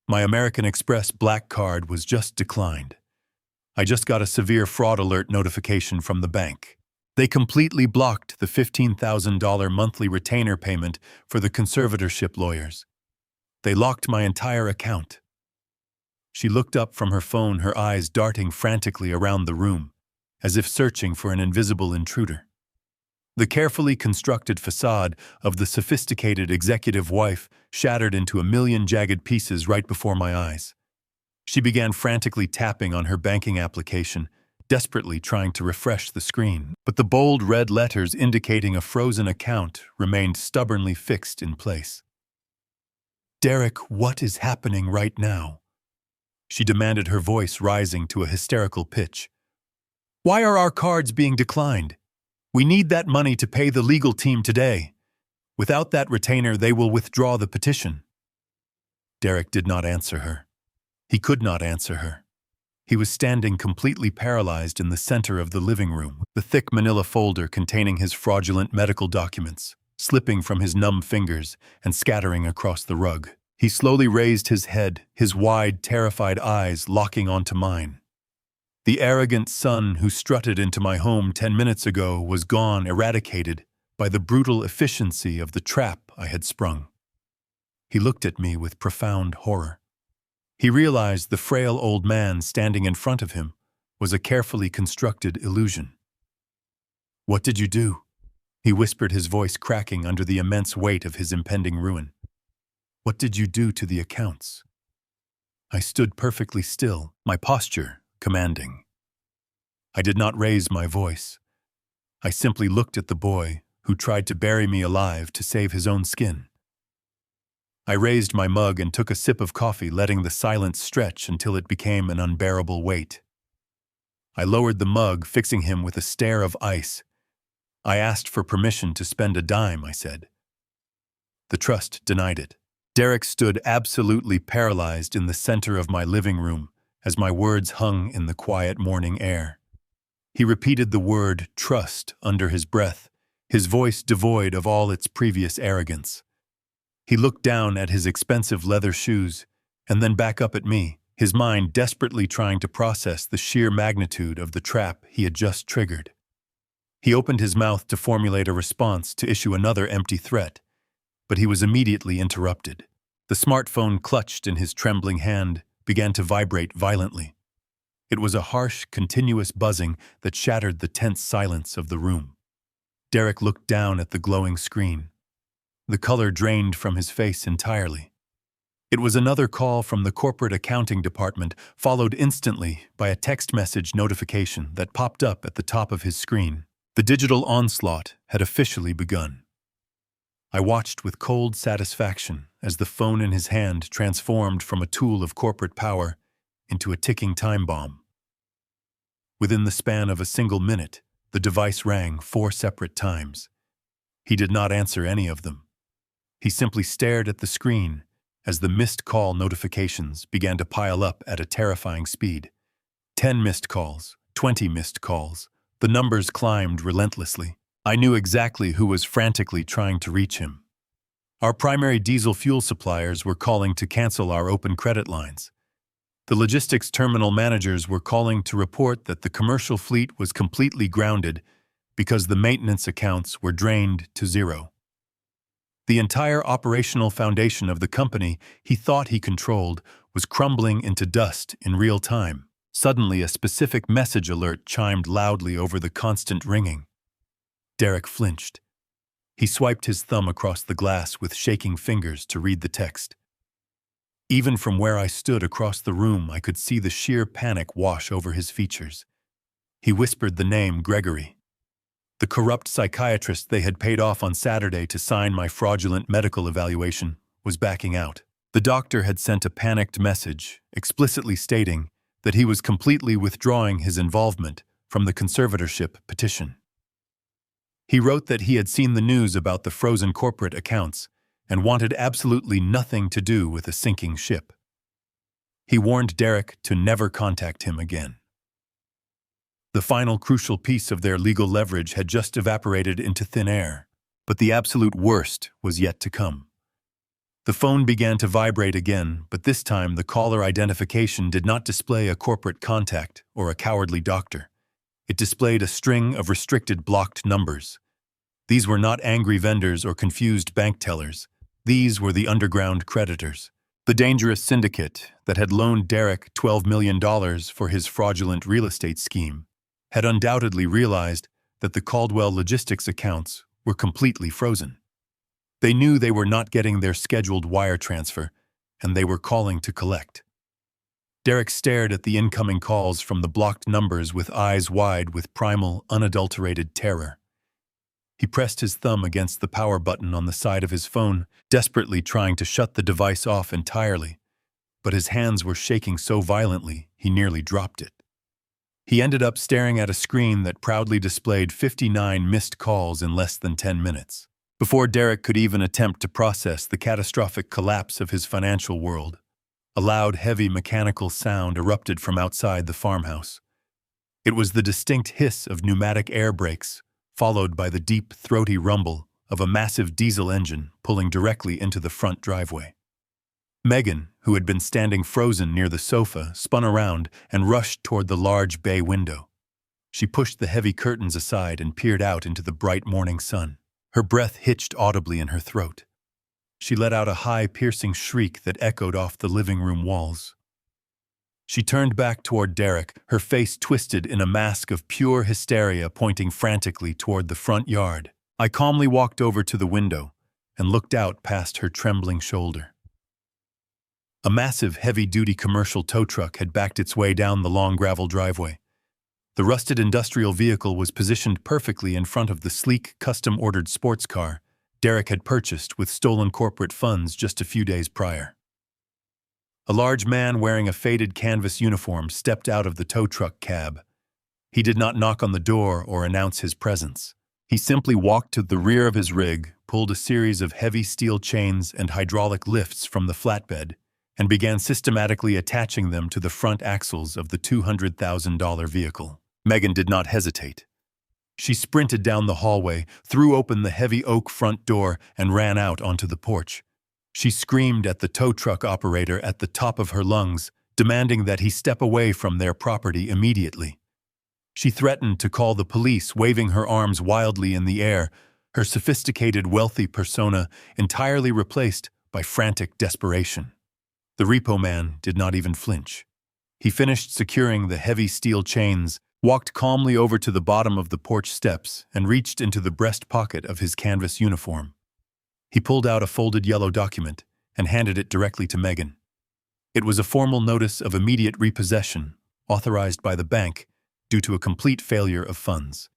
"My American Express black card was just declined. I just got a severe fraud alert notification from the bank. They completely blocked the $15,000 monthly retainer payment for the conservatorship lawyers. They locked my entire account." She looked up from her phone, her eyes darting frantically around the room. as if searching for an invisible intruder. The carefully constructed facade of the sophisticated executive wife shattered into a million jagged pieces right before my eyes. She began frantically tapping on her banking application, desperately trying to refresh the screen, but the bold red letters indicating a frozen account remained stubbornly fixed in place. "Derek, what is happening right now?" she demanded, her voice rising to a hysterical pitch. "Why are our cards being declined? We need that money to pay the legal team today. Without that retainer, they will withdraw the petition." Derek did not answer her. He could not answer her. He was standing completely paralyzed in the center of the living room, the thick manila folder containing his fraudulent medical documents, slipping from his numb fingers and scattering across the rug. He slowly raised his head, his wide, terrified eyes locking onto mine. The arrogant son who strutted into my home 10 minutes ago was gone, eradicated by the brutal efficiency of the trap I had sprung. He looked at me with profound horror. He realized the frail old man standing in front of him was a carefully constructed illusion. "What did you do?" he whispered, his voice cracking under the immense weight of his impending ruin. "What did you do to the accounts?" I stood perfectly still, my posture commanding. I did not raise my voice. I simply looked at the boy who tried to bury me alive to save his own skin. I raised my mug and took a sip of coffee, letting the silence stretch until it became an unbearable weight. I lowered the mug, fixing him with a stare of ice. "I asked for permission to spend a dime," I said. The trust denied it. Derek stood absolutely paralyzed in the center of my living room as my words hung in the quiet morning air. He repeated the word trust under his breath, his voice devoid of all its previous arrogance. He looked down at his expensive leather shoes and then back up at me, his mind desperately trying to process the sheer magnitude of the trap he had just triggered. He opened his mouth to formulate a response, to issue another empty threat, but he was immediately interrupted. The smartphone clutched in his trembling hand began to vibrate violently. It was a harsh, continuous buzzing that shattered the tense silence of the room. Derek looked down at the glowing screen. The color drained from his face entirely. It was another call from the corporate accounting department, followed instantly by a text message notification that popped up at the top of his screen. The digital onslaught had officially begun. I watched with cold satisfaction as the phone in his hand transformed from a tool of corporate power into a ticking time bomb. Within the span of a single minute, the device rang 4 separate times. He did not answer any of them. He simply stared at the screen as the missed call notifications began to pile up at a terrifying speed. 10 missed calls, 20 missed calls. The numbers climbed relentlessly. I knew exactly who was frantically trying to reach him. Our primary diesel fuel suppliers were calling to cancel our open credit lines. The logistics terminal managers were calling to report that the commercial fleet was completely grounded because the maintenance accounts were drained to zero. The entire operational foundation of the company he thought he controlled was crumbling into dust in real time. Suddenly, a specific message alert chimed loudly over the constant ringing. Derek flinched. He swiped his thumb across the glass with shaking fingers to read the text. Even from where I stood across the room, I could see the sheer panic wash over his features. He whispered the name Gregory. The corrupt psychiatrist they had paid off on Saturday to sign my fraudulent medical evaluation was backing out. The doctor had sent a panicked message, explicitly stating that he was completely withdrawing his involvement from the conservatorship petition. He wrote that he had seen the news about the frozen corporate accounts and wanted absolutely nothing to do with a sinking ship. He warned Derek to never contact him again. The final crucial piece of their legal leverage had just evaporated into thin air, but the absolute worst was yet to come. The phone began to vibrate again, but this time the caller identification did not display a corporate contact or a cowardly doctor. It displayed a string of restricted blocked numbers. These were not angry vendors or confused bank tellers. These were the underground creditors. The dangerous syndicate that had loaned Derek $12 million for his fraudulent real estate scheme. had undoubtedly realized that the Caldwell Logistics accounts were completely frozen. They knew they were not getting their scheduled wire transfer, and they were calling to collect. Derek stared at the incoming calls from the blocked numbers with eyes wide with primal, unadulterated terror. He pressed his thumb against the power button on the side of his phone, desperately trying to shut the device off entirely, but his hands were shaking so violently he nearly dropped it. He ended up staring at a screen that proudly displayed 59 missed calls in less than 10 minutes. Before Derek could even attempt to process the catastrophic collapse of his financial world, a loud, heavy mechanical sound erupted from outside the farmhouse. It was the distinct hiss of pneumatic air brakes, followed by the deep, throaty rumble of a massive diesel engine pulling directly into the front driveway. Megan, who had been standing frozen near the sofa, spun around and rushed toward the large bay window. She pushed the heavy curtains aside and peered out into the bright morning sun. Her breath hitched audibly in her throat. She let out a high, piercing shriek that echoed off the living room walls. She turned back toward Derek, her face twisted in a mask of pure hysteria pointing frantically toward the front yard. I calmly walked over to the window and looked out past her trembling shoulder. A massive, heavy-duty commercial tow truck had backed its way down the long gravel driveway. The rusted industrial vehicle was positioned perfectly in front of the sleek, custom-ordered sports car Derek had purchased with stolen corporate funds just a few days prior. A large man wearing a faded canvas uniform stepped out of the tow truck cab. He did not knock on the door or announce his presence. He simply walked to the rear of his rig, pulled a series of heavy steel chains and hydraulic lifts from the flatbed, and began systematically attaching them to the front axles of the $200,000 vehicle. Megan did not hesitate. She sprinted down the hallway, threw open the heavy oak front door, and ran out onto the porch. She screamed at the tow truck operator at the top of her lungs, demanding that he step away from their property immediately. She threatened to call the police, waving her arms wildly in the air, her sophisticated, wealthy persona entirely replaced by frantic desperation. The repo man did not even flinch. He finished securing the heavy steel chains, walked calmly over to the bottom of the porch steps, and reached into the breast pocket of his canvas uniform. He pulled out a folded yellow document and handed it directly to Megan. It was a formal notice of immediate repossession, authorized by the bank, due to a complete failure of funds.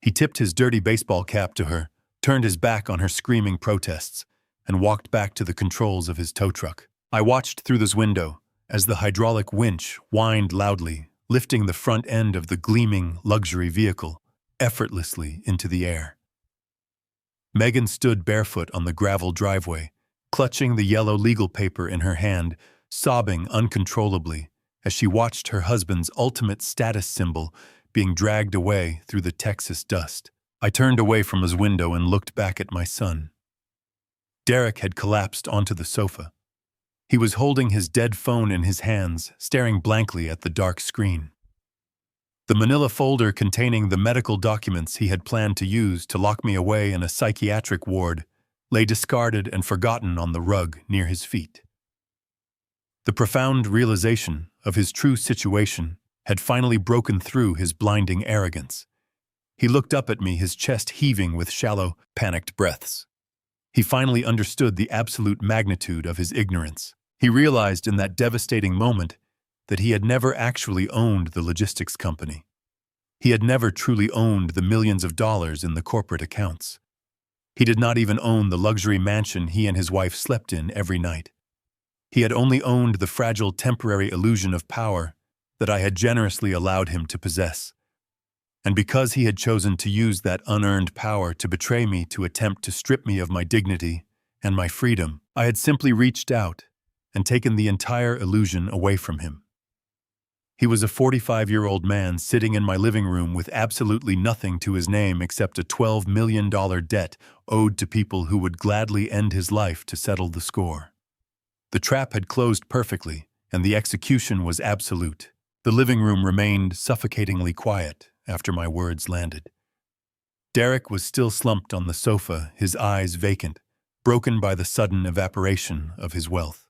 He tipped his dirty baseball cap to her, turned his back on her screaming protests, and walked back to the controls of his tow truck. I watched through this window as the hydraulic winch whined loudly, lifting the front end of the gleaming luxury vehicle effortlessly into the air. Megan stood barefoot on the gravel driveway, clutching the yellow legal paper in her hand, sobbing uncontrollably as she watched her husband's ultimate status symbol being dragged away through the Texas dust. I turned away from his window and looked back at my son. Derek had collapsed onto the sofa. He was holding his dead phone in his hands, staring blankly at the dark screen. The manila folder containing the medical documents he had planned to use to lock me away in a psychiatric ward lay discarded and forgotten on the rug near his feet. The profound realization of his true situation had finally broken through his blinding arrogance. He looked up at me, his chest heaving with shallow, panicked breaths. He finally understood the absolute magnitude of his ignorance. He realized in that devastating moment that he had never actually owned the logistics company. He had never truly owned the millions of dollars in the corporate accounts. He did not even own the luxury mansion he and his wife slept in every night. He had only owned the fragile temporary illusion of power that I had generously allowed him to possess. And because he had chosen to use that unearned power to betray me, to attempt to strip me of my dignity and my freedom, I had simply reached out and taken the entire illusion away from him. He was a 45-year-old man sitting in my living room with absolutely nothing to his name except a $12 million debt owed to people who would gladly end his life to settle the score. The trap had closed perfectly, and the execution was absolute. The living room remained suffocatingly quiet after my words landed. Derek was still slumped on the sofa, his eyes vacant, broken by the sudden evaporation of his wealth.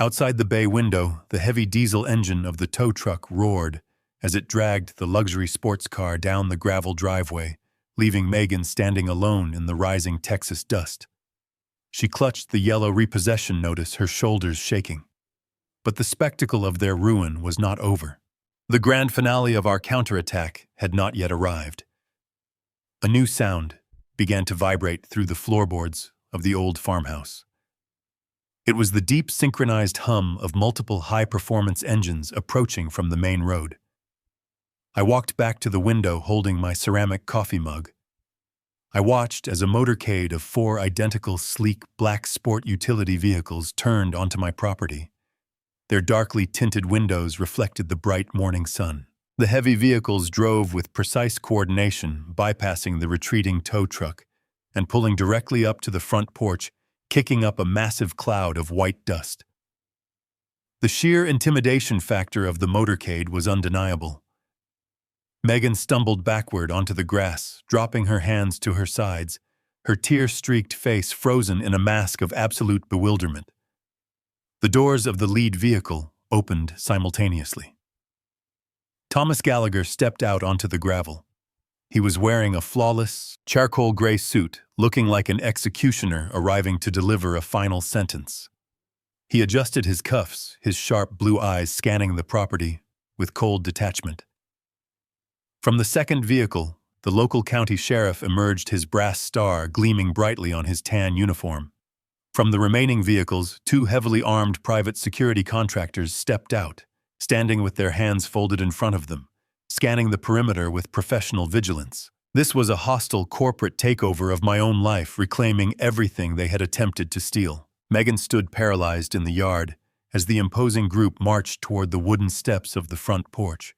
Outside the bay window, the heavy diesel engine of the tow truck roared, as it dragged the luxury sports car down the gravel driveway, leaving Megan standing alone in the rising Texas dust. She clutched the yellow repossession notice, her shoulders shaking. But the spectacle of their ruin was not over. The grand finale of our counterattack had not yet arrived. A new sound began to vibrate through the floorboards of the old farmhouse. It was the deep synchronized hum of multiple high-performance engines approaching from the main road. I walked back to the window holding my ceramic coffee mug. I watched as a motorcade of 4 identical sleek black sport utility vehicles turned onto my property. Their darkly tinted windows reflected the bright morning sun. The heavy vehicles drove with precise coordination, bypassing the retreating tow truck and pulling directly up to the front porch, kicking up a massive cloud of white dust. The sheer intimidation factor of the motorcade was undeniable. Megan stumbled backward onto the grass, dropping her hands to her sides, her tear-streaked face frozen in a mask of absolute bewilderment. The doors of the lead vehicle opened simultaneously. Thomas Gallagher stepped out onto the gravel. He was wearing a flawless, charcoal gray suit, looking like an executioner arriving to deliver a final sentence. He adjusted his cuffs, his sharp blue eyes scanning the property with cold detachment. From the second vehicle, the local county sheriff emerged, his brass star gleaming brightly on his tan uniform. From the remaining vehicles, 2 heavily armed private security contractors stepped out, standing with their hands folded in front of them, scanning the perimeter with professional vigilance. This was a hostile corporate takeover of my own life, reclaiming everything they had attempted to steal. Megan stood paralyzed in the yard as the imposing group marched toward the wooden steps of the front porch.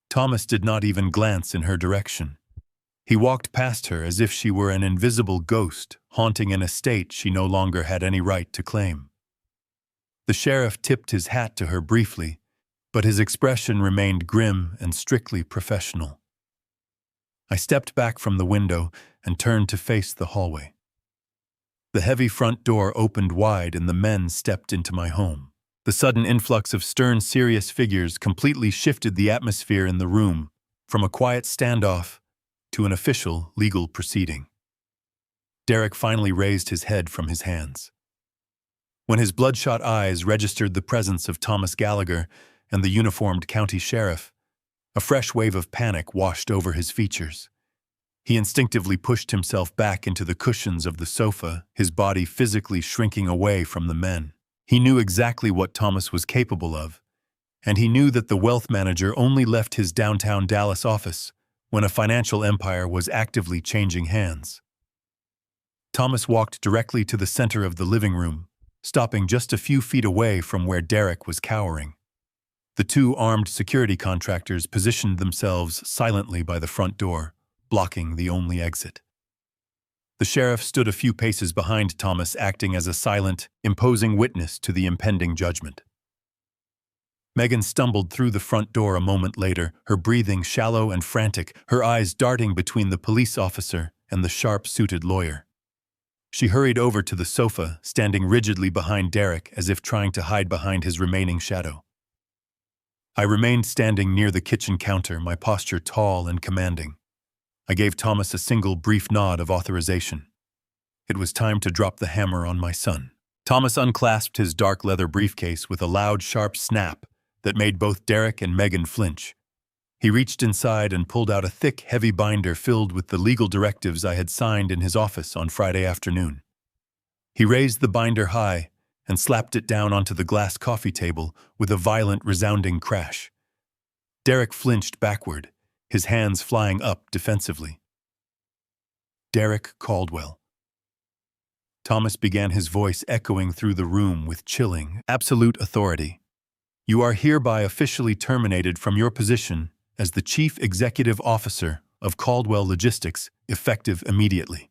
Thomas did not even glance in her direction. He walked past her as if she were an invisible ghost haunting an estate she no longer had any right to claim. The sheriff tipped his hat to her briefly, but his expression remained grim and strictly professional. I stepped back from the window and turned to face the hallway. The heavy front door opened wide and the men stepped into my home. The sudden influx of stern, serious figures completely shifted the atmosphere in the room, from a quiet standoff to an official legal proceeding. Derek finally raised his head from his hands. When his bloodshot eyes registered the presence of Thomas Gallagher and the uniformed county sheriff, a fresh wave of panic washed over his features. He instinctively pushed himself back into the cushions of the sofa, his body physically shrinking away from the men. He knew exactly what Thomas was capable of, and he knew that the wealth manager only left his downtown Dallas office when a financial empire was actively changing hands. Thomas walked directly to the center of the living room, stopping just a few feet away from where Derek was cowering. The 2 armed security contractors positioned themselves silently by the front door, blocking the only exit. The sheriff stood a few paces behind Thomas, acting as a silent, imposing witness to the impending judgment. Megan stumbled through the front door a moment later, her breathing shallow and frantic, her eyes darting between the police officer and the sharp-suited lawyer. She hurried over to the sofa, standing rigidly behind Derek as if trying to hide behind his remaining shadow. I remained standing near the kitchen counter, my posture tall and commanding. I gave Thomas a single brief nod of authorization. It was time to drop the hammer on my son. Thomas unclasped his dark leather briefcase with a loud, sharp snap that made both Derek and Megan flinch. He reached inside and pulled out a thick, heavy binder filled with the legal directives I had signed in his office on Friday afternoon. He raised the binder high and slapped it down onto the glass coffee table with a violent, resounding crash. Derek flinched backward, his hands flying up defensively. Derek Caldwell. Thomas began, his voice echoing through the room with chilling, absolute authority. You are hereby officially terminated from your position as the Chief Executive Officer of Caldwell Logistics, effective immediately.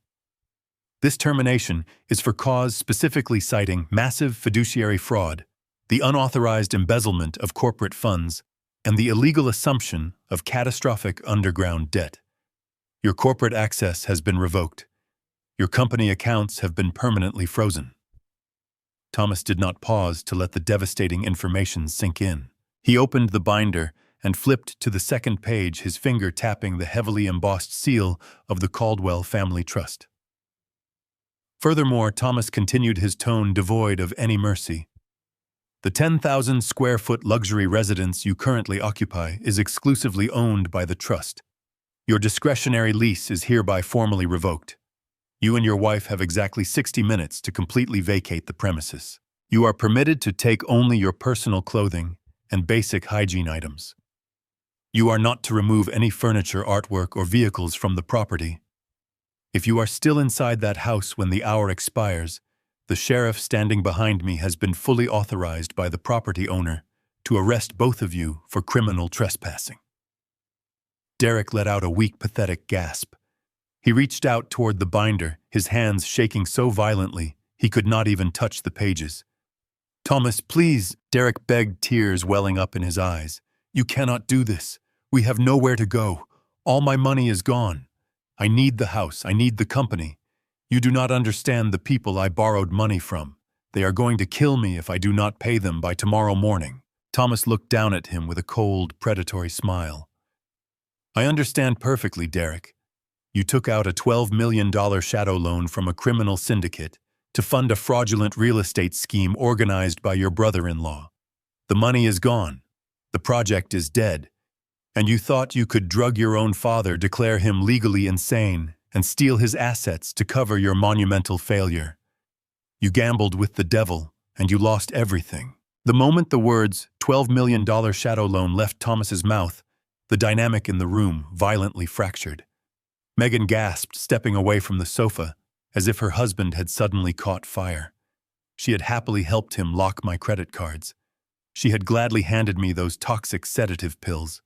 This termination is for cause specifically citing massive fiduciary fraud, the unauthorized embezzlement of corporate funds, and the illegal assumption of catastrophic underground debt. Your corporate access has been revoked. Your company accounts have been permanently frozen. Thomas did not pause to let the devastating information sink in. He opened the binder and flipped to the second page, his finger tapping the heavily embossed seal of the Caldwell Family Trust. Furthermore, Thomas continued, his tone devoid of any mercy. The 10,000 square foot luxury residence you currently occupy is exclusively owned by the trust. Your discretionary lease is hereby formally revoked. You and your wife have exactly 60 minutes to completely vacate the premises. You are permitted to take only your personal clothing and basic hygiene items. You are not to remove any furniture, artwork, or vehicles from the property. If you are still inside that house when the hour expires, the sheriff standing behind me has been fully authorized by the property owner to arrest both of you for criminal trespassing. Derek let out a weak, pathetic gasp. He reached out toward the binder, his hands shaking so violently he could not even touch the pages. "Thomas, please," Derek begged, tears welling up in his eyes. "You cannot do this. We have nowhere to go. All my money is gone. I need the house. I need the company. You do not understand the people I borrowed money from. They are going to kill me if I do not pay them by tomorrow morning." Thomas looked down at him with a cold, predatory smile. "I understand perfectly, Derek. You took out a $12 million shadow loan from a criminal syndicate to fund a fraudulent real estate scheme organized by your brother-in-law. The money is gone. The project is dead. And you thought you could drug your own father, declare him legally insane, and steal his assets to cover your monumental failure. You gambled with the devil, and you lost everything." The moment the words $12 million shadow loan left Thomas's mouth, the dynamic in the room violently fractured. Megan gasped, stepping away from the sofa, as if her husband had suddenly caught fire. She had happily helped him lock my credit cards. She had gladly handed me those toxic sedative pills.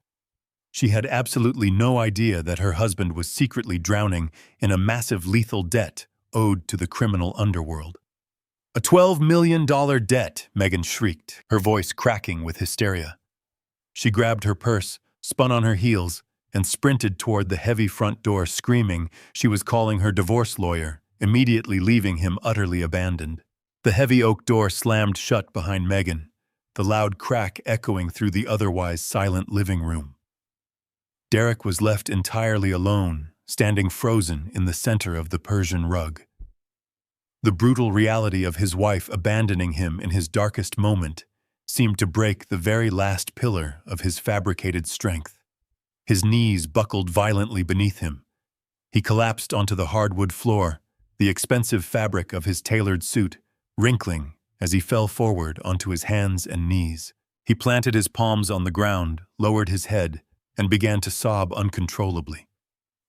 She had absolutely no idea that her husband was secretly drowning in a massive lethal debt owed to the criminal underworld. "A $12 million debt," Megan shrieked, her voice cracking with hysteria. She grabbed her purse, spun on her heels, and sprinted toward the heavy front door, screaming she was calling her divorce lawyer, immediately leaving him utterly abandoned. The heavy oak door slammed shut behind Megan, the loud crack echoing through the otherwise silent living room. Derek was left entirely alone, standing frozen in the center of the Persian rug. The brutal reality of his wife abandoning him in his darkest moment seemed to break the very last pillar of his fabricated strength. His knees buckled violently beneath him. He collapsed onto the hardwood floor, the expensive fabric of his tailored suit wrinkling as he fell forward onto his hands and knees. He planted his palms on the ground, lowered his head, and began to sob uncontrollably.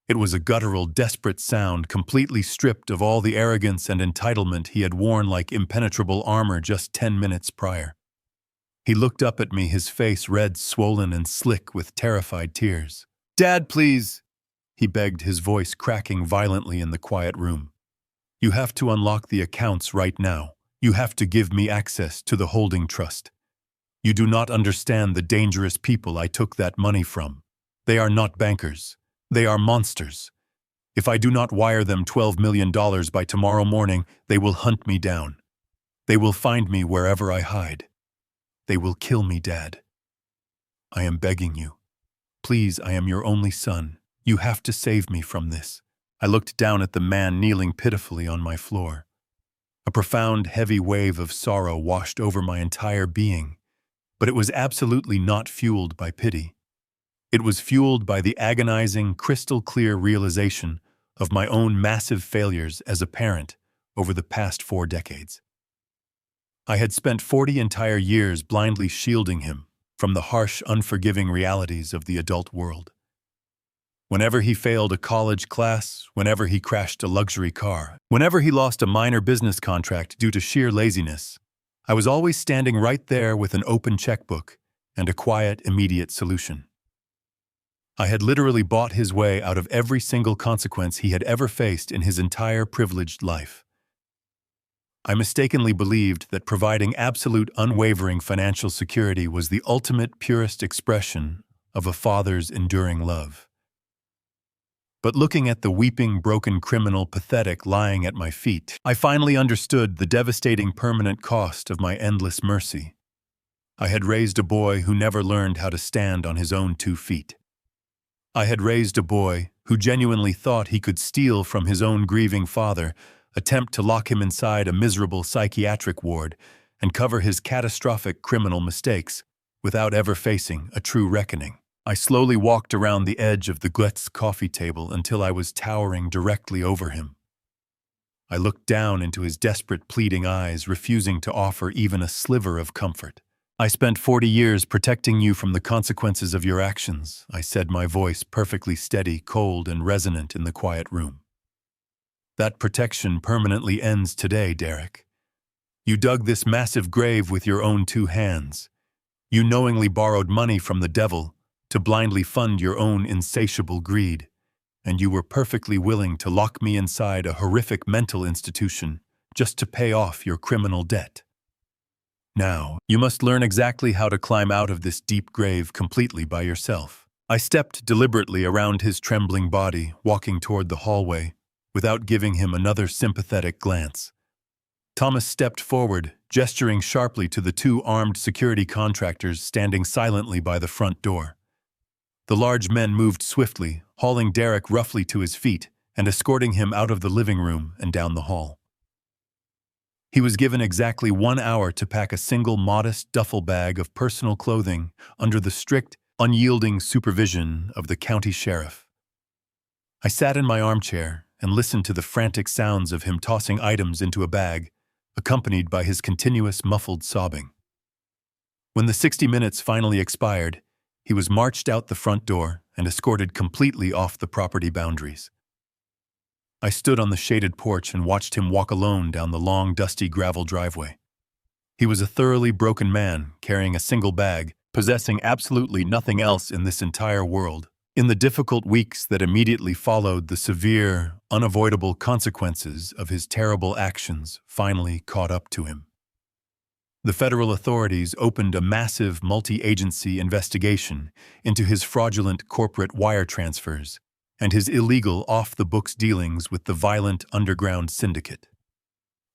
It was a guttural, desperate sound, completely stripped of all the arrogance and entitlement he had worn like impenetrable armor just 10 minutes prior. He looked up at me, his face red, swollen, and slick with terrified tears. "Dad, please," he begged, his voice cracking violently in the quiet room. "You have to unlock the accounts right now. You have to give me access to the holding trust. You do not understand the dangerous people I took that money from. They are not bankers. They are monsters. If I do not wire them $12 million by tomorrow morning, they will hunt me down. They will find me wherever I hide. They will kill me, Dad. I am begging you. Please, I am your only son. You have to save me from this." I looked down at the man kneeling pitifully on my floor. A profound, heavy wave of sorrow washed over my entire being, but it was absolutely not fueled by pity. It was fueled by the agonizing, crystal-clear realization of my own massive failures as a parent over the past 4 decades. I had spent 40 entire years blindly shielding him from the harsh, unforgiving realities of the adult world. Whenever he failed a college class, whenever he crashed a luxury car, whenever he lost a minor business contract due to sheer laziness, I was always standing right there with an open checkbook and a quiet, immediate solution. I had literally bought his way out of every single consequence he had ever faced in his entire privileged life. I mistakenly believed that providing absolute, unwavering financial security was the ultimate, purest expression of a father's enduring love. But looking at the weeping, broken criminal pathetic lying at my feet, I finally understood the devastating permanent cost of my endless mercy. I had raised a boy who never learned how to stand on his own 2 feet. I had raised a boy who genuinely thought he could steal from his own grieving father, attempt to lock him inside a miserable psychiatric ward, and cover his catastrophic criminal mistakes without ever facing a true reckoning. I slowly walked around the edge of the Glet's coffee table until I was towering directly over him. I looked down into his desperate, pleading eyes, refusing to offer even a sliver of comfort. "I spent 40 years protecting you from the consequences of your actions," I said, my voice perfectly steady, cold, and resonant in the quiet room. "That protection permanently ends today, Derek. You dug this massive grave with your own 2 hands. You knowingly borrowed money from the devil to blindly fund your own insatiable greed, and you were perfectly willing to lock me inside a horrific mental institution just to pay off your criminal debt. Now, you must learn exactly how to climb out of this deep grave completely by yourself." I stepped deliberately around his trembling body, walking toward the hallway, without giving him another sympathetic glance. Thomas stepped forward, gesturing sharply to the 2 armed security contractors standing silently by the front door. The large men moved swiftly, hauling Derek roughly to his feet and escorting him out of the living room and down the hall. He was given exactly 1 hour to pack a single modest duffel bag of personal clothing under the strict, unyielding supervision of the county sheriff. I sat in my armchair and listened to the frantic sounds of him tossing items into a bag, accompanied by his continuous muffled sobbing. When the 60 minutes finally expired, he was marched out the front door and escorted completely off the property boundaries. I stood on the shaded porch and watched him walk alone down the long, dusty gravel driveway. He was a thoroughly broken man, carrying a single bag, possessing absolutely nothing else in this entire world. In the difficult weeks that immediately followed, the severe, unavoidable consequences of his terrible actions finally caught up to him. The federal authorities opened a massive multi-agency investigation into his fraudulent corporate wire transfers and his illegal off-the-books dealings with the violent underground syndicate.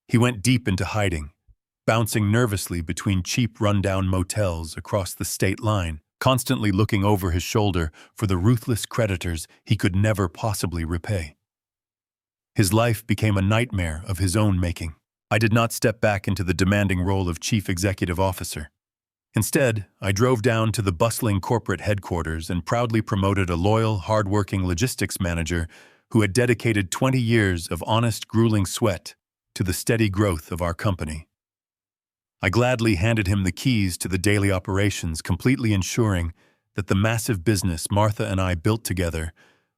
He went deep into hiding, bouncing nervously between cheap rundown motels across the state line, constantly looking over his shoulder for the ruthless creditors he could never possibly repay. His life became a nightmare of his own making. I did not step back into the demanding role of chief executive officer. Instead, I drove down to the bustling corporate headquarters and proudly promoted a loyal, hard-working logistics manager who had dedicated 20 years of honest, grueling sweat to the steady growth of our company. I gladly handed him the keys to the daily operations, completely ensuring that the massive business Martha and I built together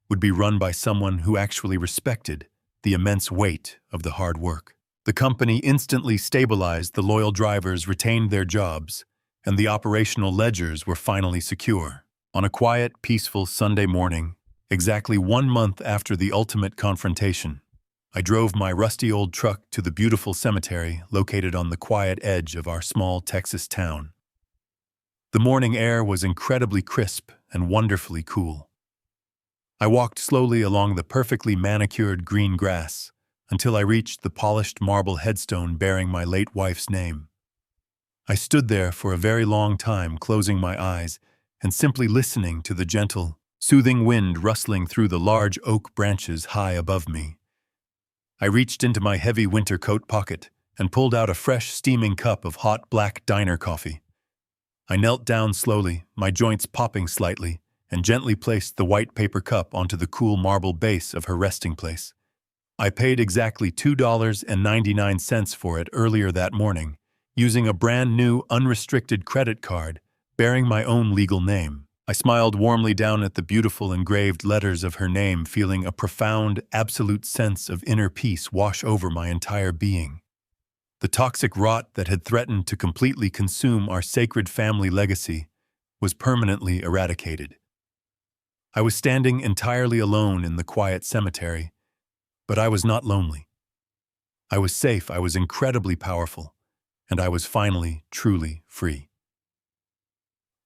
would be run by someone who actually respected the immense weight of the hard work. The company instantly stabilized, the loyal drivers retained their jobs, and the operational ledgers were finally secure. On a quiet, peaceful Sunday morning, exactly 1 month after the ultimate confrontation, I drove my rusty old truck to the beautiful cemetery located on the quiet edge of our small Texas town. The morning air was incredibly crisp and wonderfully cool. I walked slowly along the perfectly manicured green grass until I reached the polished marble headstone bearing my late wife's name. I stood there for a very long time, closing my eyes and simply listening to the gentle, soothing wind rustling through the large oak branches high above me. I reached into my heavy winter coat pocket and pulled out a fresh, steaming cup of hot black diner coffee. I knelt down slowly, my joints popping slightly, and gently placed the white paper cup onto the cool marble base of her resting place. I paid exactly $2.99 for it earlier that morning, using a brand new, unrestricted credit card bearing my own legal name. I smiled warmly down at the beautiful engraved letters of her name, feeling a profound, absolute sense of inner peace wash over my entire being. The toxic rot that had threatened to completely consume our sacred family legacy was permanently eradicated. I was standing entirely alone in the quiet cemetery, but I was not lonely. I was safe, I was incredibly powerful, and I was finally, truly free.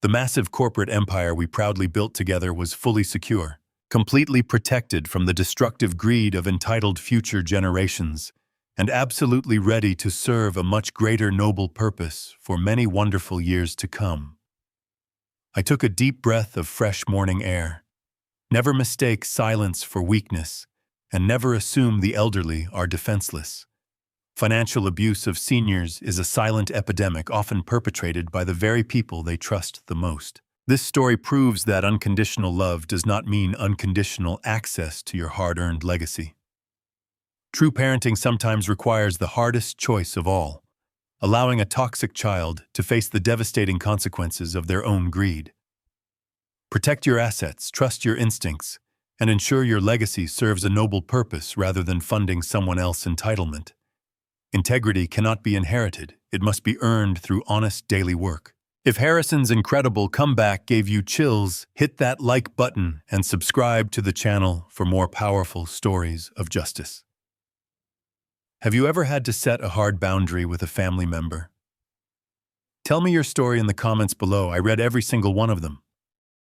The massive corporate empire we proudly built together was fully secure, completely protected from the destructive greed of entitled future generations, and absolutely ready to serve a much greater noble purpose for many wonderful years to come. I took a deep breath of fresh morning air. Never mistake silence for weakness, and never assume the elderly are defenseless. Financial abuse of seniors is a silent epidemic often perpetrated by the very people they trust the most. This story proves that unconditional love does not mean unconditional access to your hard-earned legacy. True parenting sometimes requires the hardest choice of all, allowing a toxic child to face the devastating consequences of their own greed. Protect your assets, trust your instincts, and ensure your legacy serves a noble purpose rather than funding someone else's entitlement. Integrity cannot be inherited, it must be earned through honest daily work. If Harrison's incredible comeback gave you chills, hit that like button and subscribe to the channel for more powerful stories of justice. Have you ever had to set a hard boundary with a family member? Tell me your story in the comments below. I read every single one of them.